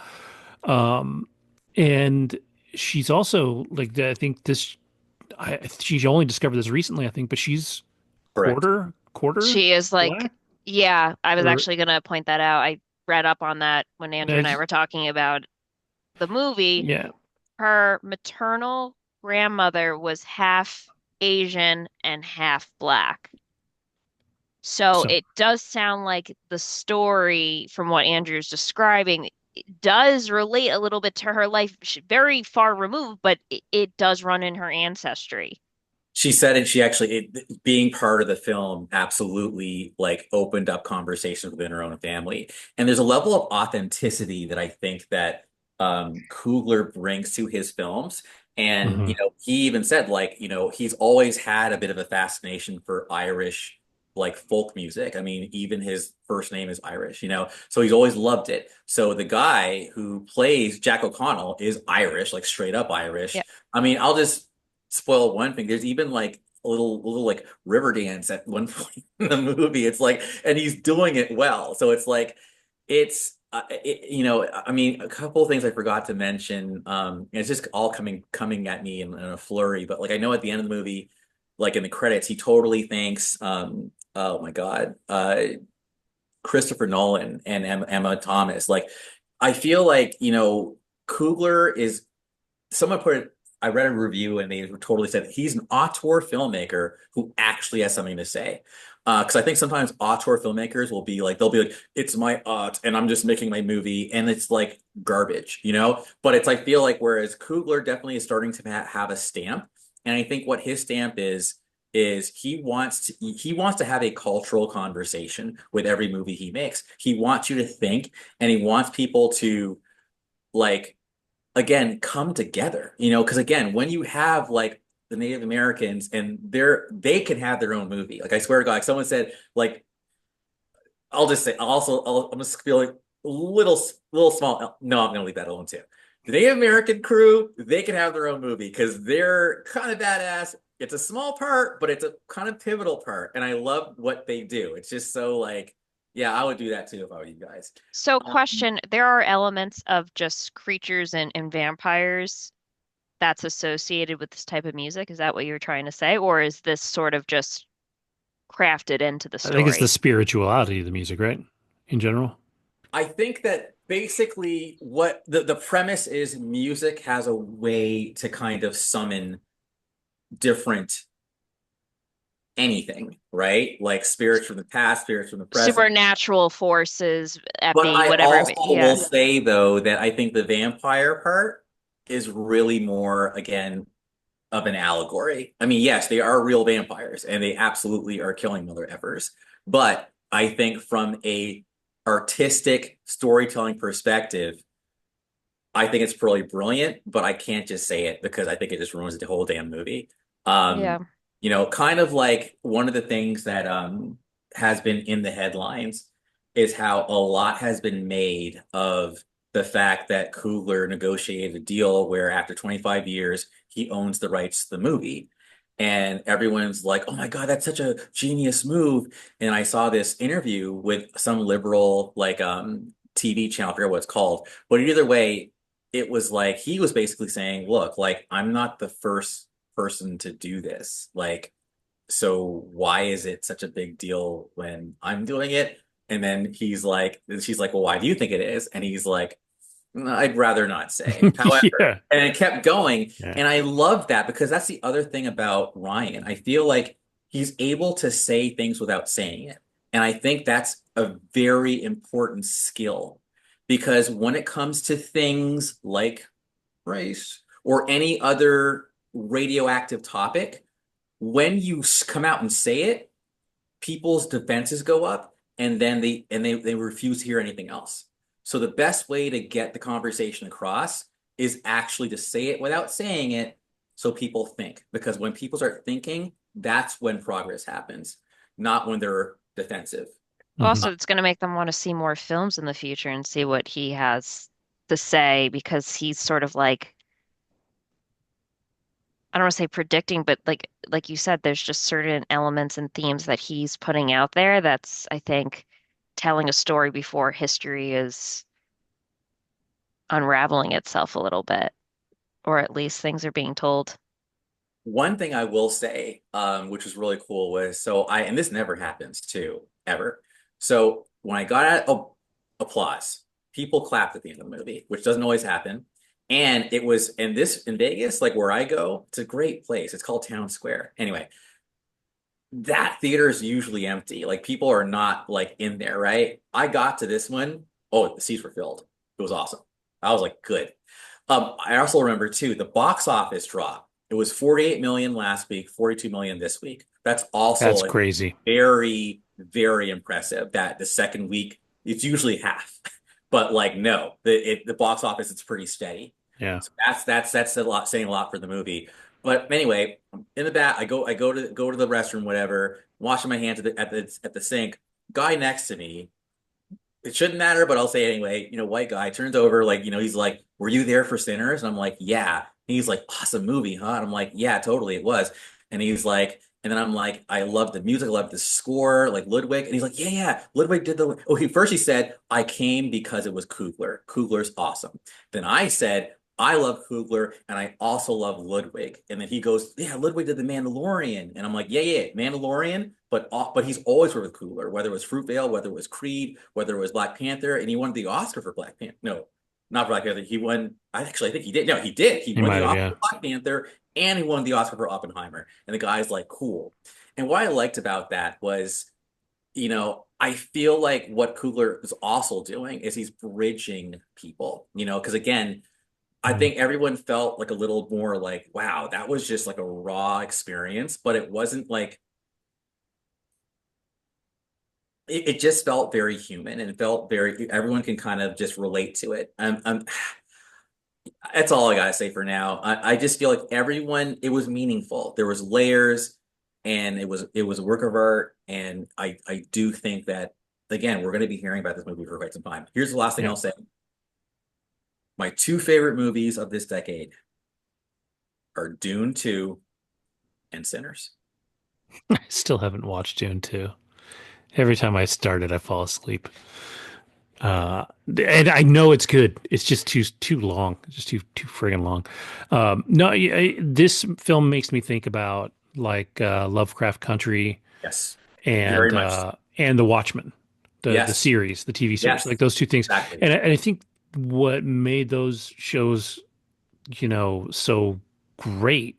Um, and she's also like I think this. She only discovered this recently, I think, but she's Correct. quarter She is like, black yeah, I was or actually gonna point that out. I read up on that when Andrew and I that's were talking about the movie. yeah. Her maternal grandmother was half Asian and half black. So So it does sound like the story from what Andrew's describing does relate a little bit to her life, very far removed, but it does run in her ancestry. She said it, she actually, being part of the film absolutely like opened up conversations within her own family. And there's a level of authenticity that I think that Coogler brings to his films. And, mhm. he even said like, he's always had a bit of a fascination for Irish like folk music. I mean, even his first name is Irish, so he's always loved it. So the guy who plays Jack O'Connell is Irish, like straight up Irish. Yeah. I mean, I'll just spoil one thing. There's even like a little like river dance at one point in the movie. It's like, and he's doing it well. So it's like, I mean, a couple of things I forgot to mention. It's just all coming at me in a flurry. But like, I know at the end of the movie, like in the credits, he totally thanks, oh my God, Christopher Nolan and Emma Thomas. Like, I feel like, Coogler is someone put it, I read a review and they totally said he's an auteur filmmaker who actually has something to say. Because I think sometimes auteur filmmakers will be like, they'll be like, it's my art and I'm just making my movie and it's like garbage, But it's, I feel like, whereas Coogler definitely is starting to have a stamp. And I think what his stamp is he wants to have a cultural conversation with every movie he makes. He wants you to think and he wants people to, like, again, come together, because again, when you have like the Native Americans and they can have their own movie. Like, I swear to God, like someone said, like, I'll just say also, I'm just feeling a little small. No, I'm gonna leave that alone too. The Native American crew, they can have their own movie because they're kind of badass. It's a small part, but it's a kind of pivotal part, and I love what they do. It's just so, like, yeah, I would do that too if I were you guys. So, Um, question, there are elements of just creatures and vampires that's associated with this type of music. Is that what you're trying to say? Or is this sort of just crafted into the I think it's the story? spirituality of the music, right? In general. I think that basically what the premise is, music has a way to kind of summon different anything, right? Like spirits from the past, spirits from the present. Supernatural forces at But bay, I whatever it also may. will Yeah. say though that I think the vampire part is really more, again, of an allegory. I mean, yes, they are real vampires and they absolutely are killing mother effers. But I think from a artistic storytelling perspective, I think it's really brilliant, but I can't just say it because I think it just ruins the whole damn movie. Um, Yeah. kind of like one of the things that has been in the headlines is how a lot has been made of the fact that Coogler negotiated a deal where after 25 years he owns the rights to the movie. And everyone's like, "Oh my God, that's such a genius move." And I saw this interview with some liberal, like, TV channel, I forget what it's called. But either way, it was like he was basically saying, look, like, I'm not the first person to do this. Like, so why is it such a big deal when I'm doing it? And then she's like, well, why do you think it is? And he's like, "No, I'd rather not say." However, Yeah. and it kept going. Yeah. And I love that because that's the other thing about Ryan. I feel like he's able to say things without saying it. And I think that's a very important skill because when it comes to things like race or any other radioactive topic, when you come out and say it, people's defenses go up and then they refuse to hear anything else. So the best way to get the conversation across is actually to say it without saying it so people think. Because when people start thinking, that's when progress happens, not when they're defensive. Hmm. Also, it's going to make them want to see more films in the future and see what he has to say because he's sort of like, I don't want to say predicting, but like you said, there's just certain elements and themes that he's putting out there that's, I think, telling a story before history is unraveling itself a little bit, or at least things are being told. One thing I will say, which was really cool, was and this never happens too, ever. So when I got out, oh, applause, people clapped at the end of the movie, which doesn't always happen. And it was in Vegas, like where I go, it's a great place. It's called Town Square. Anyway, that theater is usually empty. Like people are not like in there, right? I got to this one. Oh, the seats were filled. It was awesome. I was like, good. I also remember too, the box office drop. It was 48 million last week, 42 million this week. That's also That's like crazy. very, very impressive that the second week, it's usually half. But like, no, the box office, it's pretty steady. Yeah. So that's a lot, saying a lot for the movie. But anyway, in the back, I go to the restroom, whatever, washing my hands at the sink. Guy next to me, it shouldn't matter, but I'll say it anyway. White guy turns over, like, he's like, "Were you there for Sinners?" And I'm like, "Yeah." And he's like, "Awesome movie, huh?" And I'm like, "Yeah, totally, it was." And he's like, and then I'm like, "I love the music, I love the score, like Ludwig." And he's like, "Yeah, yeah, Ludwig did he said, I came because it was Coogler. Coogler's awesome." Then I said, I love Coogler and I also love Ludwig. And then he goes, yeah, Ludwig did the Mandalorian. And I'm like, yeah, yeah, Mandalorian, but he's always worked with Coogler, whether it was Fruitvale, whether it was Creed, whether it was Black Panther, and he won the Oscar for Black Panther. No, not Black Panther. He won, I think he did. No, he did. He He won might the have, Oscar yeah. for Black Panther and he won the Oscar for Oppenheimer. And the guy's like, cool. And what I liked about that was, I feel like what Coogler is also doing is he's bridging people, because again, I Mm. think everyone felt like a little more like, wow, that was just like a raw experience, but it wasn't like it just felt very human and it felt very everyone can kind of just relate to it. That's all I gotta say for now. I just feel like everyone it was meaningful. There was layers and it was a work of art. And I do think that again, we're gonna be hearing about this movie for quite some time. Here's the last thing Yeah. I'll say. My two favorite movies of this decade are Dune 2 and Sinners. I still haven't watched Dune 2. Every time I start it, I fall asleep. And I know it's good. It's just too long. It's just too friggin' long. No, this film makes me think about like Lovecraft Country Yes, very and much. The Watchmen, the Yes, series, the TV series, like yes, those two things. exactly. And I think what made those shows, so great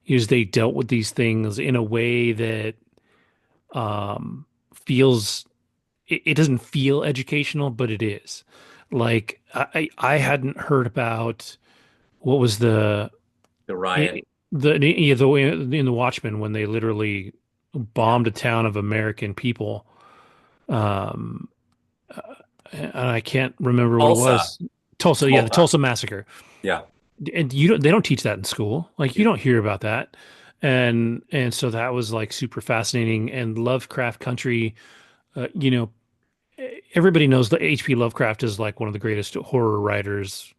is they dealt with these things in a way that um, feels it doesn't feel educational, but it is. Like I hadn't heard about what was The riot. in the Watchmen when they literally Yeah. bombed a town of American people. Um, and I can't remember what it Tulsa. was. Tulsa, yeah, the Tulsa. Tulsa massacre. Yeah. And they don't teach that in school. Like you don't hear about that. And so that was like super fascinating. And Lovecraft Country, you know, everybody knows that H.P. Lovecraft is like one of the greatest horror writers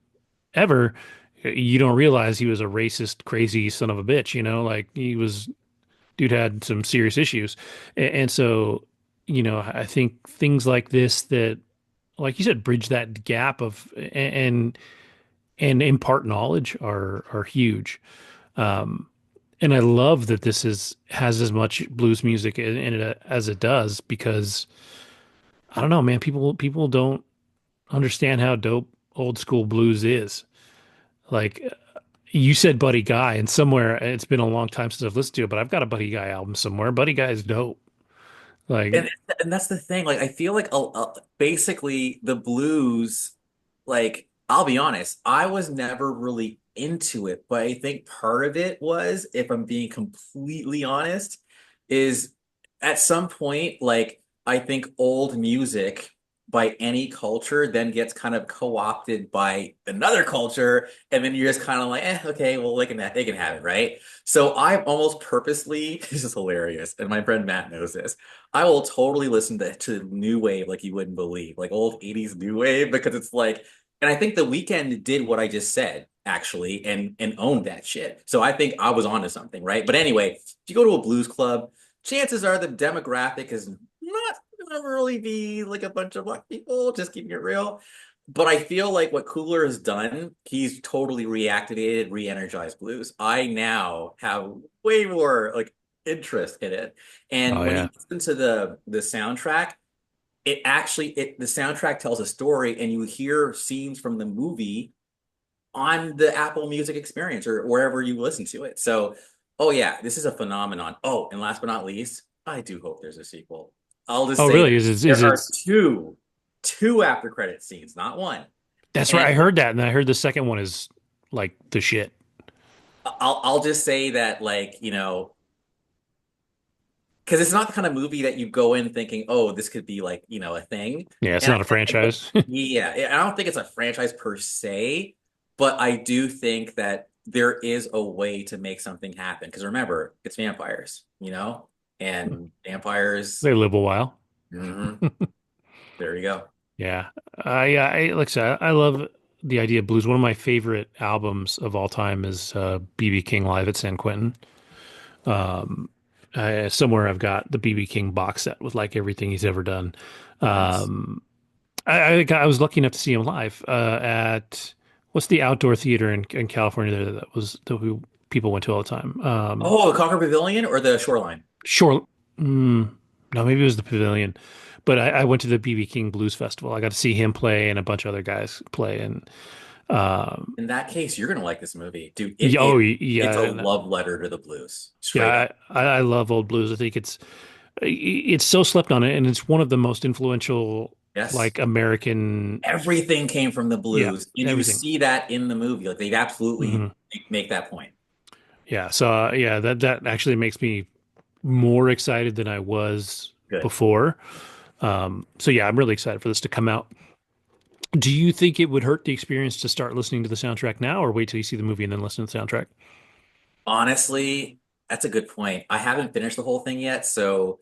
ever. You don't realize he was a racist, crazy son of a bitch, like dude had some serious issues. And so, I think things like this that, like you said, bridge that gap and impart knowledge are huge. Um, and I love that this has as much blues music in it as it does because I don't know, man, people don't understand how dope old school blues is. Like you said Buddy Guy, and somewhere it's been a long time since I've listened to it, but I've got a Buddy Guy album somewhere. Buddy Guy is dope. Like, And that's the thing. Like, I feel like basically the blues, like, I'll be honest, I was never really into it, but I think part of it was, if I'm being completely honest, is at some point, like, I think old music by any culture then gets kind of co-opted by another culture, and then you're just kind of like, okay, well, they can have it, right? So I've almost purposely, this is hilarious, and my friend Matt knows this. I will totally listen to new wave like you wouldn't believe, like old 80s new wave, because it's like, and I think The Weeknd did what I just said, actually, and owned that shit. So I think I was onto something, right? But anyway, if you go to a blues club, chances are the demographic is not gonna really be like a bunch of black people, just keeping it real. But I feel like what Coogler has done, he's totally reactivated, re-energized blues. I now have way more like interest in it. oh And when yeah. you listen to the soundtrack, the soundtrack tells a story and you hear scenes from the movie on the Apple Music experience or wherever you listen to it. So, oh yeah, this is a phenomenon. Oh, and last but not least, I do hope there's a sequel. I'll just Oh, say that really? Is there it? are two after credit scenes, not one. That's right. And I heard that, and I heard the second one is like the shit. I'll just say that, like, because it's not the kind of movie that you go in thinking, oh, this could be like, a thing. Yeah, it's And not a franchise. yeah, I don't think it's a franchise per se, but I do think that there is a way to make something happen. Because remember, it's vampires, and vampires. They live a while. Mhm, there you go. Yeah. Like I said, I love the idea of blues. One of my favorite albums of all time is BB King Live at San Quentin. Um, somewhere I've got the BB King box set with like everything he's ever done. Nice. Um, I was lucky enough to see him live at what's the outdoor theater in California there people went to all the time? Oh, the Concord Pavilion or the Shoreline? Shore. Mm, no, maybe it was the Pavilion, but I went to the BB King Blues Festival. I got to see him play and a bunch of other guys play, and um, In that case, you're gonna like this movie, dude. oh It's a yeah, love letter to the blues, straight yeah. up. I love old blues. I think it's so slept on it, and it's one of the most influential Yes. like American. Everything came from the Yeah, blues, and you everything. see that in the movie. Like they absolutely Hmm. make that point. Yeah, so yeah, that actually makes me more excited than I was Good. before. So yeah, I'm really excited for this to come out. Do you think it would hurt the experience to start listening to the soundtrack now, or wait till you see the movie and then listen to the soundtrack? Honestly, that's a good point. I haven't finished the whole thing yet, so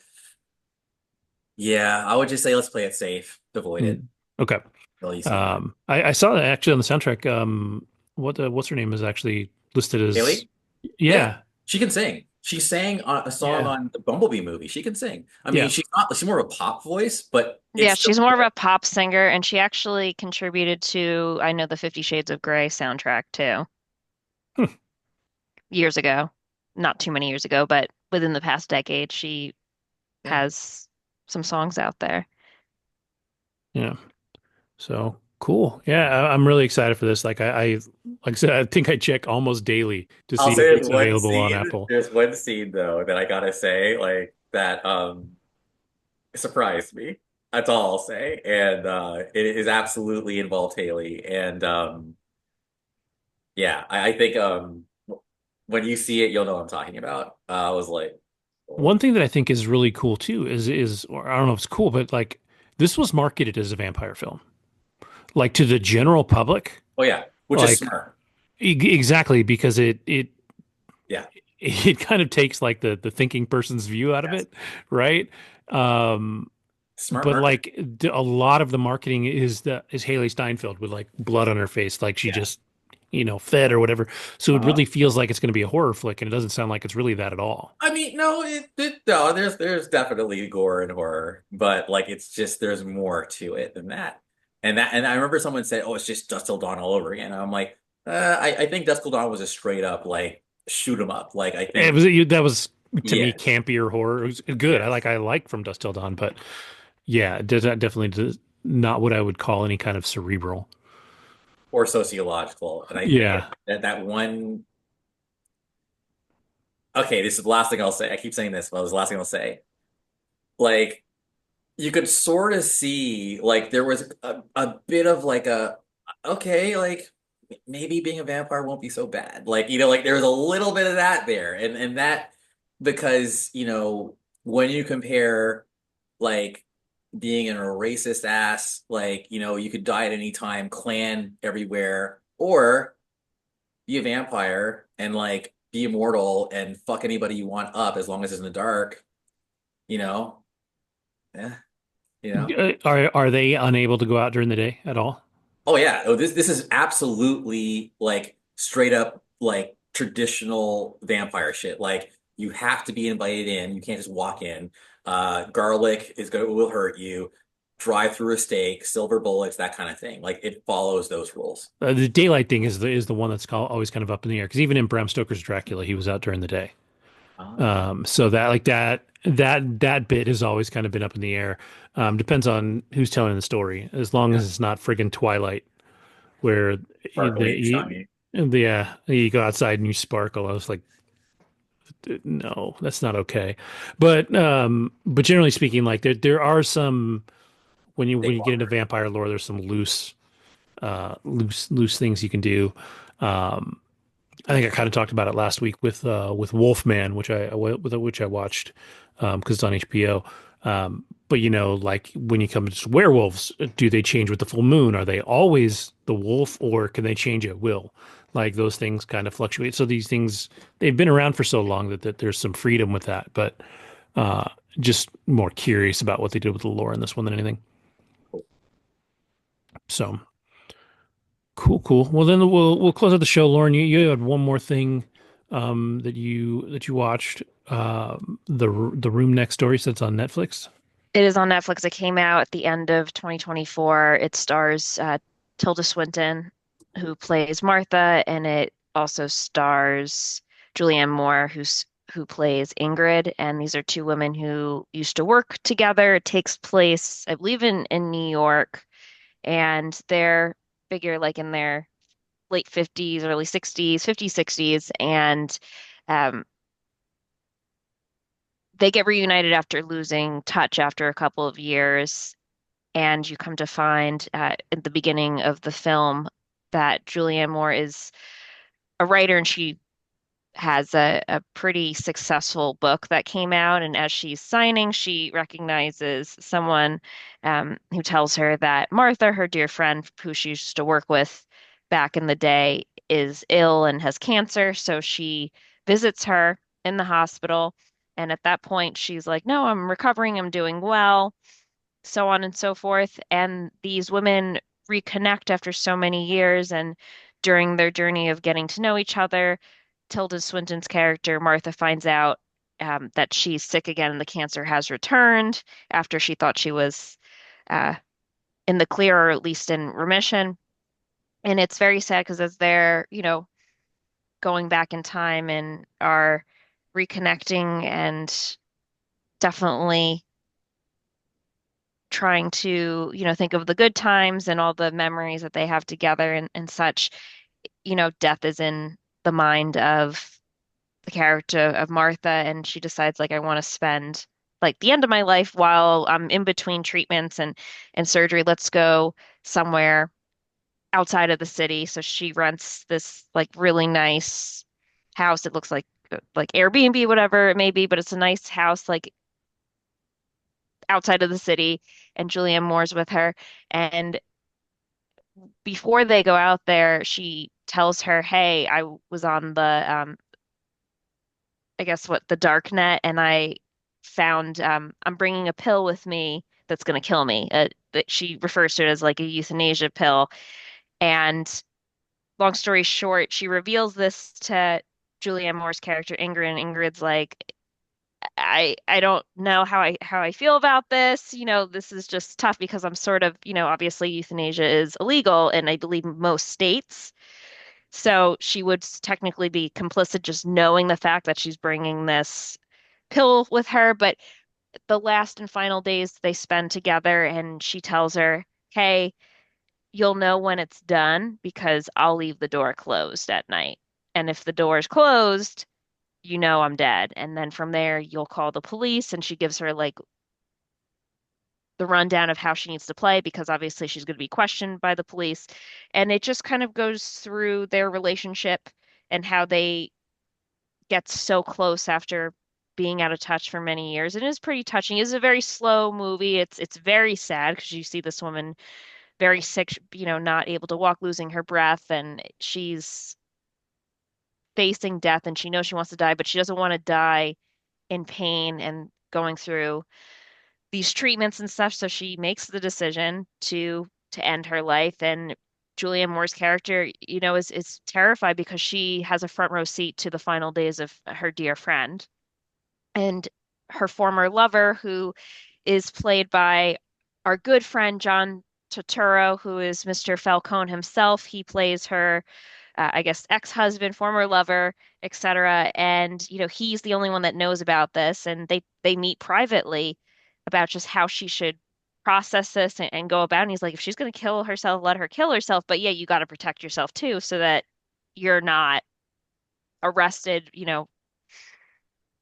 yeah, I would just say let's play it safe. Avoid it Mm, okay. until you see more. I saw that actually on the soundtrack. What's her name is actually listed as, Haley? Yeah, yeah, she can sing. She sang a song yeah, on the Bumblebee movie. She can sing. I mean, yeah. she's more of a pop voice, but it's Yeah, still she's more of good. a pop singer, and she actually contributed to, I know, the Fifty Shades of Grey soundtrack too, Hmm, years ago. Not too many years ago, but within the past decade, she Yeah. has some songs out there. yeah. So cool. Yeah, I'm really excited for this. Like I said, I think I check almost daily to I'll see if say it's available on Apple. there's one scene though that I gotta say, like that surprised me. That's all I'll say. And it is absolutely involved Haley. And yeah, I think when you see it, you'll know what I'm talking about. I was like, oh, One thing that I think is really cool too is or I don't know if it's cool, but like this was marketed as a vampire film, like to the general public, oh yeah, which is like smart. exactly because Yeah. it kind of takes like the thinking person's view out of Yes. it, right? Um, Smart but marketing. like a lot of the marketing is Haley Steinfeld with like blood on her face, like she Yeah. just fed or whatever. So it Uh-huh. really feels like it's going to be a horror flick, and it doesn't sound like it's really that at all. I mean, no, no, there's definitely gore and horror, but like it's just there's more to it than that. And I remember someone said, "Oh, it's just Dust Till Dawn all over again." And I'm like, I think Dust Till Dawn was a straight up like shoot 'em up. Like I It think, was that was to me yes, campier horror. It was good. yes, I like From Dusk Till Dawn, but yeah, definitely not what I would call any kind of cerebral. or sociological. And I again Yeah. that one. Okay, this is the last thing I'll say. I keep saying this, but this is the last thing I'll say. Like you could sort of see like there was a bit of like a okay, like maybe being a vampire won't be so bad. Like, like there was a little bit of that there. And that because, when you compare like being in a racist ass, like, you could die at any time, clan everywhere, or be a vampire and like be immortal and fuck anybody you want up as long as it's in the dark, you know? Yeah, you know? Are they unable to go out during the day at all? Oh yeah. Oh, this is absolutely like straight up like traditional vampire shit. Like you have to be invited in. You can't just walk in. Garlic will hurt you. Drive through a stake, silver bullets, that kind of thing. Like it follows those rules. The daylight thing is the one that's always kind of up in the air because even in Bram Stoker's Dracula, he was out during the day. Ah, So that like that bit has always kind of been up in the air. Depends on who's telling the story. As long yeah. as it's not friggin' Twilight, where Sparkly, shiny. you go outside and you sparkle. I was like, no, that's not okay. But generally speaking, like there are some when you get into Cakewalker. vampire lore, there's some loose things you can do. Um, I think I kind of talked about it last week with Wolfman, which I watched because it's on HBO. But like when you come to werewolves, do they change with the full moon? Are they always the wolf, or can they change at will? Like those things kind of fluctuate. So these things they've been around for so long that there's some freedom with that. But uh, just more curious about what they did with the lore in this one than anything. So cool, cool. Well, then we'll close out the show, Lauren. You had one more thing that you watched. The Room Next Door. So it's on Netflix. It is on Netflix. It came out at the end of 2024. It stars Tilda Swinton, who plays Martha, and it also stars Julianne Moore, who plays Ingrid. And these are two women who used to work together. It takes place, I believe, in New York, and they're figure like in their late 50s, early 60s, 50s, 60s, and um, they get reunited after losing touch after a couple of years. And you come to find at the beginning of the film that Julianne Moore is a writer, and she has a pretty successful book that came out. And as she's signing, she recognizes someone who tells her that Martha, her dear friend who she used to work with back in the day, is ill and has cancer. So she visits her in the hospital. And at that point, she's like, no, I'm recovering, I'm doing well, so on and so forth. And these women reconnect after so many years. And during their journey of getting to know each other, Tilda Swinton's character, Martha, finds out that she's sick again and the cancer has returned after she thought she was uh, in the clear, or at least in remission. And it's very sad because as they're, going back in time and are reconnecting and definitely trying to, think of the good times and all the memories that they have together and such, death is in the mind of the character of Martha, and she decides like I want to spend like the end of my life while I'm in between treatments and surgery. Let's go somewhere outside of the city. So she rents this like really nice house. It looks like Airbnb, whatever it may be, but it's a nice house like outside of the city, and Julianne Moore's with her. And before they go out there, she tells her, "Hey, I was on the I guess what the dark net, and I found I'm bringing a pill with me that's going to kill me." That she refers to it as like a euthanasia pill. And long story short, she reveals this to Julianne Moore's character Ingrid, and Ingrid's like, I don't know how I feel about this. This is just tough because I'm sort of, obviously euthanasia is illegal in I believe most states. So she would technically be complicit just knowing the fact that she's bringing this pill with her. But the last and final days they spend together, and she tells her, "Hey, you'll know when it's done because I'll leave the door closed at night. And if the door is closed, I'm dead. And then from there, you'll call the police." And she gives her like the rundown of how she needs to play because obviously she's going to be questioned by the police. And it just kind of goes through their relationship and how they get so close after being out of touch for many years. It is pretty touching. It's a very slow movie. It's very sad because you see this woman very sick, not able to walk, losing her breath, and she's facing death and she knows she wants to die, but she doesn't want to die in pain and going through these treatments and stuff. So she makes the decision to end her life. And Julianne Moore's character, is terrified because she has a front row seat to the final days of her dear friend. And her former lover, who is played by our good friend John Turturro, who is Mr. Falcone himself. He plays her, I guess, ex-husband, former lover, etc. And he's the only one that knows about this, and they meet privately about just how she should process this and go about. And he's like, if she's going to kill herself, let her kill herself. But yeah, you got to protect yourself too, so that you're not arrested,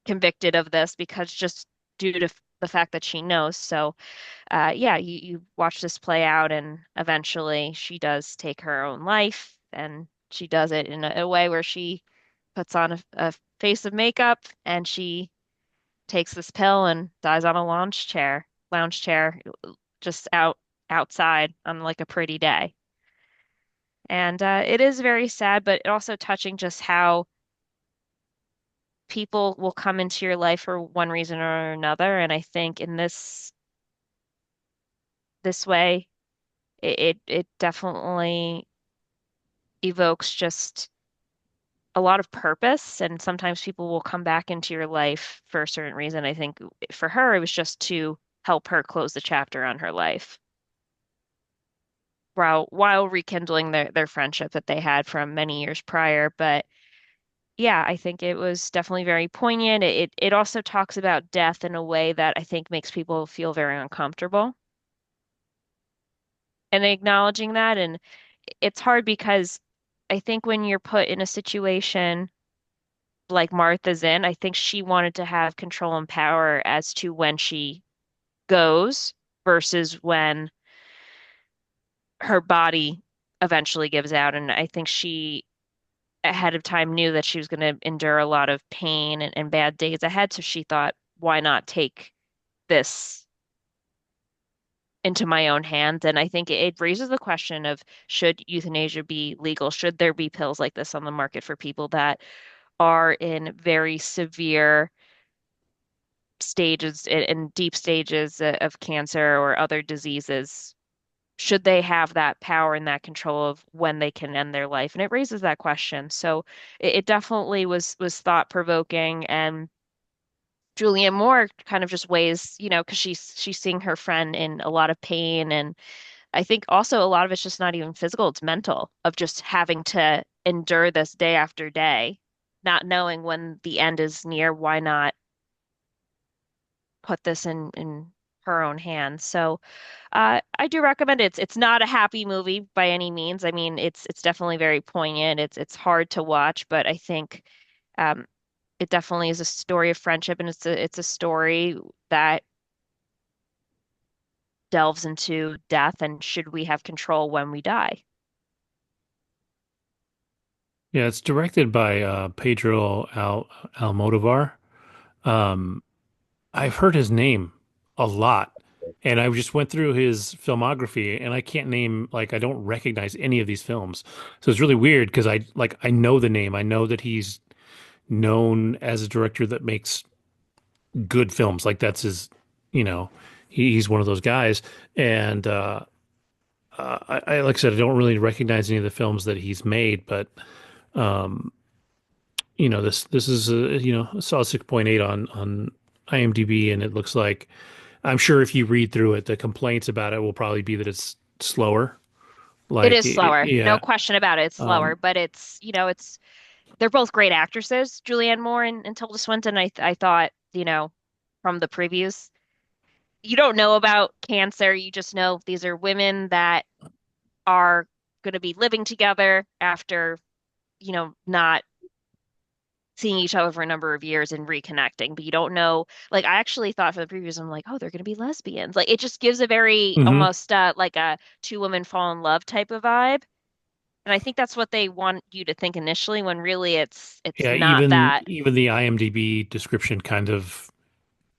convicted of this because just due to the fact that she knows. So yeah, you watch this play out, and eventually she does take her own life, and she does it in a way where she puts on a face of makeup, and she takes this pill and dies on a lounge chair, just outside on like a pretty day. And it is very sad, but also touching just how people will come into your life for one reason or another. And I think in this way, it definitely evokes just a lot of purpose, and sometimes people will come back into your life for a certain reason. I think for her, it was just to help her close the chapter on her life. while rekindling their friendship that they had from many years prior. But yeah, I think it was definitely very poignant. It also talks about death in a way that I think makes people feel very uncomfortable. And acknowledging that, and it's hard because I think when you're put in a situation like Martha's in, I think she wanted to have control and power as to when she goes versus when her body eventually gives out. And I think she ahead of time knew that she was going to endure a lot of pain and bad days ahead. So she thought, why not take this into my own hands? And I think it raises the question of should euthanasia be legal? Should there be pills like this on the market for people that are in very severe stages in deep stages of cancer or other diseases? Should they have that power and that control of when they can end their life? And it raises that question. So it definitely was thought provoking. And Julianne Moore kind of just weighs, because she's seeing her friend in a lot of pain. And I think also a lot of it's just not even physical, it's mental of just having to endure this day after day, not knowing when the end is near. Why not put this in her own hands? So I do recommend it. It's not a happy movie by any means. I mean, it's definitely very poignant. It's hard to watch, but I think um, it definitely is a story of friendship, and it's a story that delves into death and should we have control when we die. Yeah, it's directed by Pedro Almodovar. Um, I've heard his name a lot, and I just went through his filmography, and I can't name like I don't recognize any of these films. So it's really weird because I know the name. I know that he's known as a director that makes good films. Like that's his, you know, he's one of those guys. And I like I said, I don't really recognize any of the films that he's made, but um, this is a a solid 6.8 on IMDb, and it looks like I'm sure if you read through it, the complaints about it will probably be that it's slower. It Like, is slower, no yeah, question about it. It's slower, um, but it's they're both great actresses, Julianne Moore and Tilda Swinton. I thought, from the previews, you don't know about cancer. You just know these are women that are going to be living together after, not seeing each other for a number of years and reconnecting, but you don't know. Like, I actually thought for the previews, I'm like, oh, they're going to be lesbians. Like, it just gives a very hmm almost like a two women fall in love type of vibe. And I think that's what they want you to think initially, when really it's yeah, not that. even the IMDb description kind of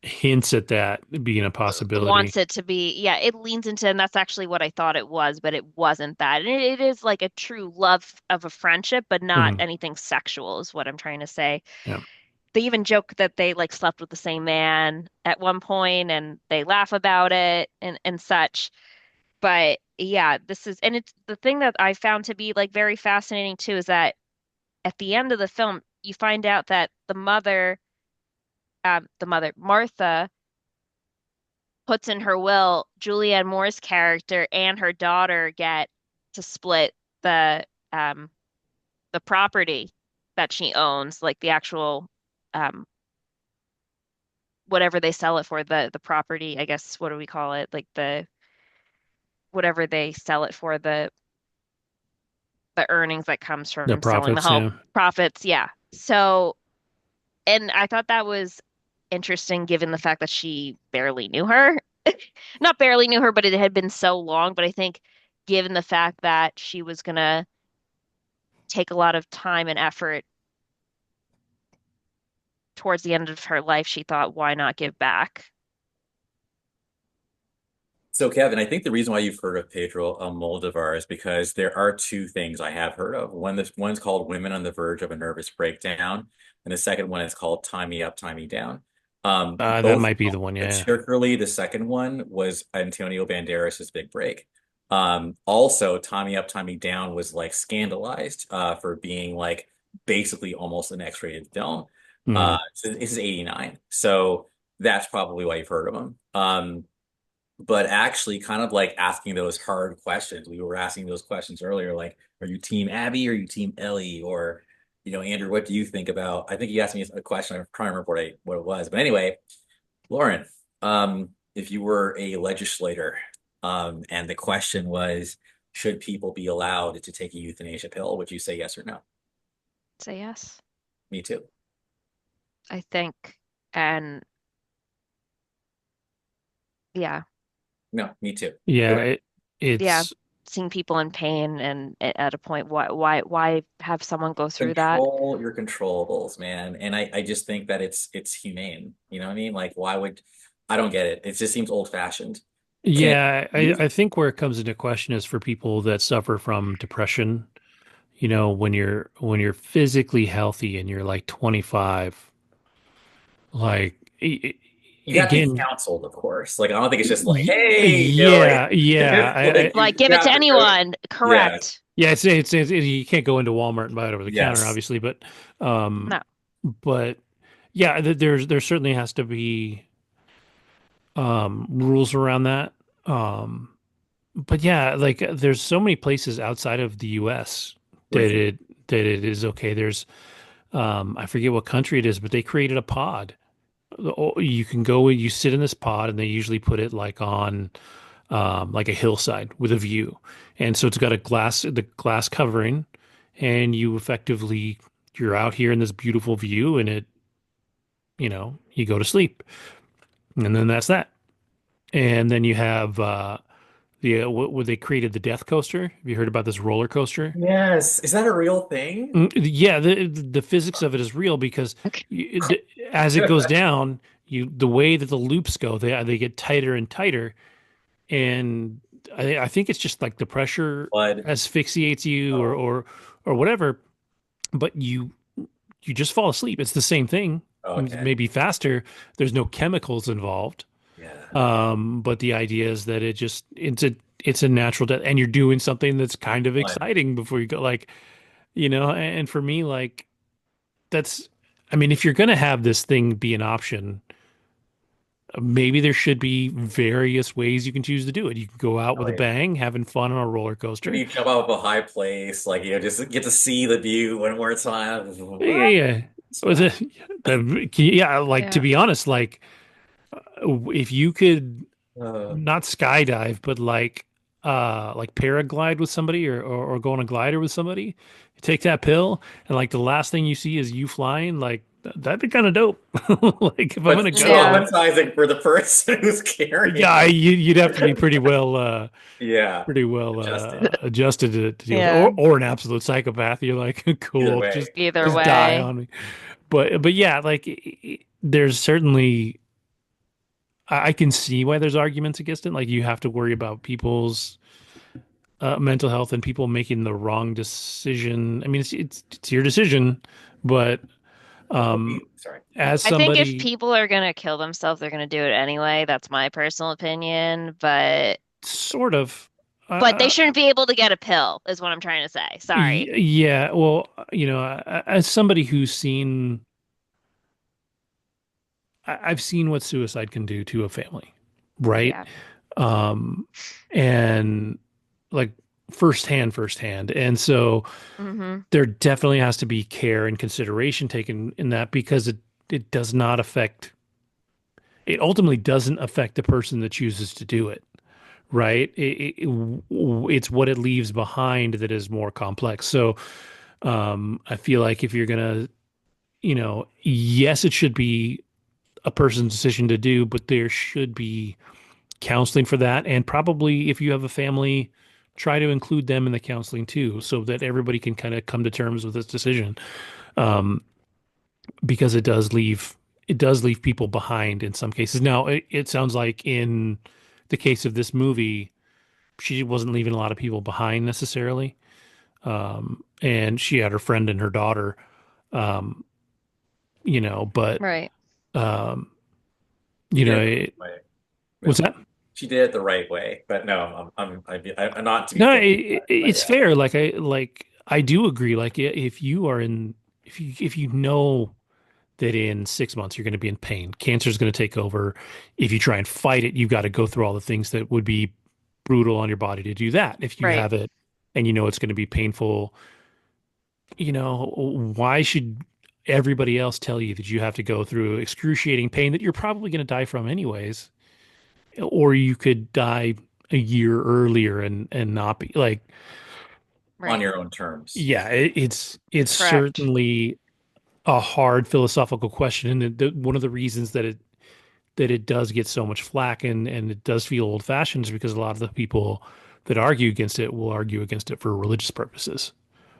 hints at that being a possibility. Wants it to be, yeah, it leans into, and that's actually what I thought it was, but it wasn't that. And it is like a true love of a friendship, but not hmm anything sexual, is what I'm trying to say. Yeah. They even joke that they like slept with the same man at one point, and they laugh about it and such. But yeah, and it's the thing that I found to be like very fascinating too is that at the end of the film, you find out that the mother, Martha, puts in her will Julianne Moore's character and her daughter get to split the um the property that she owns, like the actual um whatever they sell it for, the property, I guess, what do we call it? Like the whatever they sell it for, the earnings that comes The from selling the profits, home, yeah. profits, yeah. So, and I thought that was interesting given the fact that she barely knew her. Not barely knew her, but it had been so long. But I think given the fact that she was gonna take a lot of time and effort towards the end of her life, she thought, why not give back? So, Kevin, I think the reason why you've heard of Pedro Almodovar is because there are two things I have heard of. One's called Women on the Verge of a Nervous Breakdown, and the second one is called Tie Me Up, Tie Me Down. That Both, might be the one, yeah. particularly the second one, was Antonio Banderas's big break. Also, Tie Me Up, Tie Me Down was like scandalized for being like basically almost an X-rated film. hmm So this is '89, so that's probably why you've heard of him. but actually kind of like asking those hard questions. We were asking those questions earlier, like, are you team Abby or are you team Ellie? Or, Andrew, what do you think about? I think you asked me a question. I'm trying to remember what it was. But anyway, Lauren, if you were a legislator, and the question was, should people be allowed to take a euthanasia pill? Would you say yes or no? Say yes, Me too. I think. And yeah, No, me too. Go Yeah, ahead. yeah, it's seeing people in pain and at a point, why have someone go through that? Control your controllables, man. And I just think that it's humane. You know what I mean? Like, why would I don't get it. It just seems old fashioned. Can yeah, you? I think where it comes into question is for people that suffer from depression. You know, when you're physically healthy and you're like 25, like You have to be again, counseled, of course. Like, I don't think it's just like, hey, yeah, yeah. like Like, you give it to have to go. anyone. Yeah. Correct. Yeah, you can't go into Walmart and buy it over the counter, Yes. obviously, um, No. but yeah, there certainly has to be rules around that. Um, but yeah, like there's so many places outside of the U.S. Where you that it is okay. There's I forget what country it is, but they created a pod. You can go, you sit in this pod, and they usually put it like on like a hillside with a view. And so it's got the glass covering, and you're out here in this beautiful view, and you go to sleep. And then that's that. And then you have what they created the death coaster. Have you heard about this roller coaster? Yes. Is that a real thing? Yeah, the physics of it is real because as it goes down, the way that the loops go, they get tighter and tighter, and I think it's just like the pressure Blood. asphyxiates you Oh, or whatever, but you just fall asleep. It's the same thing, okay. maybe faster. There's no chemicals involved, Yeah. but the idea is that it's a natural death, and you're doing something that's kind of Fun. exciting before you go, like and for me, like that's, I mean, if you're gonna have this thing be an option, maybe there should be various ways you can choose to do it. You can go out Oh, with a yeah. bang, having fun on a roller Maybe coaster. you jump out of a high place, like, just get to see the view when we're time. Yeah, What? yeah. Was Wow. it, yeah, like to Yeah. be honest, like if you could Uh, not skydive, but like paraglide with somebody or go on a glider with somebody, you take that pill and like the last thing you see is you flying, like that'd be kind of dope. Like if I'm but gonna go, Yeah. traumatizing for the person who's carrying yeah, it. you'd have to be Yeah, pretty well adjusted. adjusted to deal with it. Yeah. Or an absolute psychopath. You're like, Either cool, way. Either just die way. on me. But yeah, like there's certainly I can see why there's arguments against it. Like you have to worry about people's mental health and people making the wrong decision. I mean, it's your decision, but um, Sorry. as I think if somebody people are gonna kill themselves, they're gonna do it anyway. That's my personal opinion, but sort of. they Uh, shouldn't be able to get a pill, is what I'm trying to say. Sorry. yeah, well, as somebody who's I've seen what suicide can do to a family, right? Yeah. Um, and like firsthand. And so Hmm. there definitely has to be care and consideration taken in that because it does not affect, it ultimately doesn't affect the person that chooses to do it, right? It's what it leaves behind that is more complex. So I feel like if you're gonna, yes, it should be a person's decision to do, but there should be counseling for that. And probably if you have a family, try to include them in the counseling too, so that everybody can kind of come to terms with this decision. Um, because it does leave people behind in some cases. Now, it sounds like in the case of this movie, she wasn't leaving a lot of people behind necessarily. And she had her friend and her daughter, um, but Right. um, She did it it, the right way. what's that? She did it the right way. But no, I'm not to be No, flippant, but it's yeah. fair. Like I do agree. Like if you are in, if you know that in 6 months you're going to be in pain. Cancer is going to take over. If you try and fight it, you've got to go through all the things that would be brutal on your body to do that. If you Right. have it and you know it's going to be painful, why should everybody else tell you that you have to go through excruciating pain that you're probably going to die from anyways? Or you could die a year earlier and not be like, On Right. your own terms. yeah, it's Correct. certainly a hard philosophical question, and one of the reasons that it does get so much flack and it does feel old-fashioned is because a lot of the people that argue against it will argue against it for religious purposes.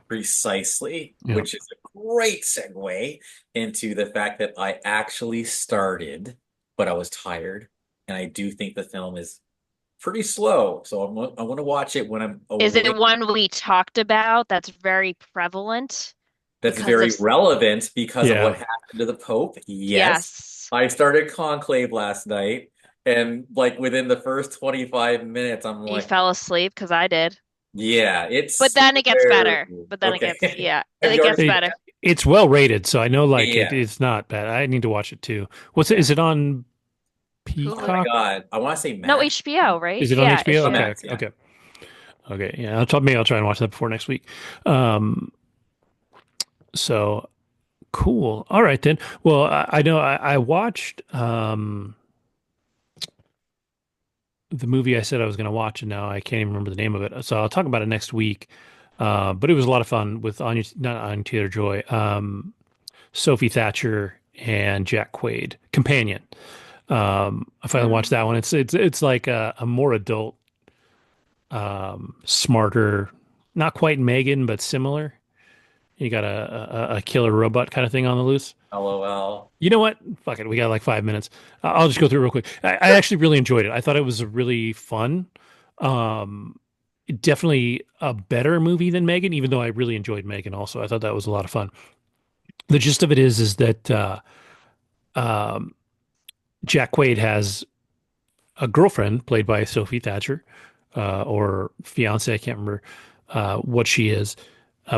Precisely, Yeah. which is a great segue into the fact that I actually started, but I was tired. And I do think the film is pretty slow. So I want to watch it when I'm Is it awake. one we talked about that's very prevalent That's because very relevant because of what Yeah. happened to the Pope. Yes. yes, I started Conclave last night, and like within the first 25 minutes, I'm you like, fell asleep because I did. yeah, But it's then it gets very better. But then it gets, okay. yeah, Have it you already gets seen It better. it? it's well rated, so I know like Yeah. it's not bad. I need to watch it too. What's it? Yeah. Is it on Oh my Hulu. Peacock? God. I want to say No, Max. HBO, right? Is it on Yeah, HBO? Oh, HBO. Okay, Max, yeah. okay, okay. Yeah, maybe I'll try and watch that before next week. Um, so cool. All right then. Well, I know I watched the movie I said I was going to watch, and now I can't even remember the name of it. So I'll talk about it next week. But it was a lot of fun with Anya, not Anya Taylor-Joy, Sophie Thatcher, and Jack Quaid, Companion. I finally watched Mm. that one. It's like a more adult, smarter, not quite Megan, but similar. You got a killer robot kind of thing on the loose. LOL. You know what? Fuck it. We got like 5 minutes. I'll just go through it real quick. I actually really enjoyed it. I thought it was really fun. Um, Definitely a better movie than Megan, even though I really enjoyed Megan also. I thought that was a lot of fun. The gist of it is that um, Jack Quaid has a girlfriend played by Sophie Thatcher, or fiance. I can't remember what she is,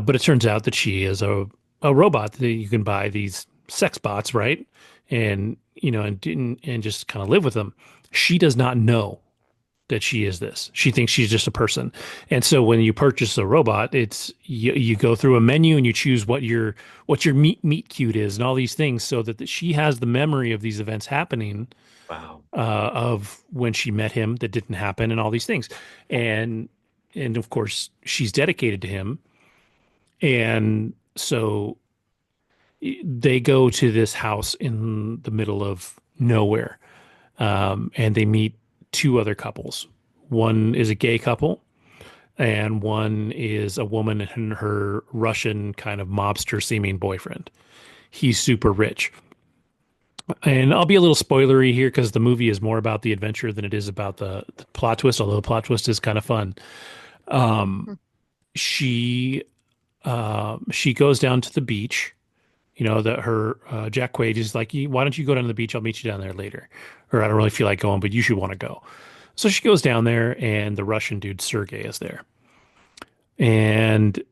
but it turns out that she is a robot that you can buy these sex bots, right? And and just kind of live with them. She does not know that she is this. She thinks she's just a person. And so when you purchase a robot, it's you go through a menu and you choose what your meet cute is and all these things so that she has the memory of these events happening Wow. of when she met him that didn't happen and all these things. And of course she's dedicated to him. And so they go to this house in the middle of nowhere, and they meet two other couples. One is a gay couple, and one is a woman and her Russian kind of mobster seeming boyfriend. He's super rich. And I'll be a little spoilery here because the movie is more about the adventure than it is about the plot twist, although the plot twist is kind of fun. Um, she she goes down to the beach. That her Jack Quaid is like, why don't you go down to the beach? I'll meet you down there later. Or I don't really feel like going, but you should want to go. So she goes down there, and the Russian dude Sergey is there. And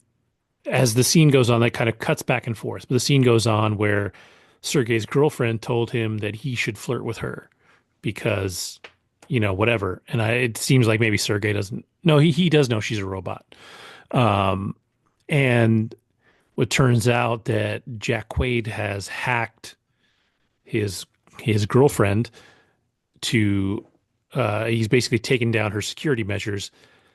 as the scene goes on, that kind of cuts back and forth. But the scene goes on where Sergey's girlfriend told him that he should flirt with her because, whatever. And it seems like maybe Sergey doesn't. No, he does know she's a robot. Um, and it turns out that Jack Quaid has hacked his his girlfriend to. He's basically taken down her security measures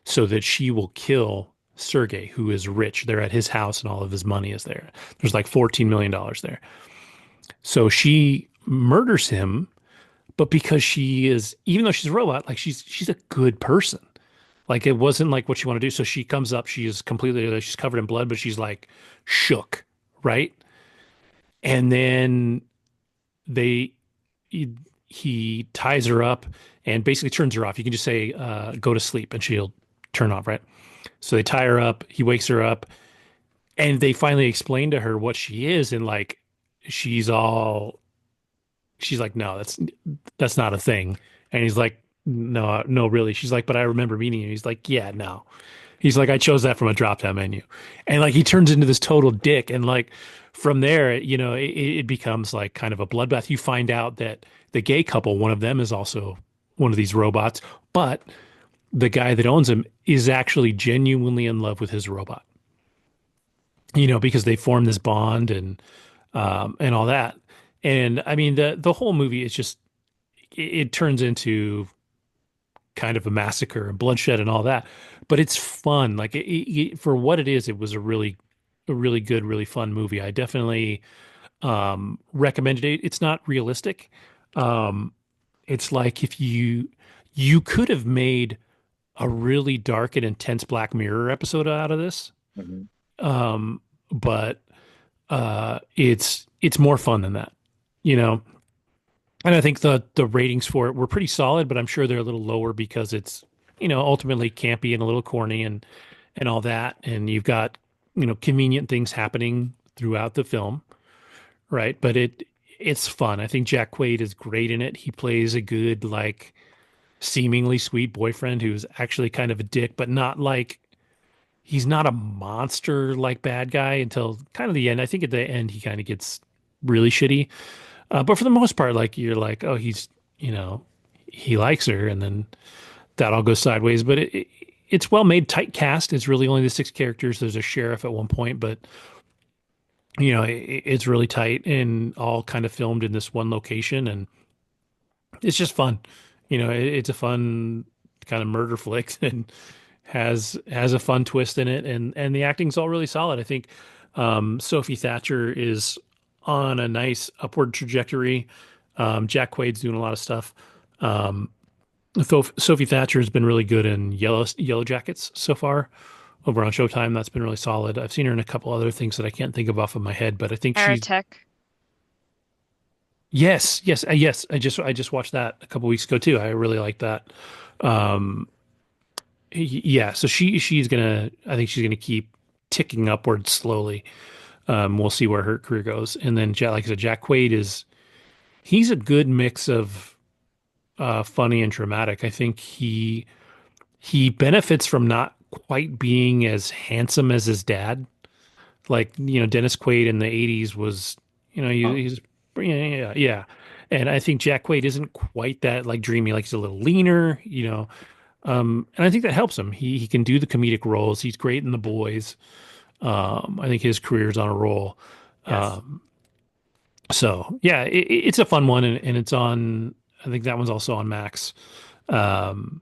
so that she will kill Sergey, who is rich. They're at his house and all of his money is there. There's like $14 million there. So she murders him, but because she is, even though she's a robot, like she's a good person. Like it wasn't like what she wanted to do. So she comes up, she is completely, she's covered in blood, but she's like shook, right? And then they, he ties her up and basically turns her off. You can just say, go to sleep, and she'll turn off, right? So they tie her up, he wakes her up, and they finally explain to her what she is. And like, she's all, she's like, no, that's not a thing. And he's like, no, no, really. She's like, but I remember meeting you. He's like, yeah, no. He's like, I chose that from a drop down menu. And like he turns into this total dick. And like from there, it becomes like kind of a bloodbath. You find out that the gay couple, one of them is also one of these robots, but the guy that owns him is actually genuinely in love with his robot, because they form this bond and all that. And I mean, the whole movie is just, it turns into kind of a massacre and bloodshed and all that, but it's fun. Like for what it is, it was a really good, really fun movie. I definitely recommended it. It's not realistic. Um, it's like if you could have made a really dark and intense Black Mirror episode out of this, Mhm. but it's more fun than that, you know. And I think the ratings for it were pretty solid, but I'm sure they're a little lower because it's, ultimately campy and a little corny and all that. And you've got, convenient things happening throughout the film, right? But it's fun. I think Jack Quaid is great in it. He plays a good, like, seemingly sweet boyfriend who's actually kind of a dick, but not like he's not a monster like bad guy until kind of the end. I think at the end he kind of gets really shitty. But for the most part, like you're like, oh, you know, he likes her, and then that all goes sideways. But it's well made, tight cast. It's really only the six characters. There's a sheriff at one point, but it's really tight and all kind of filmed in this one location, and it's just fun. It's a fun kind of murder flick and has a fun twist in it, and the acting's all really solid. I think Sophie Thatcher is on a nice upward trajectory. Jack Quaid's doing a lot of stuff. Um, Sophie Thatcher has been really good in Yellow Jackets so far over on Showtime. That's been really solid. I've seen her in a couple other things that I can't think of off of my head, but I think she's Heretic. yes. I just watched that a couple weeks ago too. I really like that. Um, yeah, so she's gonna. I think she's gonna keep ticking upwards slowly. We'll see where her career goes. And then, like I said, Jack Quaid he's a good mix of funny and dramatic. I think he benefits from not quite being as handsome as his dad. Like, Dennis Quaid in the 80s was, Huh. he's yeah. And I think Jack Quaid isn't quite that like dreamy, like he's a little leaner, and I think that helps him. He can do the comedic roles. He's great in The Boys. I think his career's on a roll. Yes. Um, so yeah, it's a fun one, and it's on. I think that one's also on Max. Um,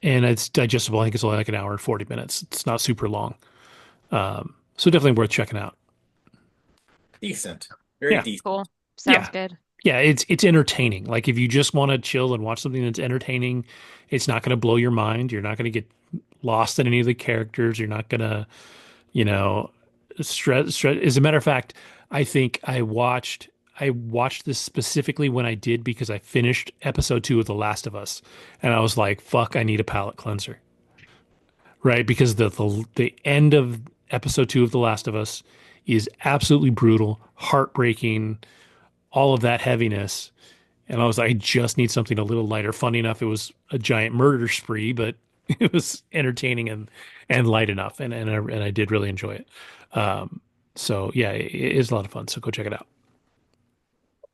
and it's digestible. I think it's only like an hour and 40 minutes. It's not super long. So definitely worth checking out. Decent. Very Yeah, decent. Cool. Sounds yeah, good. yeah. It's entertaining. Like if you just want to chill and watch something that's entertaining, it's not going to blow your mind. You're not going to get lost in any of the characters. You're not going to, you know, stress. As a matter of fact, I think I watched this specifically when I did because I finished episode 2 of The Last of Us, and I was like, "Fuck, I need a palate cleanser." Right? Because the end of episode 2 of The Last of Us is absolutely brutal, heartbreaking, all of that heaviness. And I was like, I just need something a little lighter. Funny enough, it was a giant murder spree, but it was entertaining and light enough, and I did really enjoy it. Um, so yeah, it is a lot of fun. So go check it out.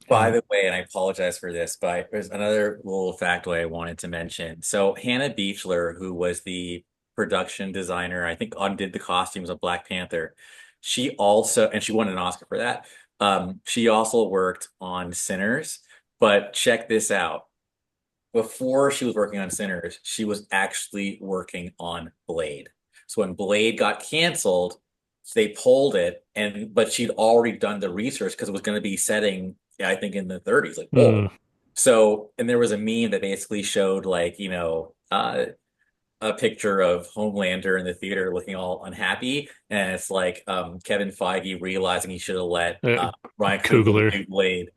By And the way, and I apologize for this, but there's another little factoid I wanted to mention. So Hannah Beachler, who was the production designer, I think undid the costumes of Black Panther. She also, and she won an Oscar for that. She also worked on Sinners, but check this out. Before she was working on Sinners, she was actually working on Blade. So when Blade got canceled, they pulled it, and but she'd already done the research because it was going to be setting, yeah, I think in the 30s, like whoa. mm, So, and there was a meme that basically showed like, a picture of Homelander in the theater looking all unhappy, and it's like Kevin Feige realizing he should have let uh, Ryan Coogler Coogler. do Blade.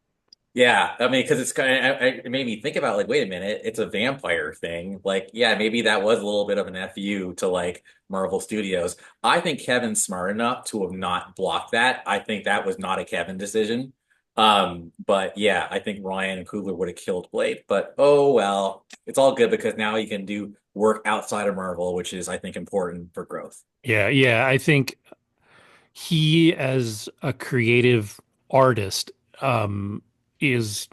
Yeah, I mean, because it's kind of, it made me think about like, wait a minute, it's a vampire thing. Like, yeah, maybe that was a little bit of an FU to like Marvel Studios. I think Kevin's smart enough to have not blocked that. I think that was not a Kevin decision. But yeah, I think Ryan and Coogler would have killed Blade. But oh well, it's all good because now he can do work outside of Marvel, which is, I think, important for growth. Yeah. I think he, as a creative artist, um, is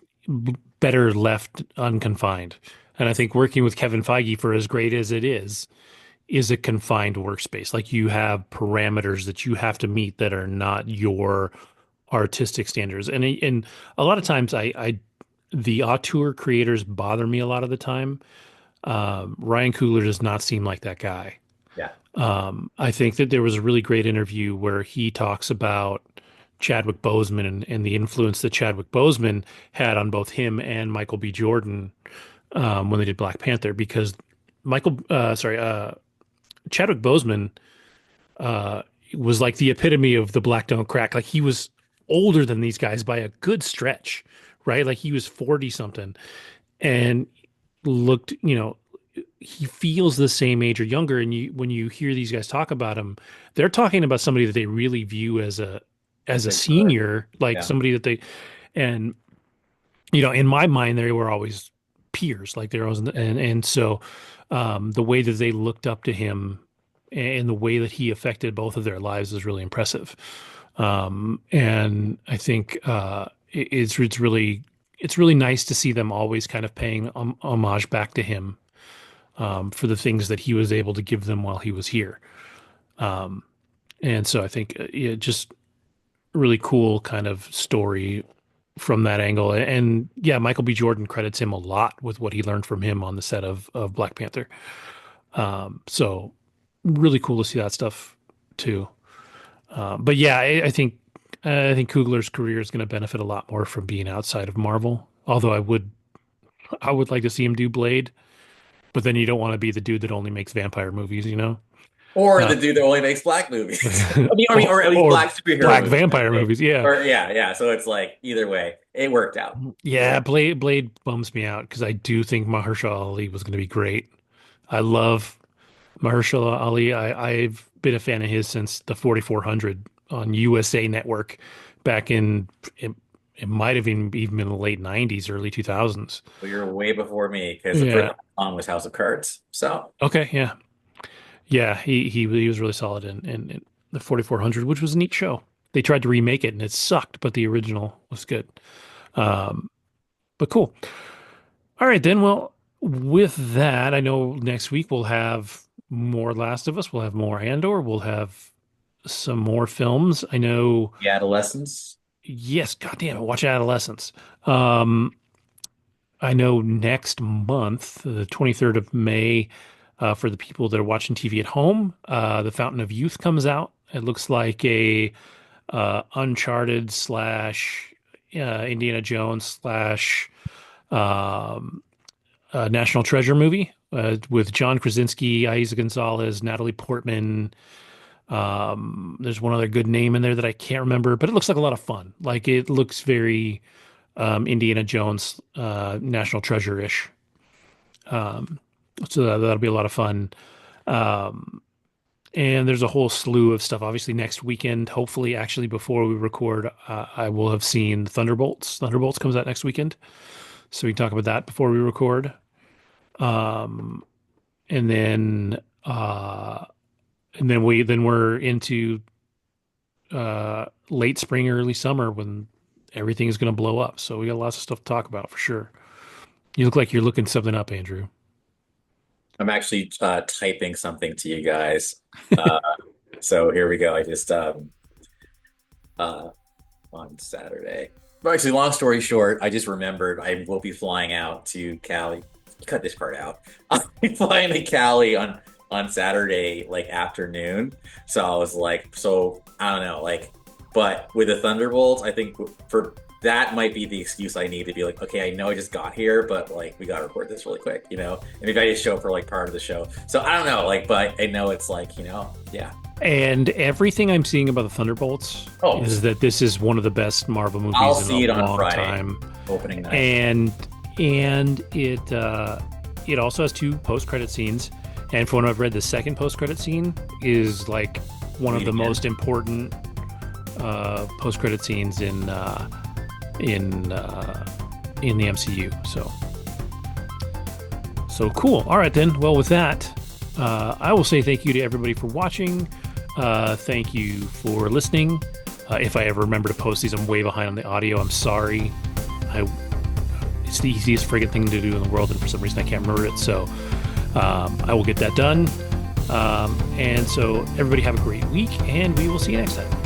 better left unconfined. And I think working with Kevin Feige, for as great as it is a confined workspace. Like you have parameters that you have to meet that are not your artistic standards. And a lot of times the auteur creators bother me a lot of the time. Ryan Coogler does not seem like that guy. Yeah. I think that there was a really great interview where he talks about Chadwick Boseman and the influence that Chadwick Boseman had on both him and Michael B. Jordan when they did Black Panther, because Chadwick Boseman uh, was like the epitome of the black don't crack. Like he was older than these guys by a good stretch, right? Like he was 40 something and looked, he feels the same age or younger. And when you hear these guys talk about him, they're talking about somebody that they really view as a Big brother. senior, like Yeah. somebody that they, and in my mind, they were always peers, like there was, and so the way that they looked up to him and the way that he affected both of their lives is really impressive. And I think it's really nice to see them always kind of paying homage back to him for the things that he was able to give them while he was here. And so I think yeah, just really cool kind of story from that angle. And yeah, Michael B. Jordan credits him a lot with what he learned from him on the set of Black Panther. So really cool to see that stuff too. But yeah, I think Coogler's career is going to benefit a lot more from being outside of Marvel. Although I would like to see him do Blade, but then you don't want to be the dude that only makes vampire movies, you know? Or Uh, the dude that only makes black movies. Or at least or black superhero black movies. vampire movies. Yeah. Or yeah. So it's like either way, it worked out. Yeah, Blade bums me out because I do think Mahershala Ali was going to be great. I love Mahershala Ali. I've been a fan of his since the 4400 on USA Network back in it might have even been the late 90s, early 2000s. Well, you're way before me because the Yeah. first song was House of Cards. So Okay. Yeah. Yeah. He was really solid in the 4400, which was a neat show. They tried to remake it and it sucked, but the original was good. Um, but cool. All right, then. Well, with that, I know next week we'll have more Last of Us. We'll have more Andor. We'll have some more films. I know. the adolescence. Yes, goddamn it, watch Adolescence. Um, I know next month, the 23rd of May, for the people that are watching TV at home, The Fountain of Youth comes out. It looks like a Uncharted slash Indiana Jones slash um, National Treasure movie with John Krasinski, Isa Gonzalez, Natalie Portman. There's one other good name in there that I can't remember, but it looks like a lot of fun. Like it looks very Indiana Jones, National Treasure-ish. Um, so that'll be a lot of fun. Um, and there's a whole slew of stuff. Obviously, next weekend, hopefully, actually, before we record, I will have seen Thunderbolts. Thunderbolts comes out next weekend, so we can talk about that before we record. Um, and then we're into late spring, early summer when everything is going to blow up. So we got lots of stuff to talk about for sure. You look like you're looking something up, Andrew. I'm actually typing something to you guys. Uh, so here we go. I just uh, on Saturday. But actually, long story short, I just remembered I will be flying out to Cali. Cut this part out. I'll be flying to Cali on Saturday, like afternoon. So I was like, so I don't know, like, but with the Thunderbolts, I think for that might be the excuse I need to be like, okay, I know I just got here, but like we gotta record this really quick, and maybe I just show up for like part of the show. So I don't know, like, but I know it's like, yeah. And everything I'm seeing about the Thunderbolts Oh, is that this is one of the best Marvel movies I'll in see it a on long Friday, time. opening night. And it also has two post-credit scenes. And from what I've read, the second post-credit scene is like one of the most important post-credit scenes in the MCU. So So cool. All right then. Well, with that, I will say thank you to everybody for watching. Thank you for listening. If I ever remember to post these, I'm way behind on the audio. I'm sorry. I It's the easiest friggin' thing to do in the world, and for some reason I can't remember it. So I will get that done. And so everybody have a great week, and we will see you next time.